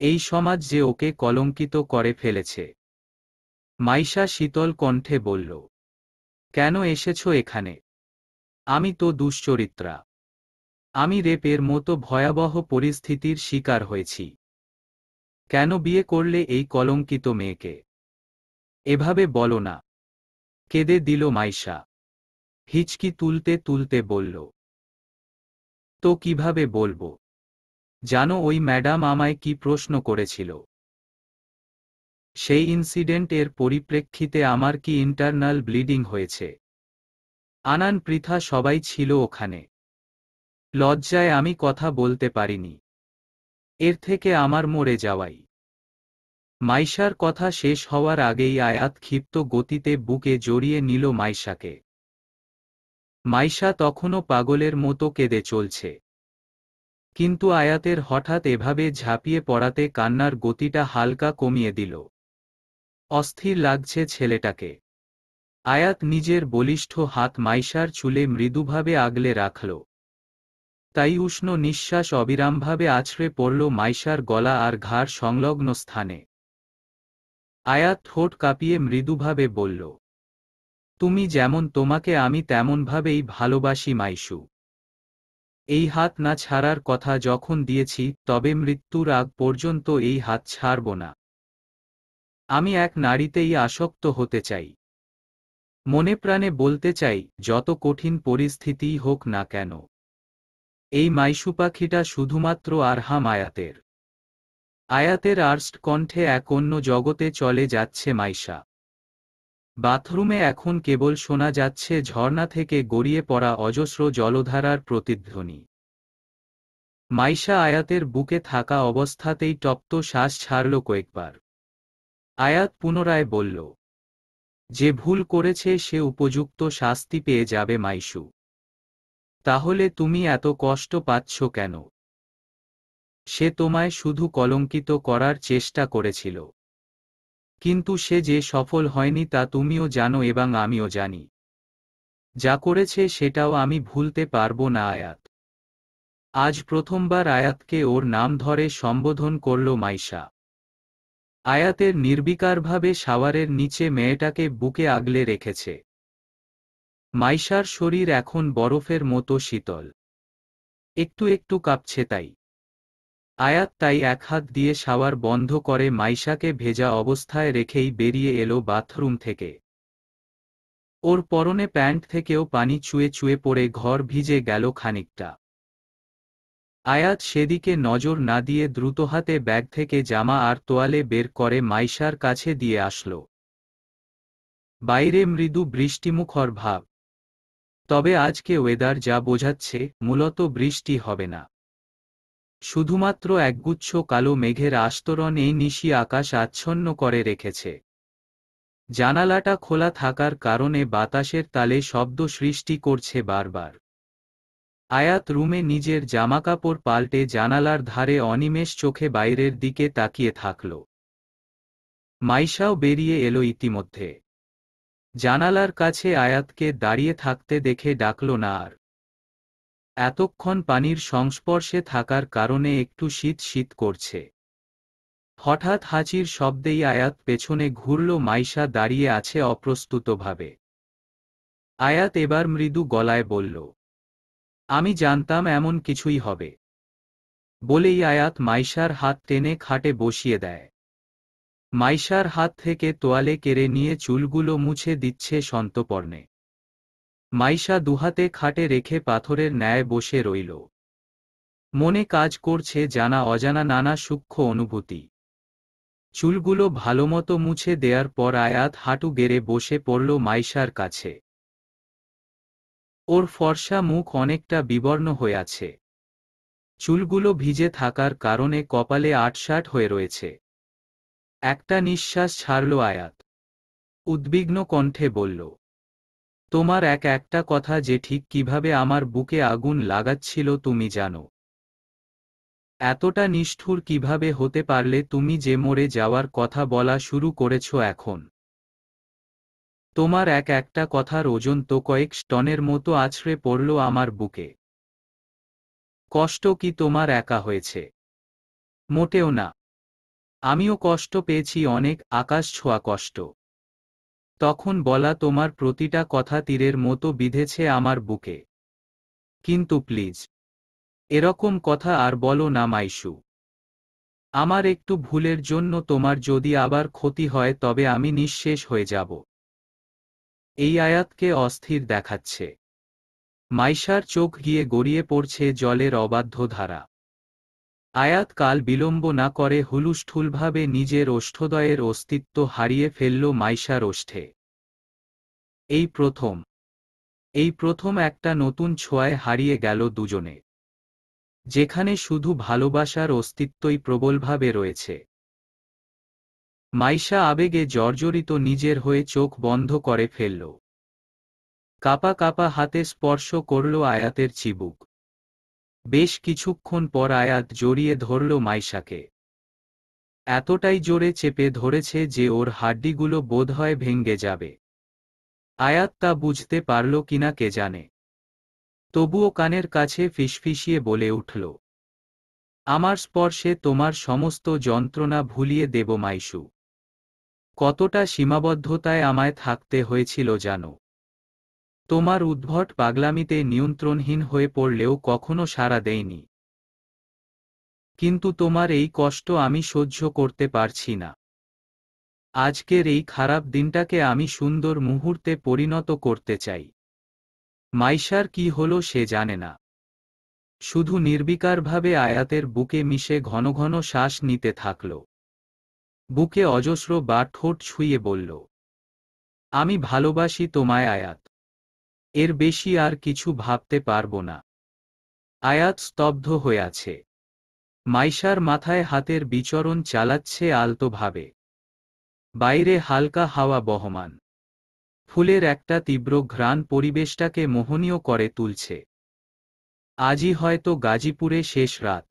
এই সমাজ যে ওকে কলঙ্কিত করে ফেলেছে। মাইশা শীতল কণ্ঠে বলল, কেন এসেছো এখানে? আমি তো দুশ্চরিত্রা। আমি রেপের মতো ভয়াবহ পরিস্থিতির শিকার হয়েছি। কেন বিয়ে করলে এই কলঙ্কিত মেয়েকে? এভাবে বলো না। কেঁদে দিল মাইশা। হিচকি তুলতে তুলতে বলল, তো কিভাবে বলবো? জানো ওই ম্যাডাম আমায় কি প্রশ্ন করেছিল? সেই ইনসিডেন্ট এর পরিপ্রেক্ষিতে আমার কি ইন্টারনাল ব্লিডিং হয়েছে? আনান, পৃথা সবাই ছিল ওখানে। লজ্জায় আমি কথা বলতে পারিনি। এর থেকে আমার মরে যাওয়াই। মাইশার কথা শেষ হওয়ার আগেই আয়াত ক্ষিপ্ত গতিতে বুকে জড়িয়ে নিল মাইশাকে। মাইশা তখনও পাগলের মতো কেঁদে চলছে। কিন্তু আয়াতের হঠাৎ এভাবে ঝাঁপিয়ে পড়াতে কান্নার গতিটা হালকা কমিয়ে দিল। অস্থির লাগছে ছেলেটাকে। আয়াত নিজের বলিষ্ঠ হাত মাইশার চুলে মৃদুভাবে আগলে রাখল। তাই উষ্ণ নিঃশ্বাস অবিরামভাবে আছড়ে পড়ল মাইশার গলা আর ঘাড় সংলগ্ন স্থানে। আয়াত ঠোঁট কাঁপিয়ে মৃদুভাবে বলল, তুমি যেমন তোমাকে আমি তেমনভাবেই ভালোবাসি মাইশু। এই হাত না ছাড়ার কথা যখন দিয়েছি, তবে মৃত্যুর আগ পর্যন্ত এই হাত ছাড়ব না। আমি এক নারীতেই আসক্ত হতে চাই। মনে প্রাণে বলতে চাই, যত কঠিন পরিস্থিতিই হোক না কেন। এই মাইশু পাখিটা শুধুমাত্র আরহাম আয়াতের। আয়াতের আর্স্ট কণ্ঠে এক অন্য জগতে চলে যাচ্ছে মাইশা। বাথরুমে এখন কেবল শোনা যাচ্ছে ঝর্ণা থেকে গড়িয়ে পড়া অজস্র জলধারার প্রতিধ্বনি। মাইশা আয়াতের বুকে থাকা অবস্থাতেই তপ্ত শ্বাস ছাড়ল কয়েকবার। আয়াত পুনরায় বলল, যে ভুল করেছে সে উপযুক্ত শাস্তি পেয়ে যাবে মাইশু। তাহলে তুমি এত কষ্ট পাচ্ছ কেন? সে তোমায় শুধু কলঙ্কিত করার চেষ্টা করেছিল। কিন্তু সে যে সফল হয়নি তা তুমিও জানো এবং আমিও জানি। যা করেছে সেটাও আমি ভুলতে পারবো না আয়াত। আজ প্রথমবার আয়াতকে ওর নাম ধরে সম্বোধন করল মাইশা। আয়াতের নির্বিকারভাবে শাওয়ারের নিচে মেয়েটাকে বুকে আগলে রেখেছে। মাইশার শরীর এখন বরফের মতো শীতল। একটু একটু কাঁপছে তাই। আয়াত তাই এক হাত দিয়ে শাওয়ার বন্ধ করে মাইশাকে ভেজা অবস্থায় রেখেই বেরিয়ে এলো বাথরুম থেকে। ওর পরনে প্যান্ট থেকেও পানি চুয়ে চুয়ে পড়ে ঘর ভিজে গেল খানিকটা। আয়াত সেদিকে নজর না দিয়ে দ্রুত হাতে ব্যাগ থেকে জামা আর তোয়ালে বের করে মাইশার কাছে দিয়ে আসলো। বাইরে মৃদু বৃষ্টিমুখর ভাব। তবে আজকে ওয়েদার যা বোঝাচ্ছে, মূলত বৃষ্টি হবে না। শুধুমাত্র একগুচ্ছ কালো মেঘের আস্তরণ এই নিশি আকাশ আচ্ছন্ন করে রেখেছে। জানালাটা খোলা থাকার কারণে বাতাসের তালে শব্দ সৃষ্টি করছে বারবার। আয়াত রুমে নিজের জামাকাপড় পাল্টে জানালার ধারে অনিমেষ চোখে বাইরের দিকে তাকিয়ে থাকল। মাইশাও বেরিয়ে এলো ইতিমধ্যে। জানালার কাছে আয়াতকে দাঁড়িয়ে থাকতে দেখে ডাকল না আর। এতক্ষণ পানির সংস্পর্শে থাকার কারণে একটু শীত শীত করছে। হঠাৎ হাঁচির শব্দেই আয়াত পেছনে ঘুরল। মাইশা দাঁড়িয়ে আছে অপ্রস্তুতভাবে। আয়াত এবার মৃদু গলায় বলল, আমি জানতাম এমন কিছুই হবে। বলেই আয়াত মাইশার হাত টেনে খাটে বসিয়ে দেয়। মাইশার হাত থেকে তোয়ালে কেড়ে নিয়ে চুলগুলো মুছে দিচ্ছে সন্তর্পণে। মাইশা দুহাতে খাটে রেখে পাথরের ন্যায় বসে রইল। মনে কাজ করছে জানা অজানা নানা সূক্ষ্ম অনুভূতি। চুলগুলো ভালোমতো মুছে দেওয়ার পর আয়াত হাঁটু গেড়ে বসে পড়ল মাইশার কাছে। ওর ফর্সা মুখ অনেকটা বিবর্ণ হয়ে আছে। চুলগুলো ভিজে থাকার কারণে কপালে আটসাট হয়ে রয়েছে। একটা নিঃশ্বাস ছাড়ল আয়াত। উদ্বিগ্ন কণ্ঠে বলল, তোমার একটা কথা যে ঠিক কিভাবে আমার বুকে আগুন লাগাচ্ছিল তুমি জানো। এতটা নিষ্ঠুর কিভাবে হতে পারলে তুমি যে মরে যাওয়ার কথা বলা শুরু করেছ এখন। তোমার একটা কথার ওজন তো কয়েক টনের মতো আছড়ে পড়ল আমার বুকে। কষ্ট কি তোমার একা হয়েছে? মোটেও না। আমিও কষ্ট পেয়েছি অনেক, আকাশ ছোঁয়া কষ্ট। তখন বলা তোমার প্রতিটা কথা তীরের মতো বিঁধেছে আমার বুকে। কিন্তু প্লিজ, এরকম কথা আর বলো না মাইশু। আমার একটু ভুলের জন্য তোমার যদি আবার ক্ষতি হয় তবে আমি নিঃশেষ হয়ে যাব। এই আয়াতকে অস্থির দেখাচ্ছে। মাইশার চোখ গিয়ে গড়িয়ে পড়ছে জলের অবাধ্য ধারা। আয়াত কাল বিলম্ব না করে হুলুস্থুলভাবে নিজের ওষ্ঠদ্বয়ের অস্তিত্ব হারিয়ে ফেলল মাইশার ওষ্ঠে। এই প্রথম একটা নতুন ছোঁয়ায় হারিয়ে গেল দুজনে। যেখানে শুধু ভালোবাসার অস্তিত্বই প্রবলভাবে রয়েছে। মাইশা আবেগে জর্জরিত নিজের হয়ে চোখ বন্ধ করে ফেলল। কাপা কাপা হাতে স্পর্শ করল আয়াতের চিবুক। বেশ কিছুক্ষণ পর আয়াত জড়িয়ে ধরল মাইশাকে। এতটাই জোরে চেপে ধরেছে যে ওর হাড্ডিগুলো বোধহয় ভেঙে যাবে। আয়াত তা বুঝতে পারল কিনা কে জানে। তবুও কানের কাছে ফিসফিসিয়ে বলে উঠল, আমার স্পর্শে তোমার সমস্ত যন্ত্রণা ভুলিয়ে দেব মাইশু। কতটা সীমাবদ্ধতায় আমায় থাকতে হয়েছিল জানো। তোমার উদ্ভট পাগলামিতে নিয়ন্ত্রণহীন হয়ে পড়লেও কখনো সাড়া দেইনি। কিন্তু তোমার এই কষ্ট আমি সহ্য করতে পারছি না। আজকের এই খারাপ দিনটাকে আমি সুন্দর মুহূর্তে পরিণত করতে চাই। মাইশার কি হলো সে জানে না। শুধু নির্বিকারভাবে আয়াতের বুকে মিশে ঘন ঘন শ্বাস নিতে থাকল। বুকে অজস্র বার ঠোঁট ছুঁয়ে বলল, আমি ভালোবাসি তোমায় আয়াত। এর বেশি আর কিছু ভাবতে পারবো না। আয়াত স্তব্ধ হয়ে আছে। মাইশার মাথায় হাতের বিচরণ চালাচ্ছে আলতোভাবে। বাইরে হালকা হাওয়া বহমান। ফুলের একটা তীব্র ঘ্রাণ পরিবেশটাকে মোহনীয় করে তুলছে। আজই হয়তো গাজীপুরে শেষ রাত।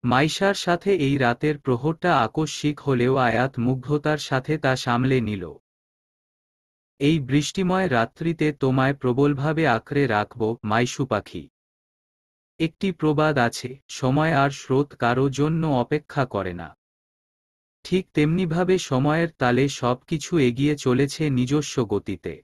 মাইশার সাথে এই রাতের প্রহরটা আকস্মিক হলেও আয়াত মুগ্ধতার সাথে তা সামলে নিল। এই বৃষ্টিময় রাত্রিতে তোমায় প্রবলভাবে আঁকড়ে রাখব মাইশু পাখি। একটি প্রবাদ আছে, সময় আর স্রোত কারো জন্য অপেক্ষা করে না। ঠিক তেমনিভাবে সময়ের তালে সবকিছু এগিয়ে চলেছে নিজস্ব গতিতে।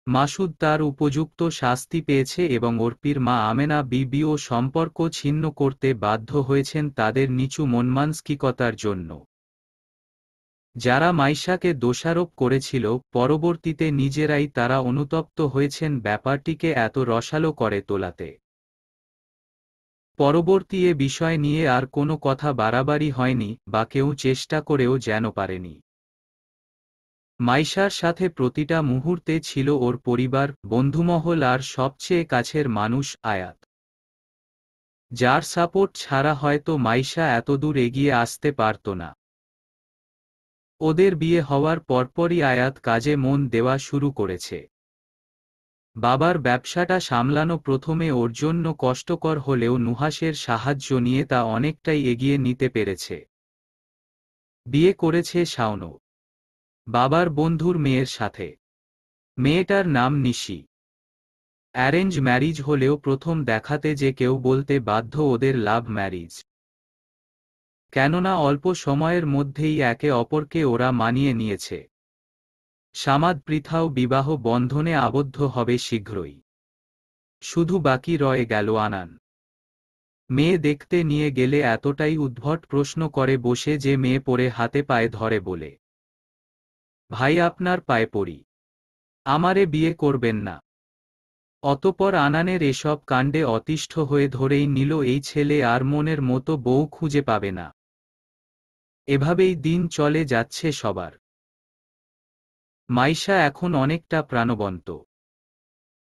মাসুদ তার উপযুক্ত শাস্তি পেয়েছে এবং অর্পির মা আমেনা বিবিও সম্পর্ক ছিন্ন করতে বাধ্য হয়েছেন তাদের নিচু মনমানসিকতার জন্য। যারা মাইশাকে দোষারোপ করেছিল, পরবর্তীতে নিজেরাই তারা অনুতপ্ত হয়েছেন ব্যাপারটিকে এত রসালো করে তোলাতে। পরবর্তী এ বিষয় নিয়ে আর কোনো কথা বাড়াবাড়ি হয়নি বা কেউ চেষ্টা করেও যেন পারেনি। মাইশার সাথে প্রতিটা মুহূর্তে ছিল ওর পরিবার, বন্ধুমহল আর সবচেয়ে কাছের মানুষ আয়াত, যার সাপোর্ট ছাড়া হয়তো মাইশা এতদূর এগিয়ে আসতে পারত না। ওদের বিয়ে হওয়ার পরপরই আয়াত কাজে মন দেওয়া শুরু করেছে। বাবার ব্যবসাটা সামলানো প্রথমে ওর জন্য কষ্টকর হলেও নুহাসের সাহায্য নিয়ে তা অনেকটাই এগিয়ে নিতে পেরেছে। বিয়ে করেছে শাওন, বাবার বন্ধুর মেয়ের সাথে। মেয়েটার নাম নিশি। অ্যারেঞ্জ ম্যারিজ হলেও প্রথম দেখাতে যে কেউ বলতে বাধ্য ওদের লাভ ম্যারিজ। কেননা অল্প সময়ের মধ্যেই একে অপরকে ওরা মানিয়ে নিয়েছে। সামাদ পৃথাও বিবাহ বন্ধনে আবদ্ধ হবে শীঘ্রই। শুধু বাকি রয়ে গেল আনান। মেয়ে দেখতে নিয়ে গেলে এতটাই উদ্ভট প্রশ্ন করে বসে যে মেয়ে পড়ে হাতে পায়ে ধরে বলে, ভাই আপনার পায়ে পড়ি, আমারে বিয়ে করবেন না। অতপর আনানের এসব কাণ্ডে অতিষ্ঠ হয়ে ধরেই নিল এই ছেলে আর মনের মতো বউ খুঁজে পাবে না। এভাবেই দিন চলে যাচ্ছে সবার। মাইশা এখন অনেকটা প্রাণবন্ত।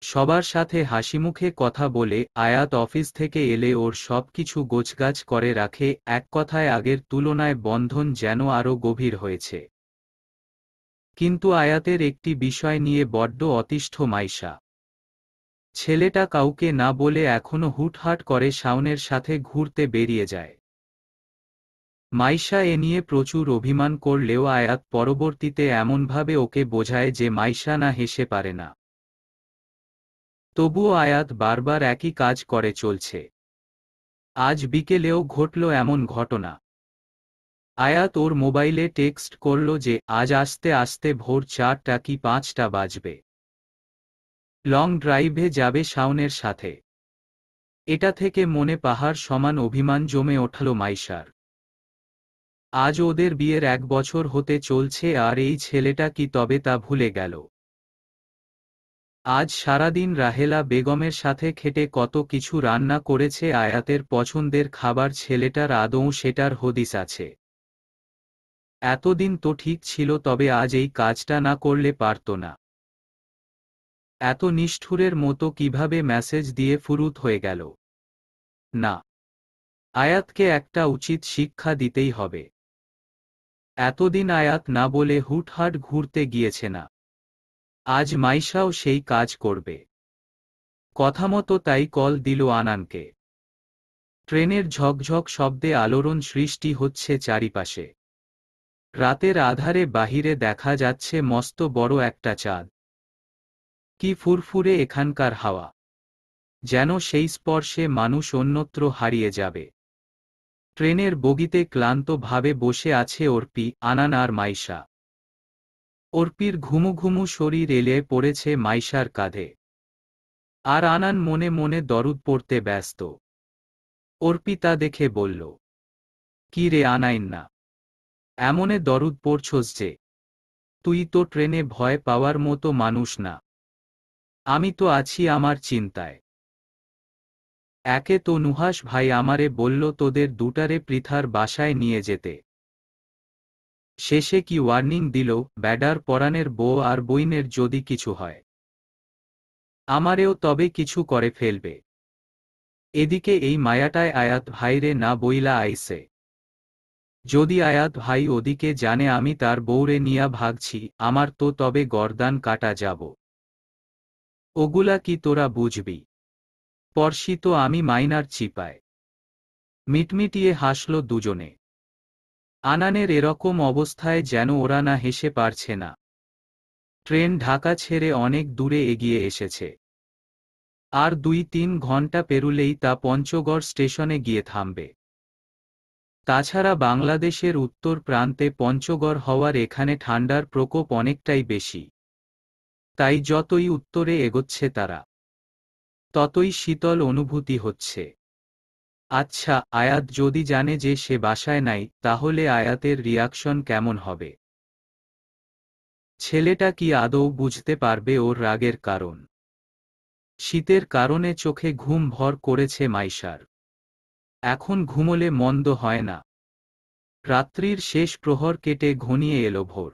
সবার সাথে হাসিমুখে কথা বলে, আয়াত অফিস থেকে এলে ওর সবকিছু গোছগাছ করে রাখে। এক কথায় আগের তুলনায় বন্ধন যেন আরও গভীর হয়েছে। কিন্তু আয়াতের একটি বিষয় নিয়ে বড্ড অতিষ্ঠ মাইশা। ছেলেটা কাউকে না বলে এখনো হুটহাট করে শাওনের সাথে ঘুরতে বেরিয়ে যায়। মাইশা এ নিয়ে প্রচুর অভিমান করলেও আয়াত পরবর্তীতে এমনভাবে ওকে বোঝায় যে মাইশা না হেসে পারে না। তবুও আয়াত বারবার একই কাজ করে চলছে। আজ বিকেলেও ঘটল এমন ঘটনা। আয়াত ওর মোবাইলে টেক্সট করল যে আজ আসতে আসতে ভোর 4টা কি 5টা বাজবে। লং ড্রাইভে যাবে শাওনের সাথে। এটা থেকে মনে পাহাড় সমান অভিমান জমে ওঠল মাইশার। আজ ওদের বিয়ের 1 বছর হতে চলছে আর এই ছেলেটা কি তবে তা ভুলে গেল। আজ সারাদিন রাহেলা বেগমের সাথে খেটে কত কিছু রান্না করেছে আয়াতের পছন্দের খাবার, ছেলেটার আদৌ সেটার হদিস আছে? এতদিন তো ঠিক ছিল, তবে আজ এই কাজটা না করলে পারত না। এত নিষ্ঠুরের মতো কিভাবে মেসেজ দিয়ে ফুরুত হয়ে গেল? না, আয়াতকে একটা উচিত শিক্ষা দিতেই হবে। এতদিন আয়াত না বলে হুটহাট ঘুরতে গিয়েছে না। আজ মাইশাও সেই কাজ করবে। কথামতো তাই কল দিল আনানকে। ট্রেনের ঝকঝক শব্দে আলোড়ন সৃষ্টি হচ্ছে চারিপাশে। রাতের আধারে বাহিরে দেখা যাচ্ছে মস্ত বড় একটা চাঁদ। কি ফুরফুরে এখানকার হাওয়া, যেন সেই স্পর্শে মানুষ অন্যত্র হারিয়ে যাবে। ট্রেনের বগিতে ক্লান্ত ভাবে বসে আছে অর্পি, আনান আর মাইশা। অর্পির ঘুমু ঘুমু শরীর এলে পড়েছে মাইশার কাঁধে। আর আনান মনে মনে দরুদ পড়তে ব্যস্ত। অর্পি তা দেখে বলল, কি রে আনাইন না? এমনে দরুদ পড়ছস যে? তুই তো ট্রেনে ভয় পাওয়ার মতো মানুষ না। আমি তো আছি আমার চিন্তায়। একে তো নুহাস ভাই আমারে বলল তোদের দুটারে পৃথার বাসায় নিয়ে যেতে। শেষে কি ওয়ার্নিং দিল, ব্যাডার পরাণের বউ আর বইনের যদি কিছু হয় আমারেও তবে কিছু করে ফেলবে। এদিকে এই মায়াটায় আয়াত ভাইরে না বইলা আইছে। যদি আয়াত ভাই ওদিকে জানে আমি তার বউরে নিয়া ভাগছি, আমার তো তবে গর্দান কাটা যাব। ওগুলা কি তোরা বুঝবি? পরশি তো আমি মাইনার চিপায়। মিটমিটিয়ে হাসল দুজনে। আনানের এরকম অবস্থায় যেন ওরা না হেসে পারছে না। ট্রেন ঢাকা ছেড়ে অনেক দূরে এগিয়ে এসেছে। আর ২-৩ ঘণ্টা পেরুলেই তা পঞ্চগড় স্টেশনে গিয়ে থামবে। তাছাড়া বাংলাদেশের উত্তর প্রান্তে পঞ্চগড় হওয়ার এখানে ঠান্ডার প্রকোপ অনেকটাই বেশি। তাই যতই উত্তরে এগোচ্ছে তারা, ততই শীতল অনুভূতি হচ্ছে। আচ্ছা, আয়াত যদি জানে যে সে বাসায় নাই, তাহলে আয়াতের রিয়াকশন কেমন হবে? ছেলেটা কি আদৌ বুঝতে পারবে ওর রাগের কারণ? শীতের কারণে চোখে ঘুম ভর করেছে মাইশার। এখন ঘুমোলে মন্দ হয় না। রাত্রির শেষ প্রহর কেটে ঘনিয়ে এলো ভোর।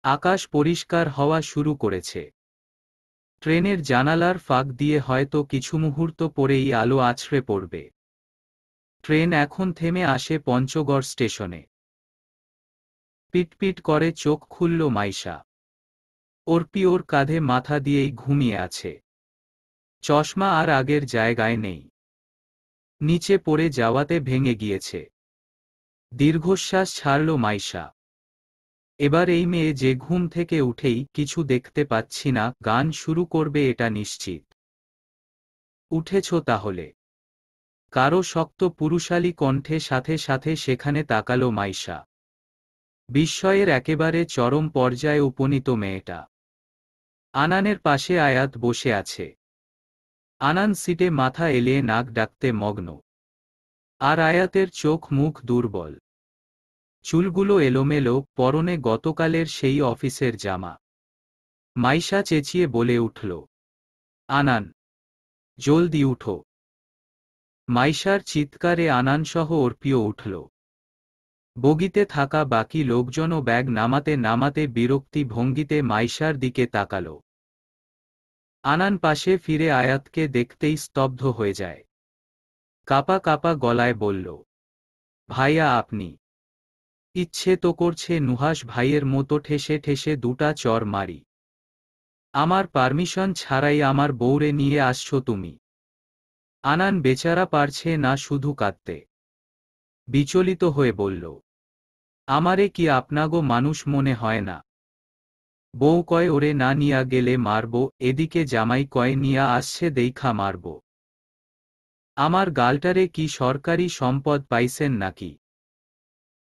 আকাশ পরিষ্কার হওয়া শুরু করেছে। ট্রেনের জানালার ফাঁক দিয়ে হয়তো কিছু মুহূর্ত পরেই আলো আছড়ে পড়বে। ট্রেন এখন থেমে আসে পঞ্চগড় স্টেশনে। পিটপিট করে চোখ খুলল মাইশা। অর্পি ওর কাঁধে মাথা দিয়েই ঘুমিয়ে আছে। চশমা আর আগের জায়গায় নেই। নিচে পড়ে যাওয়াতে ভেঙে গিয়েছে। দীর্ঘশ্বাস ছাড়ল মাইশা। এবার এই মেয়ে যে ঘুম থেকে উঠেই কিছু দেখতে পাচ্ছি না গান শুরু করবে এটা নিশ্চিত। উঠেছ তাহলে? কারো শক্ত পুরুষালী কণ্ঠে সাথে সাথে সেখানে তাকালো মাইশা। বিস্ময়ের একেবারে চরম পর্যায়ে উপনীত মেয়েটা। আনানের পাশে আয়াত বসে আছে। আনান সিটে মাথা এলিয়ে নাক ডাকতে মগ্ন। আর আয়াতের চোখ মুখ দুর্বল। চুলগুলো এলোমেলো, পরনে গতকালের সেই অফিসের জামা। মাইশা চেঁচিয়ে বলে উঠল, আনান, জলদি উঠো। মাইশার চিৎকারে আনানসহ অর্পিও উঠল। বগিতে থাকা বাকি লোকজনও ব্যাগ নামাতে নামাতে বিরক্তি ভঙ্গিতে মাইশার দিকে তাকাল। আনান পাশে ফিরে আয়াতকে দেখতেই স্তব্ধ হয়ে যায়। কাপা কাপা গলায় বলল, ভাইয়া আপনি? ইচ্ছে তো করছে নুহাস ভাইয়ের মতো ঠেসে ঠেসে দুটা চর মারি। আমার পারমিশন ছাড়াই আমার বউরে নিয়ে আসছো তুমি। আনান বেচারা পারছে না শুধু কাঁদতে। বিচলিত হয়ে বলল, আমারে কি আপনাগো মানুষ মনে হয় না? বউ কয় ওরে না নিয়া গেলে মারব, এদিকে জামাই কয় নিয়া আসছে দেইখা মারব। আমার গালটারে কি সরকারি সম্পদ পাইছেন নাকি?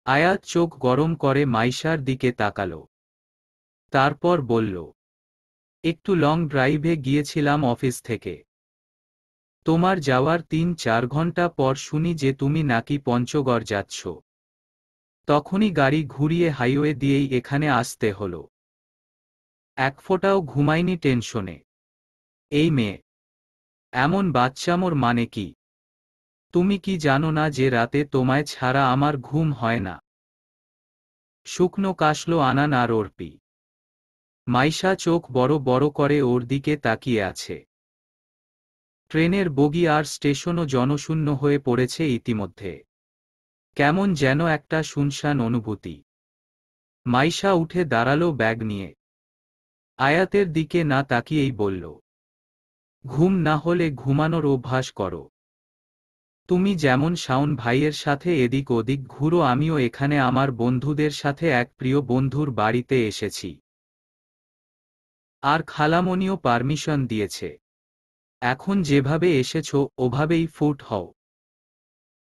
আয়াত চোখ গরম করে মাইশার দিকে তাকাল। তারপর বলল, একটু লং ড্রাইভে গিয়েছিলাম অফিস থেকে। তোমার যাওয়ার ৩-৪ ঘণ্টা পর শুনি যে তুমি নাকি পঞ্চগড় যাচ্ছ। তখনই গাড়ি ঘুরিয়ে হাইওয়ে দিয়েই এখানে আসতে হলো। এক ফোঁটাও ঘুমাইনি টেনশনে। এই মেয়ে, এমন বাচ্চামোর মানে কি? তুমি কি জানো না যে রাতে তোমায় ছাড়া আমার ঘুম হয় না? শুকনো কাশল আনান আর অর্পি। মাইশা চোখ বড় বড় করে ওর দিকে তাকিয়ে আছে। ট্রেনের বগি আর স্টেশনও জনশূন্য হয়ে পড়েছে ইতিমধ্যে। কেমন যেন একটা শুনশান অনুভূতি। মাইশা উঠে দাঁড়ালো ব্যাগ নিয়ে। আয়াতের দিকে না তাকিয়েই বলল, ঘুম না হলে ঘুমানোর অভ্যাস করো। তুমি যেমন শাওন ভাইয়ের সাথে এদিক ওদিক ঘুরো, আমিও এখানে আমার বন্ধুদের সাথে এক প্রিয় বন্ধুর বাড়িতে এসেছি। আর খালামণিও পারমিশন দিয়েছে। এখন যেভাবে এসেছো ওভাবেই ফুট হও।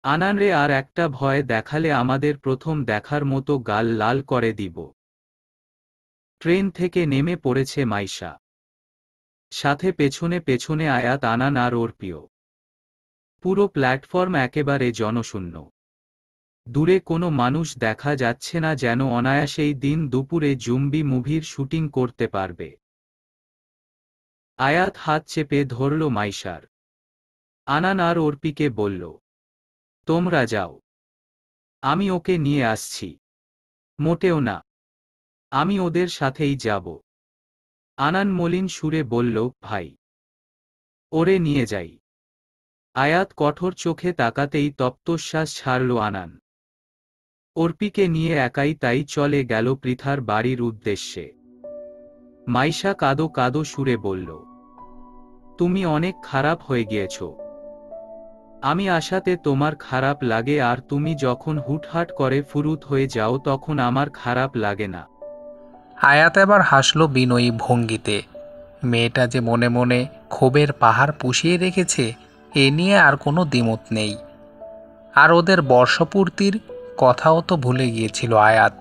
আনানরে আর একটা ভয় দেখালে আমাদের প্রথম দেখার মতো গাল লাল করে দিব। ট্রেন থেকে নেমে পড়েছে মাইশা। সাথে পেছনে পেছনে আয়াত, আনান আর অর্পিও। পুরো প্ল্যাটফর্ম একেবারে জনশূন্য। দূরে কোনো মানুষ দেখা যাচ্ছে না, যেন অনায়াসেই দিন দুপুরে জুম্বি মুভির শুটিং করতে পারবে। আয়াত হাত চেপে ধরল মাইশার। আনান আর অর্পিকে বলল, তোমরা যাও, আমি ওকে নিয়ে আসছি। মোটেও না, আমি ওদের সাথেই যাব। আনান মলিন সুরে বলল, ভাই, ওরে নিয়ে যাই। আয়াত কঠোর চোখে তাকাতেই তপ্তশ্বাস ছাড়ল আনান। অর্পিকে নিয়ে একাই তাই চলে গেল পৃথার বাড়ির উদ্দেশ্যে। মাইশা কাঁদো কাঁদো সুরে বলল, তুমি অনেক খারাপ হয়ে গিয়েছ। আমি আসাতে তোমার খারাপ লাগে, আর তুমি যখন হুটহাট করে ফুরুত হয়ে যাও তখন আমার খারাপ লাগে না। আয়াত এবার হাসল বিনয়ী ভঙ্গিতে। মেয়েটা যে মনে মনে ক্ষোভের পাহাড় পুষিয়ে রেখেছে এ নিয়ে আর কোনো দ্বিমত নেই। আর ওদের বর্ষপূর্তির কথাও তো ভুলে গিয়েছিল আয়াত।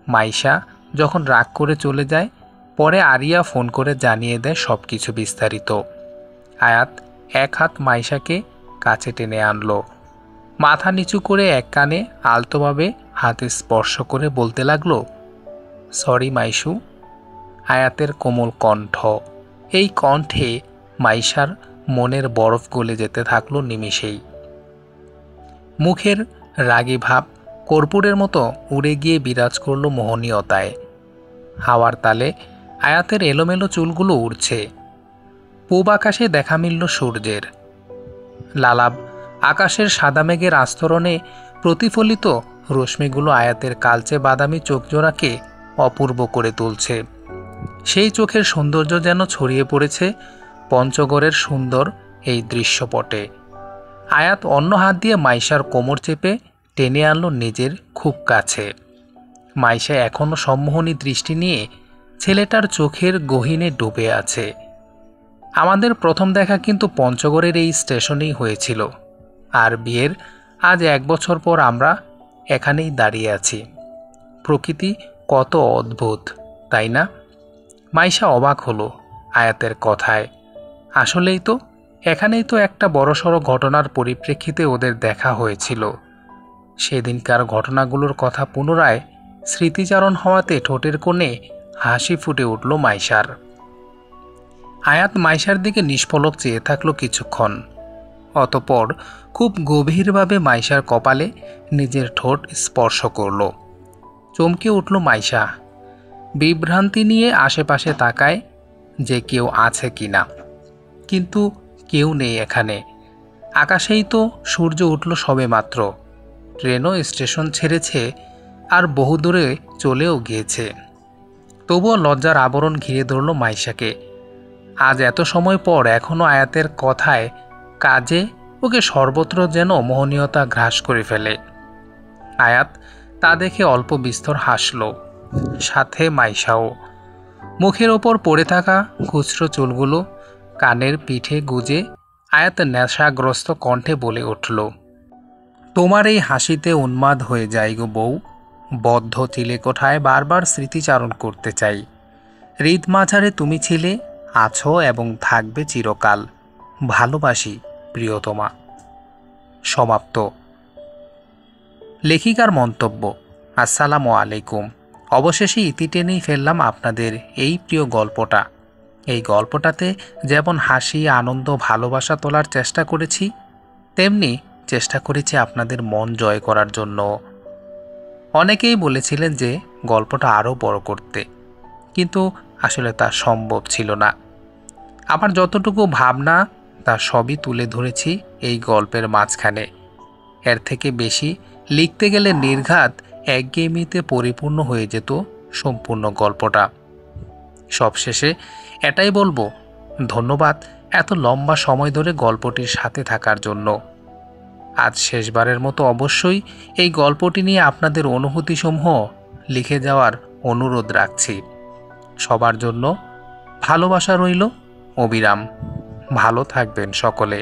মাইশা যখন রাগ করে চলে যায়, পরে আরিয়া ফোন করে জানিয়ে দেয় সব কিছু বিস্তারিত। আয়াত এক হাত মাইশাকে কাছে টেনে আনলো, মাথা নিচু করে এক কানে আলতোভাবে হাতে স্পর্শ করে বলতে লাগলো, সরি মাইশু। আয়াতের কোমল কণ্ঠ, এই কণ্ঠে মাইশার মনের বরফ গলে যেতে থাকলো নিমিষেই। মুখের রাগী ভাব কর্পূরের মতো উড়ে গিয়ে বিরাজ করলো মোহনীয়তায়। হাওয়ার তালে আয়াতের এলোমেলো চুলগুলো উড়ছে। পূব আকাশে দেখা মিলল সূর্যের। লালাব আকাশের সাদা মেঘের আস্তরণে প্রতিফলিত রশ্মিগুলো আয়াতের কালচে বাদামি চোখজোড়াকে অপূর্ব করে তুলছে। সেই চোখের সৌন্দর্য যেন ছড়িয়ে পড়েছে পঞ্চগড়ের সুন্দর এই দৃশ্যপটে। আয়াত অন্য হাত দিয়ে মাইশার কোমর চেপে টেনে আনলো নিজের খুব কাছে। মাইশা এখনও সম্মোহনী দৃষ্টি নিয়ে ছেলেটার চোখের গহীনে ডুবে আছে। আমাদের প্রথম দেখা কিন্তু পঞ্চগড়ের এই স্টেশনেই হয়েছিল, আর বিয়ের আজ 1 বছর পর আমরা এখানেই দাঁড়িয়ে আছি। প্রকৃতি কত অদ্ভুত, তাই না? মাইশা অবাক হলো আয়াতের কথায়। আসলেই তো, এখানেই তো একটা বড়সড় ঘটনার পরিপ্রেক্ষিতে ওদের দেখা হয়েছিল। সেদিনকার ঘটনাগুলোর কথা পুনরায় স্মৃতিচারণ হওয়াতে ঠোঁটের কোণে হাসি ফুটে উঠল মাইশার। আয়াত মাইশার দিকে নিষ্পলক চেয়ে থাকলো কিছুক্ষণ। অতঃপর খুব গভীরভাবে মাইশার কপালে নিজের ঠোঁট স্পর্শ করল। চমকে উঠল মাইশা। বিভ্রান্তি নিয়ে আশেপাশে তাকায় যে কেউ আছে কিনা, কিন্তু কেউ নেই এখানে। আকাশেই তো সূর্য উঠল সবে মাত্র। ট্রেনও স্টেশন ছেড়েছে আর বহুদূরে চলেও গিয়েছে। তবুও লজ্জার আবরণ ঘিরে ধরল মাইশাকে। আজ এত সময় পর এখনও আয়াতের কথায় কাজে ওকে সর্বত্র যেন মোহনীয়তা গ্রাস করে ফেলে। আয়াত তা দেখে অল্প বিস্তর হাসল, সাথে মাইশাও। মুখের ওপর পড়ে থাকা খুচরো চুলগুলো কানের পিঠে গুজে আয়াত নেশাগ্রস্ত কণ্ঠে বলে উঠল, তোমার এই হাসিতে উন্মাদ হয়ে যাই গো বউ। বদ্ধ চিলেকোঠায় বারবার স্মৃতিচারণ করতে চাই। হৃদ মাঝারে তুমি ছিলে, আছো এবং থাকবে চিরকাল। ভালোবাসি প্রিয়তমা। সমাপ্ত। লেখিকার মন্তব্য, আসসালামু আলাইকুম। অবশেষে ইতি টেনেই ফেললাম আপনাদের এই প্রিয় গল্পটা। এই গল্পটাতে যেমন হাসি, আনন্দ, ভালোবাসা তোলার চেষ্টা করেছি, তেমনি চেষ্টা করেছি আপনাদের মন জয় করার জন্য। অনেকেই বলেছিলেন যে গল্পটা আরও বড় করতে, কিন্তু আসলে তা সম্ভব ছিল না। আমার যতটুকু ভাবনা তা সবই তুলে ধরেছি এই গল্পের মাঝখানে। এর থেকে বেশি লিখতে গেলে নির্ঘাত একঘেয়েমিতে পরিপূর্ণ হয়ে যেত সম্পূর্ণ গল্পটা। সবশেষে এটাই বলবো, ধন্যবাদ এত লম্বা সময় ধরে গল্পটির সাথে থাকার জন্য। আজ শেষবারের মতো অবশ্যই এই গল্পটি নিয়ে আপনাদের অনুভূতিসমূহ লিখে যাওয়ার অনুরোধ রাখছি। সবার জন্য ভালোবাসা রইল অবিরাম। ভালো থাকবেন সকলে।